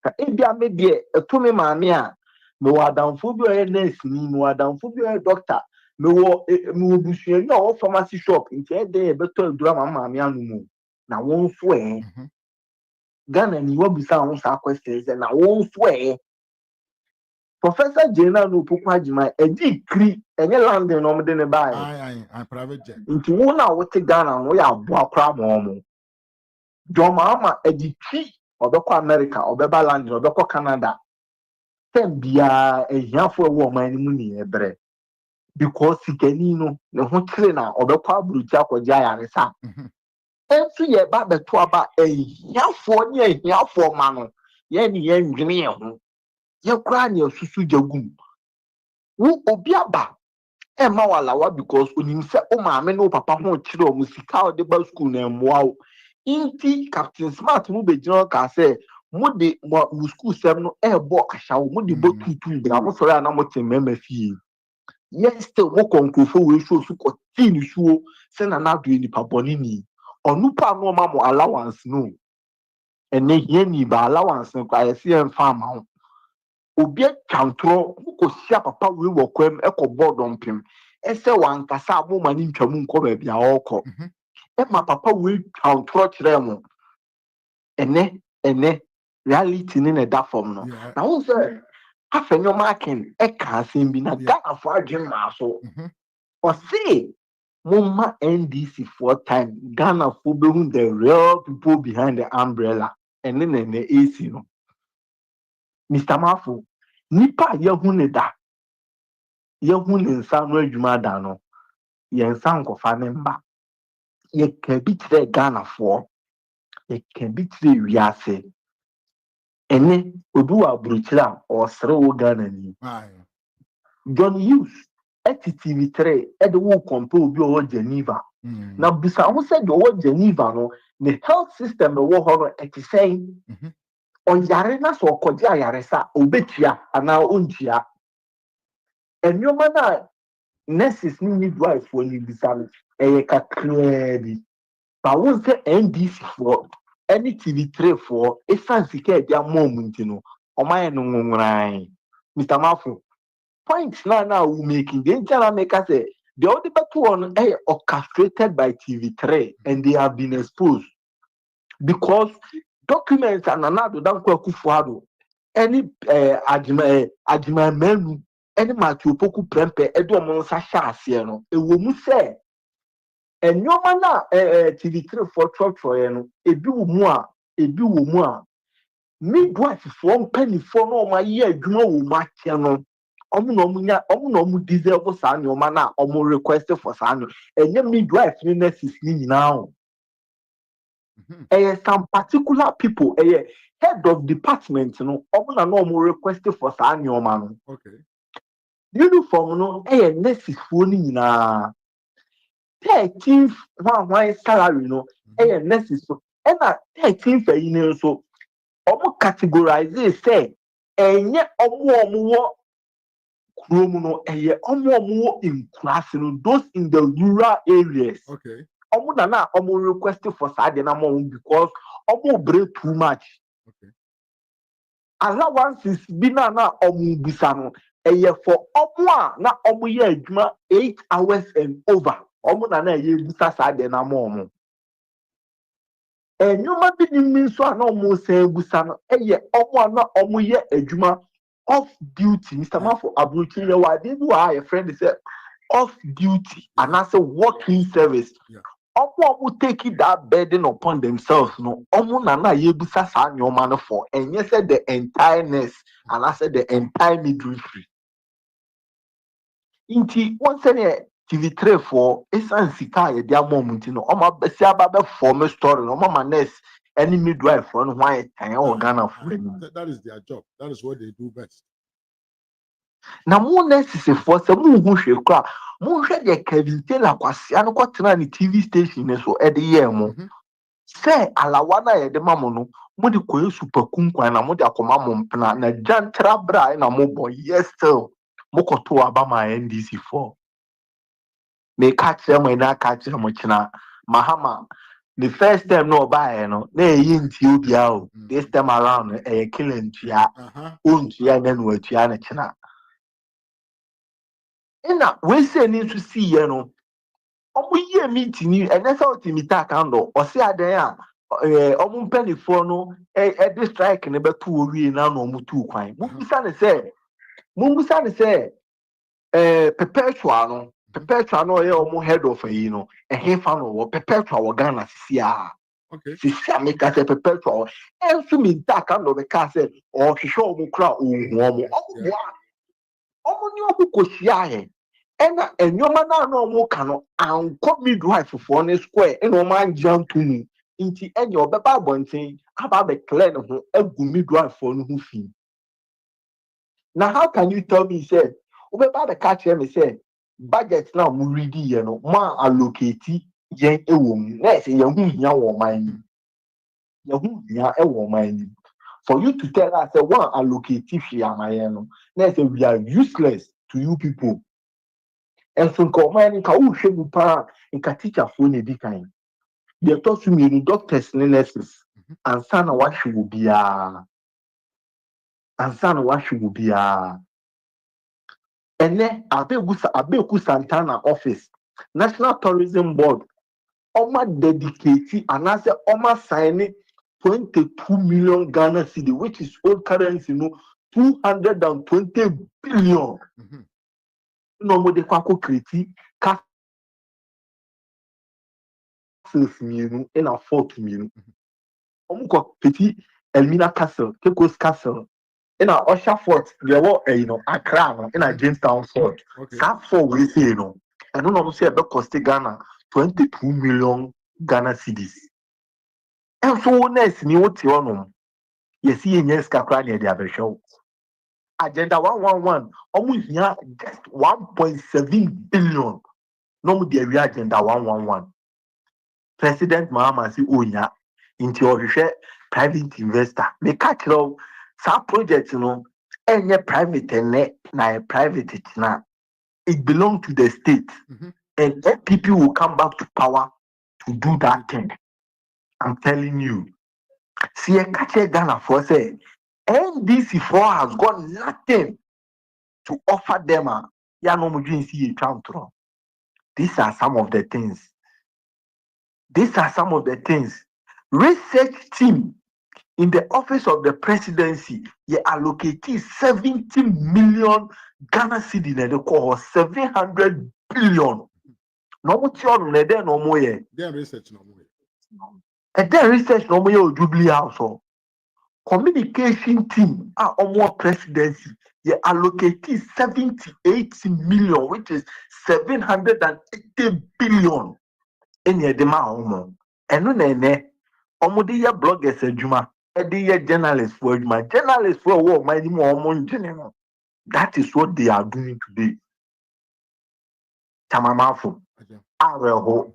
Ka ebia me de etumi maame a me wadamfo bi o nurse ni me wadamfo bi o doctor me busuani o pharmacy shop nti dey beto adura maame anu mu na won so Ghana ni wo bisa won sa questions na won so Professor Jena no Pukwaji edi kri enye London no mde ne bae I private jet nti wo na wo te Ghana no ya aboa kra mo John Mahama edi kri obekọ America obeba London obekọ Canada bia ehiafo ewo man ni mu ni ebre because sikani no ne ho kire na obekọ aburuti akọja yaresa ensu ye ba beto aba ehiafo ni ehiafo ma no ye ni ye ndwene ye ho ye kra ni osusu jagum wo obi aba e ma walawa because onim se o maame no papa ho kire o musika o de ba school na emwa inti Captain Smart mu bejino ka say mudi mu school sem no ebo ahyawo mudi bo tutu bra mo sori ana mo temema fie yes still mo konkofo we show su ko tin suo se na na do ni paboni ni onupa no ma mo allowance no ene hie ni ba allowance kwa yesi en farm ha obi atwantro ko sia papa we wo kwam board ompem ese wankasa abo mani ntwamu nko ba bia okọ ma papa we twantro kire mo ene reality ni na da form no na won say afenyo marking e ka asem bi na Ghana for adwen ma so o say mumma NDC for time Ghana for be the real people behind the umbrella and then the AC no Mr. Mafu nipa yehu ne da yehu ne nsa no adwuma da no ye nsa nkofa ne mba ye ka bi tire Ghana for ye ka bi tire wiase ene odu wa bruchira o sere wo Ghana ni John Hughes TV3 e de wo compare obi o Geneva na bisa ho se de o Geneva no the health system wo ho no e ti say on yare na so okoje ayare sa obetua ana ontua enyoma na nurses ni midwife for ni bisa no e kakra bi ba wo se NDC for any TV3 for e fancy ke dia mom ntino o maye no nwuran Mr. Mafu point now we making the internal maker say the other one orchestrated by TV3 and they have been exposed because documents and another don't kufuado any adjuma menu any matupoku prempe edo mo sa sha ase no ewo mu say enyoma na TV3 for trotro no ebi wo mu a midwife for mpanifo no ma ye adwuma wo ma tie no omu deserve sa nyoma na omu request for sa nyo enye midwife ni nurses ni nyina some particular people head of department no omu na no omu request for sa nyoma no okay uniform no nurses fo ni nyina 13th one salary no nurses so na 13th yi ne so omu categorize say enye omu wo Kromu no omo in class no those in the rural areas. Okay. Omo na omo request for side na mo because omo break too much. Okay. Allowances bi na omo bisa no for omo na omo ye adwuma 8 hours and over. Omo na ye bisa side na mo omo. Enyoma bi ni min so na omo se bisa no omo na omo ye adwuma off duty, Mr. Mafo Abuchi, your friend said off duty and as a working service. Omo will take that burden upon themselves. No, Omo Nana Yebusa San your man for, and yes, said the entireness and I said the entire midwifery. Inti once any TV3 for Esan Sika, their moment, Oma Bessiaba form a story, Oma Ness, any midwife for why Ghana for that is their job. That is what they do best. Na mo necessary for se mo hu hwe kra mo hwe de Kevin Taylor kwase an kwatena ni TV station ne so e de ye mo se alawa na ye de mamo no mo de koye super kunkwan na mo de akoma mo mpena na jantra bra na mo boy yes still mo koto aba ma NDC for me catch them when I catch them china Mahama the first time no buy no na ye nti obia o this time around killing tia ontia na no atua na china ina we say need to see you know omo ye meeting ni ene sa otimita kando o se adan a omo mpanifo no e strike ne beto owie na no omo tu kwan mo bisa ne say perpetual no ye omo head of yi no hefa no wo perpetual wo Ghana sisia okay sisia make say perpetual enso mi ta kando be ka say o hwehwe omo kra omo ni omo kosia ena enyoma na omo kano anko midwife for ne square ena omo anjam to mu nti enye obeba abonten aba be clear no ho agu midwife for no ho fi na how can you tell me say obeba be catch me say budget na mo ready ye no ma allocate yen ewo mu na say ye hu hia wo man for you to tell us say one allocate fi amaye no na say we are useless to you people. And so man ka u hwe pa nka teacher for na di kan they talk to me doctors and nurses and sana what she will be and then abeku Santana office National Tourism Board oma dedicate and I say oma sign 22 million Ghana cedi which is old currency 220 billion no mo de kwako kreti castles in a fort omuko petit Elmina Castle, Kekos Castle, in a Osha Fort, there were Accra, in a Jamestown Fort. That for we say and no say about cost Ghana 22 million Ghana cedis. And so next ni what you know. Yes, yes, Kakra near the show. Agenda 111, almost here just 1.7 billion. No more the agenda 111. President Mahama si onya into your private investor. Me catch low some projects, any private and na private na. It belongs to the state, and people will come back to power to do that thing. I'm telling you. See a catch Ghana for say NDC4 has got nothing to offer them. These are some of the things. These are some of the things. Research team in the office of the presidency, you allocated 70 million Ghana cedi in the core 700 billion. No more no more. Then research no more. And then research no more Jubilee House. Communication team more presidency, you allocated 78 million, which is 780 billion in your demand. And no omudiya bloggers adwuma ediya journalists for adwuma journalists for what my more. That is what they are doing today. Tamamafo areho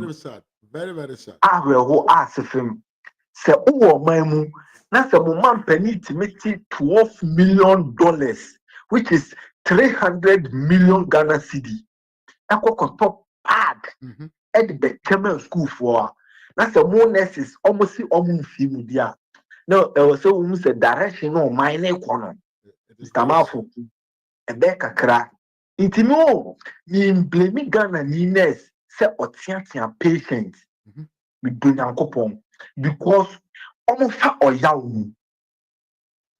Very sad. Very, very sad. areho asifim se uwo maimu na se mo man penny to make $12 million, which is 300 million Ghana cedi. Eko top pad at the Kemal school for. That's a more nurses almost almost few dia. No, there was so a direction on my neck corner. Mr. Mafu, a becker crack. It's no, me blaming Ghana nurse, say or patients with Dunan Copon because almost or young.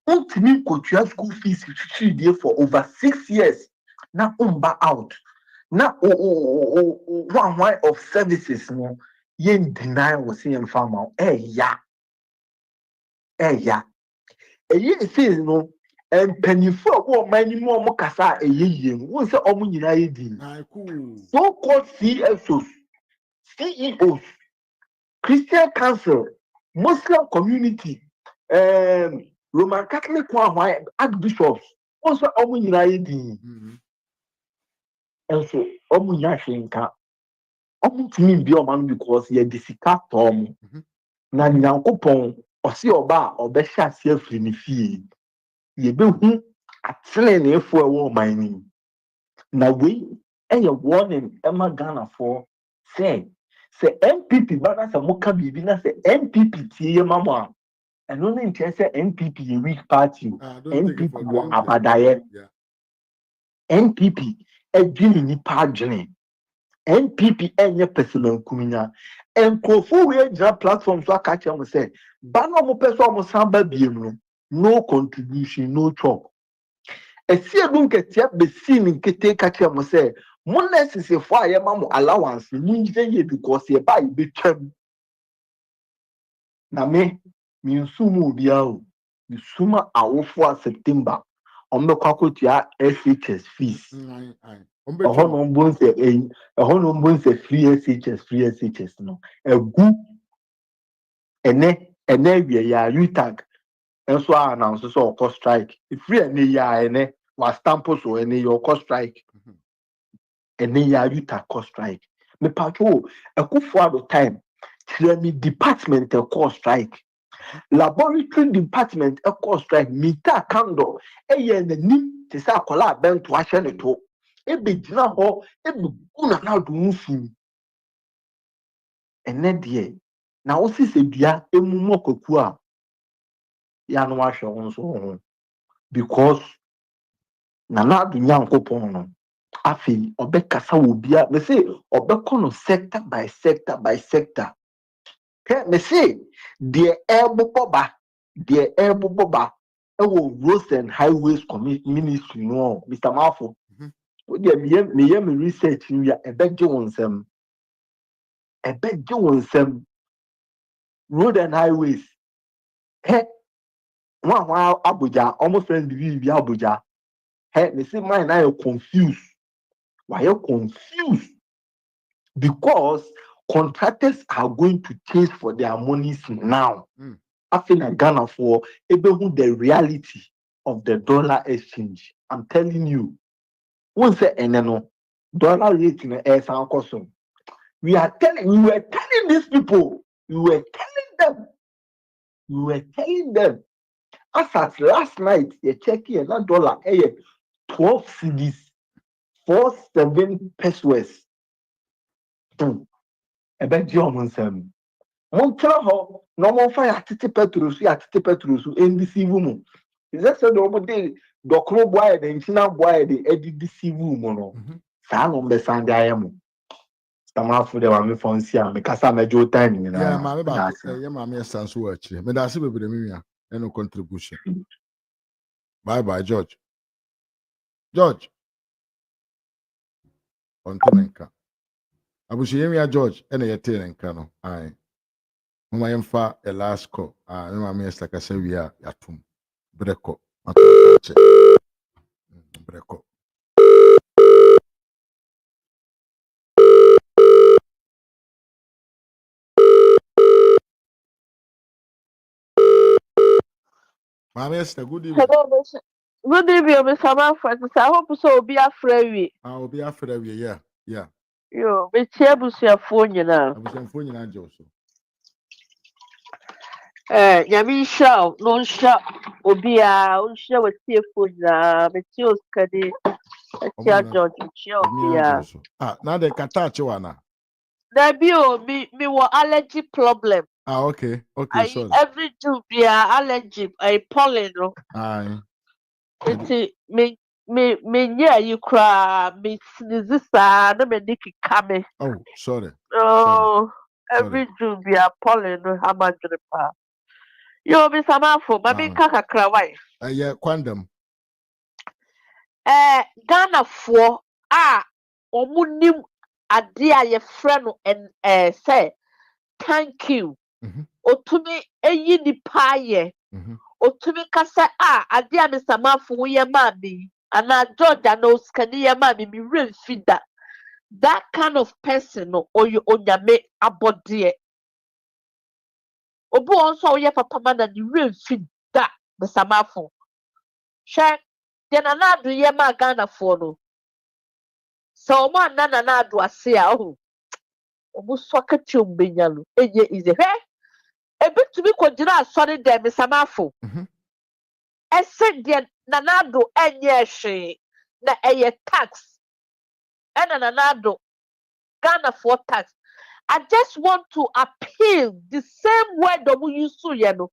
To me, could you have school fees 3 days for over 6 years? Now, out. Now, one way of services, no. Yen deny was in farmer. Yeah. Says no, and penny for many more mocassa a year. What's the Omunina? So called CSOs, CEOs, Christian Council, Muslim community, Roman Catholic archbishops, also Omunina. And so Omunyashinka. Omuntimi bi oman because ye disika tom na nyankopon osi oba obehya ase afiri ne fie ye behu atene ne efo ewo man na we eye warning ema Ghana for say MPP bana se moka bibi na se MPP tie ye mama eno ne ntia se MPP ye weak party MPP wo abadaye MPP edwini ni pa adwene NPP enye personal kuminya enkofo we jira platform so aka che mo say ba no mo person mo samba biem no contribution no chop esie dun ketia be see ni kete ka che mo say mo necessary for aye ma mo allowance mu nje because ye ba be twam na me nsumu bia o nsuma awofo a September ombekwa kotua SHS fees no bonse free SHS no egu ene we ya utag enso announce so cost strike free ene ya ene wa stamp so ene your cost strike ene ya utag cost strike me pato ekufo at the time training department cost strike laboratory department cost strike meter candle eye nanim te say akola bento ahye ne to ebe gina ho ebe guna na do nfu ene de na wo sise bia emumu okoku a ya no ahwe won so ho because na do nyankopon no afi obekasa wo bia me say obekono sector by sector me say the airboba ewo roads and highways ministry no Mr. Mafo me research you ebeje wonsem road and highways one Abuja almost friend be Abuja me say mine now confused. Why you confused? Because contractors are going to chase for their monies now. After Ghana for the reality of the dollar exchange. I'm telling you. Once no dollar rate in the air sound custom. We were telling these people, we were telling them. As at last night, you check here, that dollar, 12 cedis, 47 pesos. About German some. Montreal, no more fire, Titi Petrus, and deceive woman. Is that so? No day, Docro boy, the China boy, the Eddie deceive woman. San on the Sunday, I am. Some for the one from Siam, because I'm a Joe time. Yeah, my back. Yeah, my son's watch. But that's a bit of me. And no contribution. Bye, George. George. On Tenenka. I wish you George, and a Tenenka. No, aye. Mama yemfa a last call. No, my like I say, we are yatum. Breko. Breko. Mama, good evening. Hello, good evening, Mr. Manfred. I hope so. Be afraid. I'll be afraid. Yeah. Yo, be able to your phone now. I was on phone in Joso. Yamin show, no shop, Obia, share with your phone now. But you can George, now the Katachuana. There be me were allergy problem. Okay, sorry. Every two be allergy, I pollen. Aye. It's me yeah, you cry, me sneeze, no me nicky come. Oh, sorry. Oh, every June be a pollen, how much the pa. You be some for Mammy Kaka cry. Yeah, quantum. Ghana for omunim adia ye friend and say thank you. Otumi eyi ni paye. Otumi kasa adia mi samafo ye mami. Ana George no skani ye mami mi real feeder. That kind of person no oyo onyame abodie. Obu also ye papa man and you real feeder the samafo. Check. Then another ye ma Ghana for no. So man nana na do ase a omu soka chumbenyalo eye ize he ebitumi kodira asori dem samafo ese de nanado enye hwe na eye tax nanado Ghana for tax. I just want to appeal the same word omu use to ye no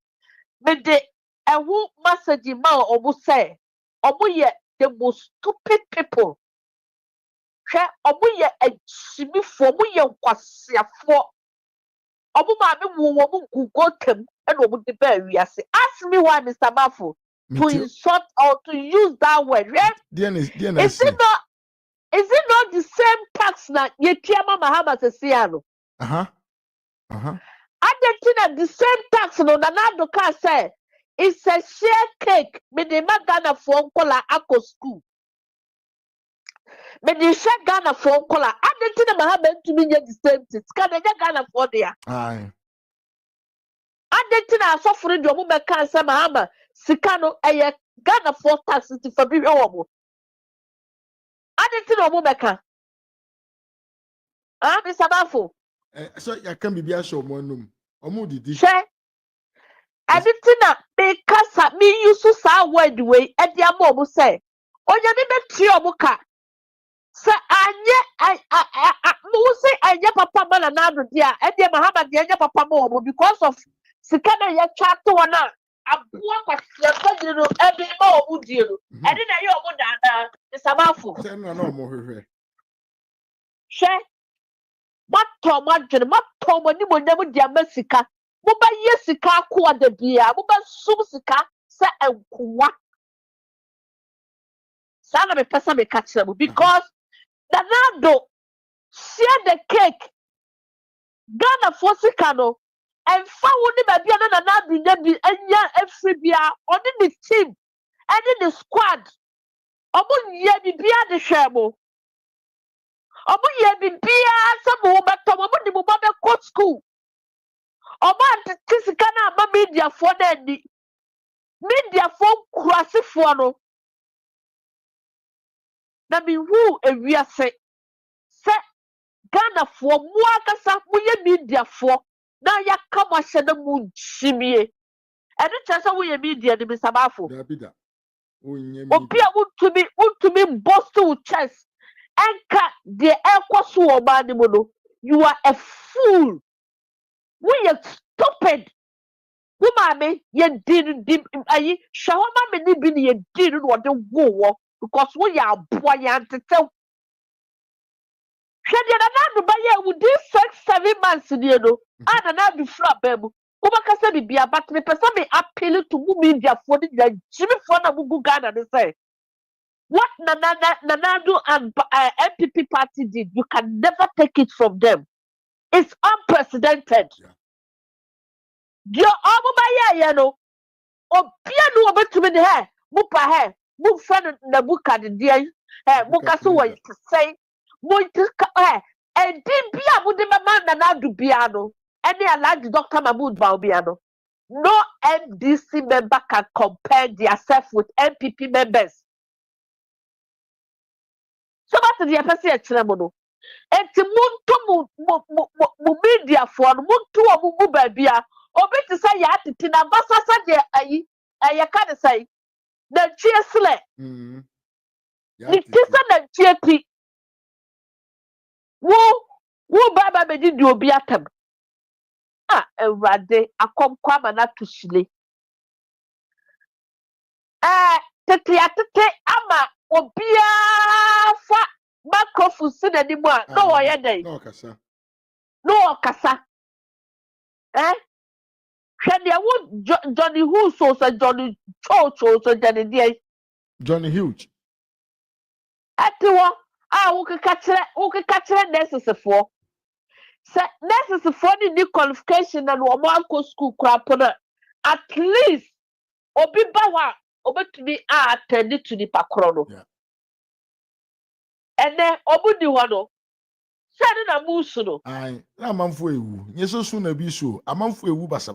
me de ewu message ma omu say omu ye the most stupid people. Omu ye ejimifo, omu ye nkwasiafo. Omu maami omu gugotem and omu debe wiase. Ask me why, Mr. Mafo, to insult or to use that word. Is it not the same tax na Yetiama Mahama Sesiano? Argentina the same tax no Nanado ka say it's a share cake. Me de magana for nkola ako school. Me de share Ghana for nkola. Argentina Mahama to me the same thing. Can they Ghana for there? Aye. Argentina suffering the woman can say Mahama Sikano eye Ghana for tax to fabi omo. Argentina woman can. Mr. Mafo. So you can be a show more num. Omu didi. Share. Argentina because me use to say word way e dia mo say. Onya me beti omuka. Say anye mo say anye papa man na do dia e dia Mahama dia anye papa mo because of sikana ye chat one na aboa kwasiafa no e bi ma omu die no e de na ye omu da na Samafo say no omu hwehwe she matoma ni mo nyam dia masika mo ba ye sika akwa da bia mo ba sum sika sa enkuwa sana me pesa me catch them because Nanado share the cake Ghana for sika no and found him a bia na Nanado nya bi anya every bia on the team and in the squad omo ye bia de hwemo omo ye bia some beto omo di mo ba coach school omo antisika na ama media for na ni media phone crossy for no. Na mi who a we are say Ghana for Muakasa, we media for now ya come a shadow moon shimmy. And the chance we media the Misabafo. Opia want to be Boston chess and cut the Equasu Banimono. You are a fool. We are stupid. Woman, ye didn't I shall mammy be ye didn't want the war because we are buoyant to tell. Shadi buy with this 6-7 months in the no, and another flap baby. Umakasa be a but me person me appeal to media for the Jimmy Fona Mugu Ghana they say. What Nanado and MPP party did, you can never take it from them. It's unprecedented. Your Abubaya, you know, or piano over to me the hair, Mupa hair, Muk friend Nabuka the dear, Mukasu was to say, Muka hair, and did be a would man Nanadu piano, and they allowed Dr. Mahmoud Baubiano. No MDC member can compare themselves with MPP members. So that's the FSC at Tremono. And to mu media for Muntu mu babia, or better say ya to Tina Bassasa de I can't say the cheersle. The kisser and cheerty. Woo Baba did you be at them? Ah, a rade, a come not to Chile. Tete ama obia fa microphone sin anymore. No why day. No kasa. No kasa. Can you want Johnny Who so Johnny Cho so Johnny dear? Johnny Huge. At the one, who can catch it necessary for. Necessary for the new qualification and one school crap at least Obi Bawa. To be attended to the Pacrono. And then Obudi Wano. Sudden a musuno. Aye, na manfo ewu. Yeso so na bi so. Amanfo ewu basa.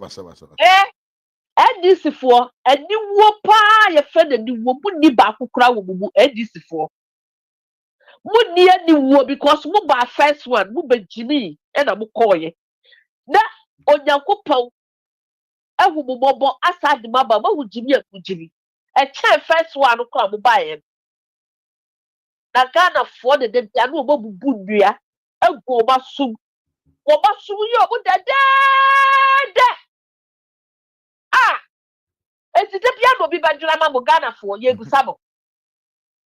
And this for a new wapa your friend and you would need back who cry with and this for. Would near the war because Muba first one, Muba Jimmy, and a Mukoye. That on your couple, I will mobile aside the mabba, what would Jimmy and Jimmy? A chair first one who come by him. Na Ghana for the Dano Bobu Bundia, a go basum. Wabasu yo with the dead. Ah, it's the piano be by Drama Ghana for Yegusamo.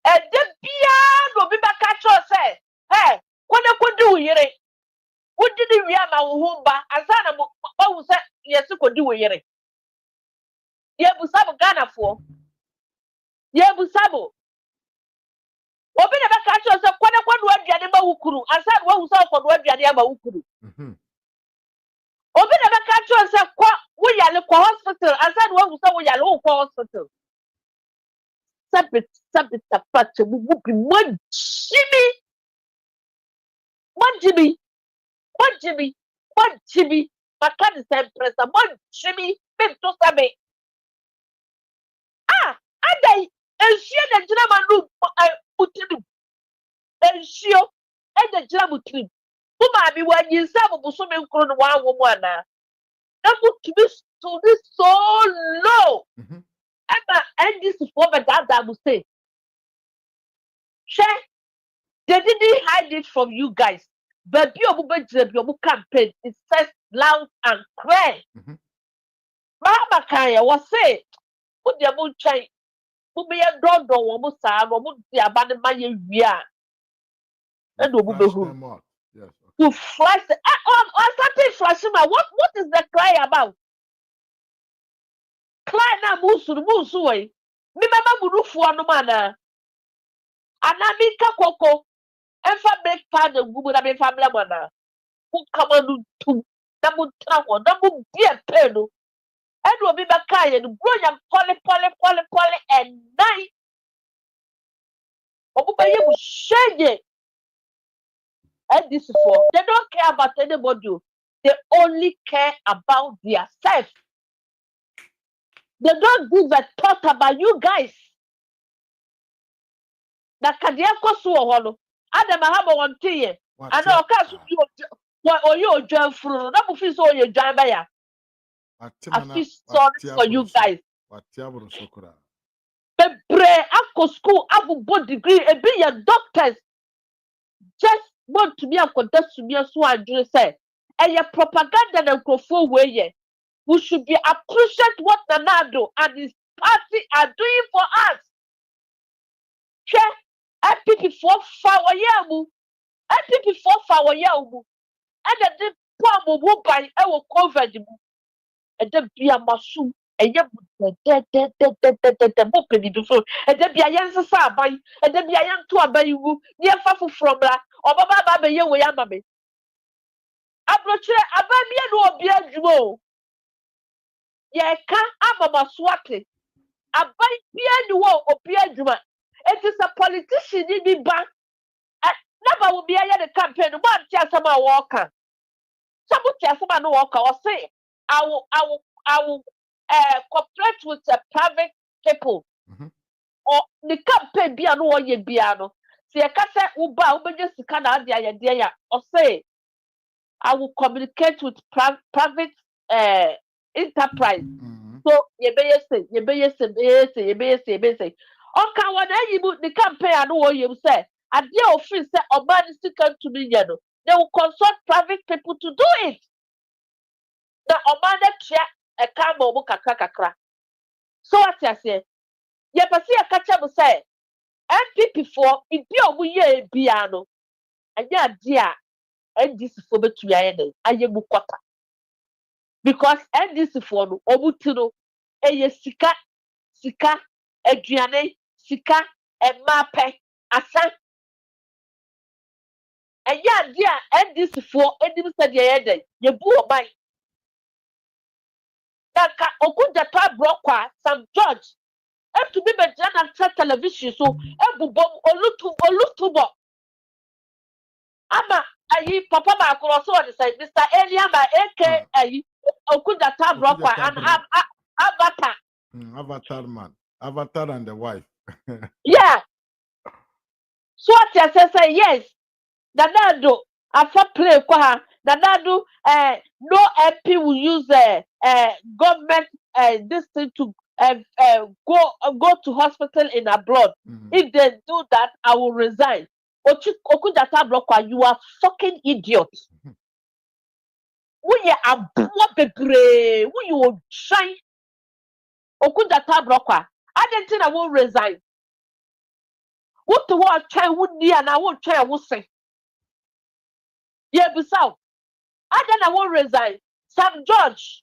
And the piano be back at your say, hey, what I could do here? What did we have our home by? As I was said, yes, you could do here. Yebusamo Ghana for Yebusamo. Obi na baka cho se kwana kwana aduane ma wukuru ansa wa hu so kwana aduane ma wukuru Obi na baka cho se kwa wo yale kwa hospital ansa wa hu so wo yale wo kwa hospital sabit tapache bu bi Jimmy makani sa impressa Jimmy pem to sabe adai enhie na jina manu mutinu enhio na jina mutinu uma bi wanyi sa bubuso me nkro no wa wo mu ana na mutinu to be so low and this is what I will say. Share, they didn't hide it from you guys. But your campaign is says loud and clear. Mahama Kaya was say, put the moon chain, put me a dog or Musa, or put the abandoned my year. And who flash something flashing. What is the cry about? Cry now, Musu way. Remember Murufu no mana. Anamika Coco, and for break part of Google and family mana. Who come on to double travel, double dear pedo. And will be back and brilliant poly, and night. Obubaye will share it. And this is for they don't care about anybody. They only care about themselves. They don't give a thought about you guys. Na kadia koso ho Adam Mahama won tie. And o ka so you odwan furu. Na bu fi so you dwan ba ya. I feel sorry for you guys. Bebre akọ school abubo degree e be your doctors. Just want to be a contest to me so adwene say. And your propaganda na crofo way ye. We should be appreciate what Nanado and his party are doing for us. FPP4 fawayamu. FPP4 fawayamu. And the poor move by our COVID. And the beer mushroom. And you the book before. And the beer young Sabai. And the beer young to a bayu. Near Fafu from la. Or Baba Ye Wayamabe. Abroche Abamia no beer juo. Ye can't have a swati. Abai beer duo or beer juma. It is a politician in the bank. Never will be a campaign. One chance about walker. Some chance about no walker or say, I will cooperate with the private people. Or the campaign be an oye biano. See a cassa uba just canada dia or say, I will communicate with private enterprise. So ye be say. Okay, when you put the campaign, I know what you say. And the office say, "Oh man, still come to me, you know." They will consult private people to do it. Now, oh man, a camera book kakra. So what I say? Yeah, but see, a catcher will say, "MP4 in pure we piano." And yeah, dear, and this is for me to end. I am quarter because and this is for no obutuno. A sika, eduane, sika. And mape asa and yeah dear and this for any said ye ye bu obai daka okuja ta brokwa Sam George and to be Jana television so ebubom olutubo ama ayi papa ma akoro so on say Mr. Eliama AK ayi okuja ta brokwa and avatar Avatar and the wife. yeah. So what I say yes. Nanado afa play kwa Nanado no MP will use government this thing to go to hospital in abroad. If they do that, I will resign. Okudata Blokwa, you are fucking idiot. We are bebre. We you shine. Okudata Blokwa. I didn't think I will resign. What the world child would be and I won't try I will say. Yeah, beside. I won't resign. Sam George.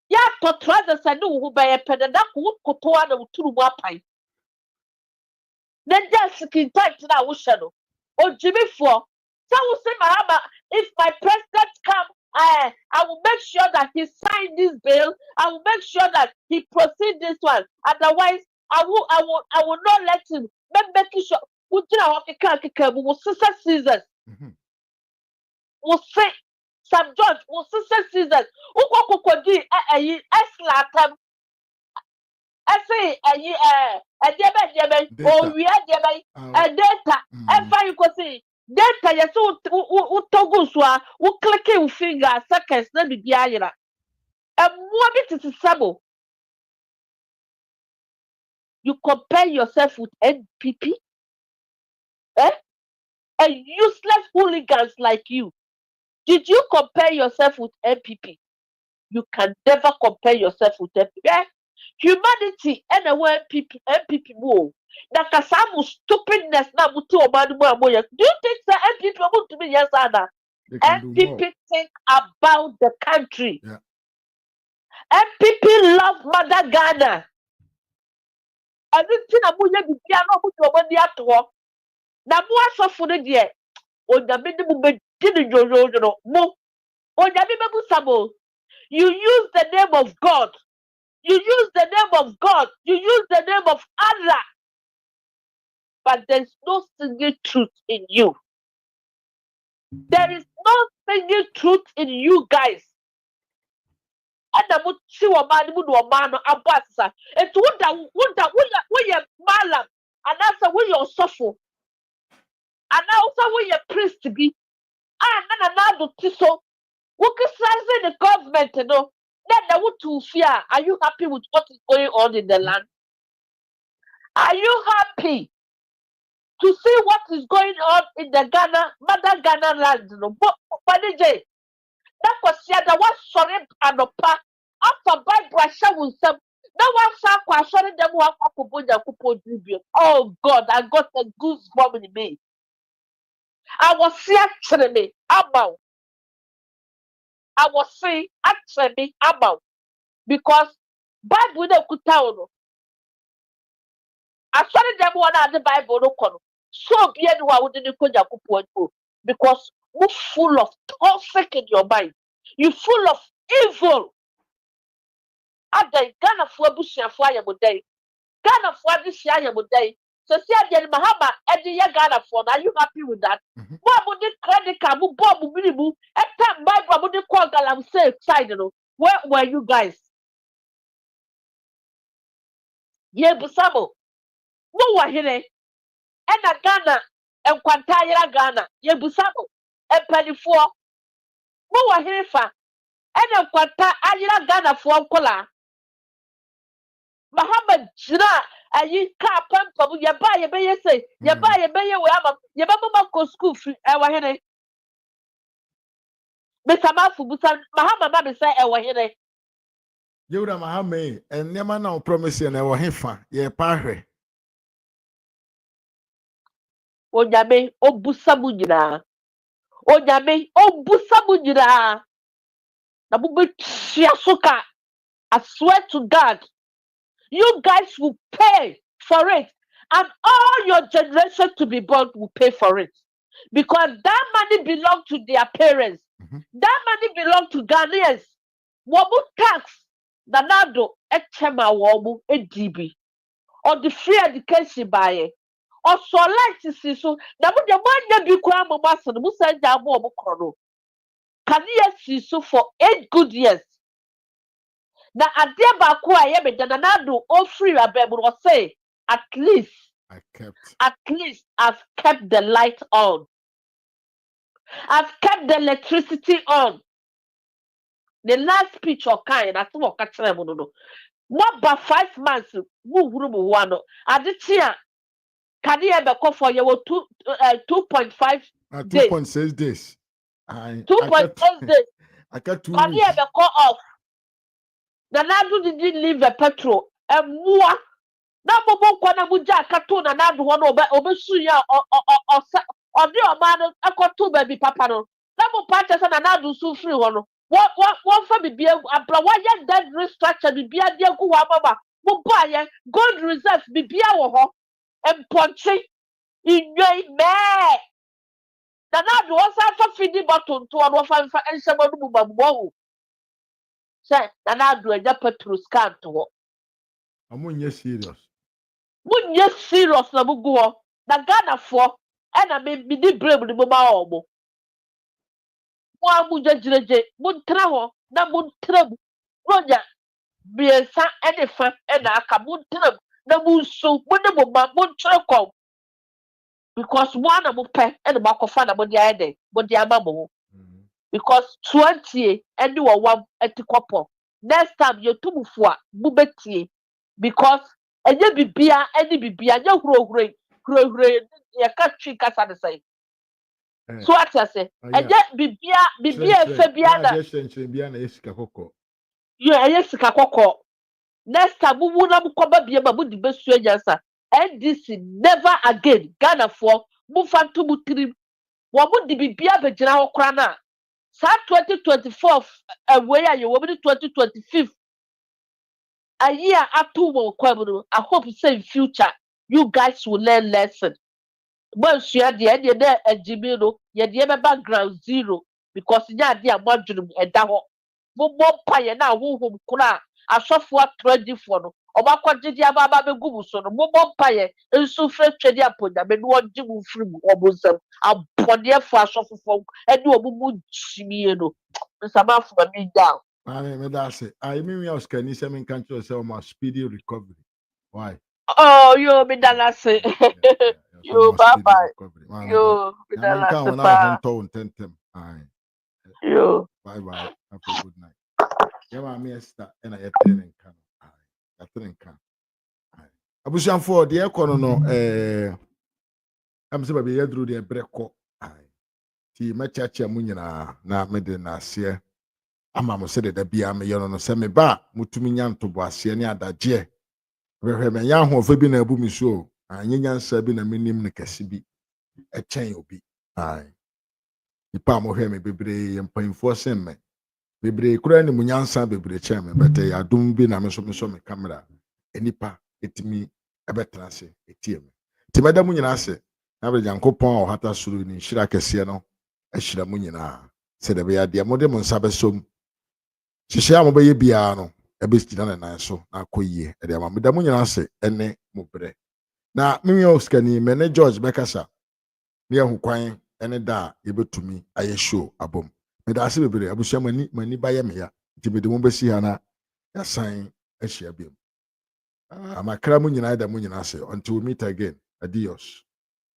Yeah, to try the sanu who by a pen and that would kotoa to wapai. Then just skin tight to that shadow. Or Jimmy for. So I will say, Mahama, if my president come, I will make sure that he sign this bill. I will make sure that he proceed this one. Otherwise, I will not let him. Make sure. We will success seasons. Will say Sam George will success seasons. Uko kodi eslatam. I say debe o wi debe data. Efa you go see data you so utogo so a u click your finger seconds na bibia yira. What it is sabo. You compare yourself with NPP? A useless hooligans like you. Did you compare yourself with NPP? You can never compare yourself with NPP. Humanity and a way NPP move. That kasamu stupidness na muti omanu amoya. Do you think that NPP want to be yes Anna? NPP think about the country. Yeah. NPP love Mother Ghana. And this thing amoya bibia no muti omani ato. Na mo asofo ne de onyame ne mu bedini jojo mo. Onyame bebu sabo. You use the name of God. You use the name of God. You use the name of Allah. But there's no single truth in you. There is no single truth in you guys. and the muti or man would or man or abasa. And to what you malam, and that's a way you're suffer. And also where your priest to be. And another tiso. What criticizing the government, you know? Then they would to fear. Are you happy with what is going on in the land? Are you happy to see what is going on in the mother Ghana land? You know, but that was the one sorry and a pa after by Brasha will some. No one saw questioning them who oh God, I got a goosebump in me. I was see actually about. I was saying actually about because Bible de kutaono. I saw them one at the Bible no kono. So be anyone wouldn't go because you're full of toxic in your mind. You're full of evil. At the Ghana for Bushia fire would day. Ghana for this year would day. So see again Mahama and the Ghana for. Are you happy with that? What would the credit card Bob Minibu at time Bible would call Galam say excited? Where were you guys? Ye Busamo. No one here. And a Ghana and Quantaya Ghana. Ye Busamo. And Penny for. No one here for. And a Quanta Ayla Ghana for Cola. Mahama Jina. And you can't pump from your buy a bay say. You buy a bay your mama go school free. Our henny. Mr. Mafu Busan Mahama Mammy say our henny. You da Mahame and never now promise you never hefa. Ye pare. Onyame obusamu nyina. Onyame obusamu nyina. Na bube chiasuka. I swear to God, you guys will pay for it. And all your generation to be born will pay for it. Because that money belongs to their parents. That money belongs to Ghanaians. Wabu tax. Nanado echema wabu edibi. Or the free education buy. Or so like to see so. Now the man you cry mama son musa jamo obukono. Can you see so for 8 good years? Now at the back why I am Nanado all free abebe will say at least I've kept the light on. I've kept the electricity on. The last speech or kind, I thought catch them no. What about 5 months? Move room one. At the year, can you ever call for your 2.5 days? 2.6 days. 2.6 days. I got 2 Can you ever call off? The Nadu didn't leave the petrol. And more. Now, Kwana Muja Katuna Nadu one Obesuya or the man a cotton baby papa. Now, Patches and Nadu so free one. What for me be a why dead restructure be a dear Guamama, Mubaya, gold reserve be our and Ponche in your man. The Nadu was for feeding button to one of and someone who say, the Nadu a petrol scan to walk. I'm serious. Wouldn't you serious na go na Ghana for and I may be brave the mama. One mujaje, Muntraho, na Muntrab, Roger, Biesa, and a fan, and I come Muntrab, na Munso, Munabo, Muntrako. Because one of pay and the back of fun about the idea, but the amamo. Because 20 and you are one at the couple. Next time you're 2 for Bubeti. Because and you be beer, any be beer, you grow great, you can't treat us at the same. So what I say, and yet be beer, Fabiana. You are yes, Kakoko. Next time, we will not come be about the best answer. And this never again. Ghana for move on to Mutrim. What would be beer, but general crana? Sa 2024, where are you? What would 2025? A year after I hope say in future you guys will learn lesson. Once you are the end, you're there at Jimino, you're the background 0 because you're the module and that one pie now who cry. I software 24 or my quantity of Baba Gubuson, one pie, and so fresh trade upon them and one Jim free or bosom. I'll put their flash off of and do a mumu chimiano. Some of me down. Me that's it. I mean, we are scanning some country or speedy recovery. Why? Oh, you be done say. You bye bye. You be done say pa. You. Bye bye. Have a good night. Yeah, my Esther and I attend can. I think can. Abusian for the econo no I'm saying baby through the breko. Ti mechacha mu nyina na mede na ase ama mo se de da bia me yono no se me ba mutumi nya ntobo ase ne adagye hwehwe me nya hofa bi na abu mi so anya nyansa bi na menim ne kase bi echen obi ai ipa mo hwe me bebre yempanfo sen me bebre kura ne munyansa bebre chen me bete ya dum bi na me so me camera enipa etimi ebetra se etie me ti meda mu nyina ase na be Yankopon o hata suru ni hira kase no ahyira mu nyina se de be ya de mo de mo nsa besom hyehyɛ a mobɛyɛ biara no ɛbɛgyina ne nan so na akɔyie ɛde ama meda mu nyina ase ɛne mo berɛ na menwɛ osikani me ne George bɛkasa ne yɛho kwan ɛne da a yɛbɛtumi ayɛ show abom meda ase bebree abusua mani bayɛ me ya nti mede mo bɛsi ha na yɛasan ahyia biom amakra mu nyinaa da mu nyina ase until we meet again adios.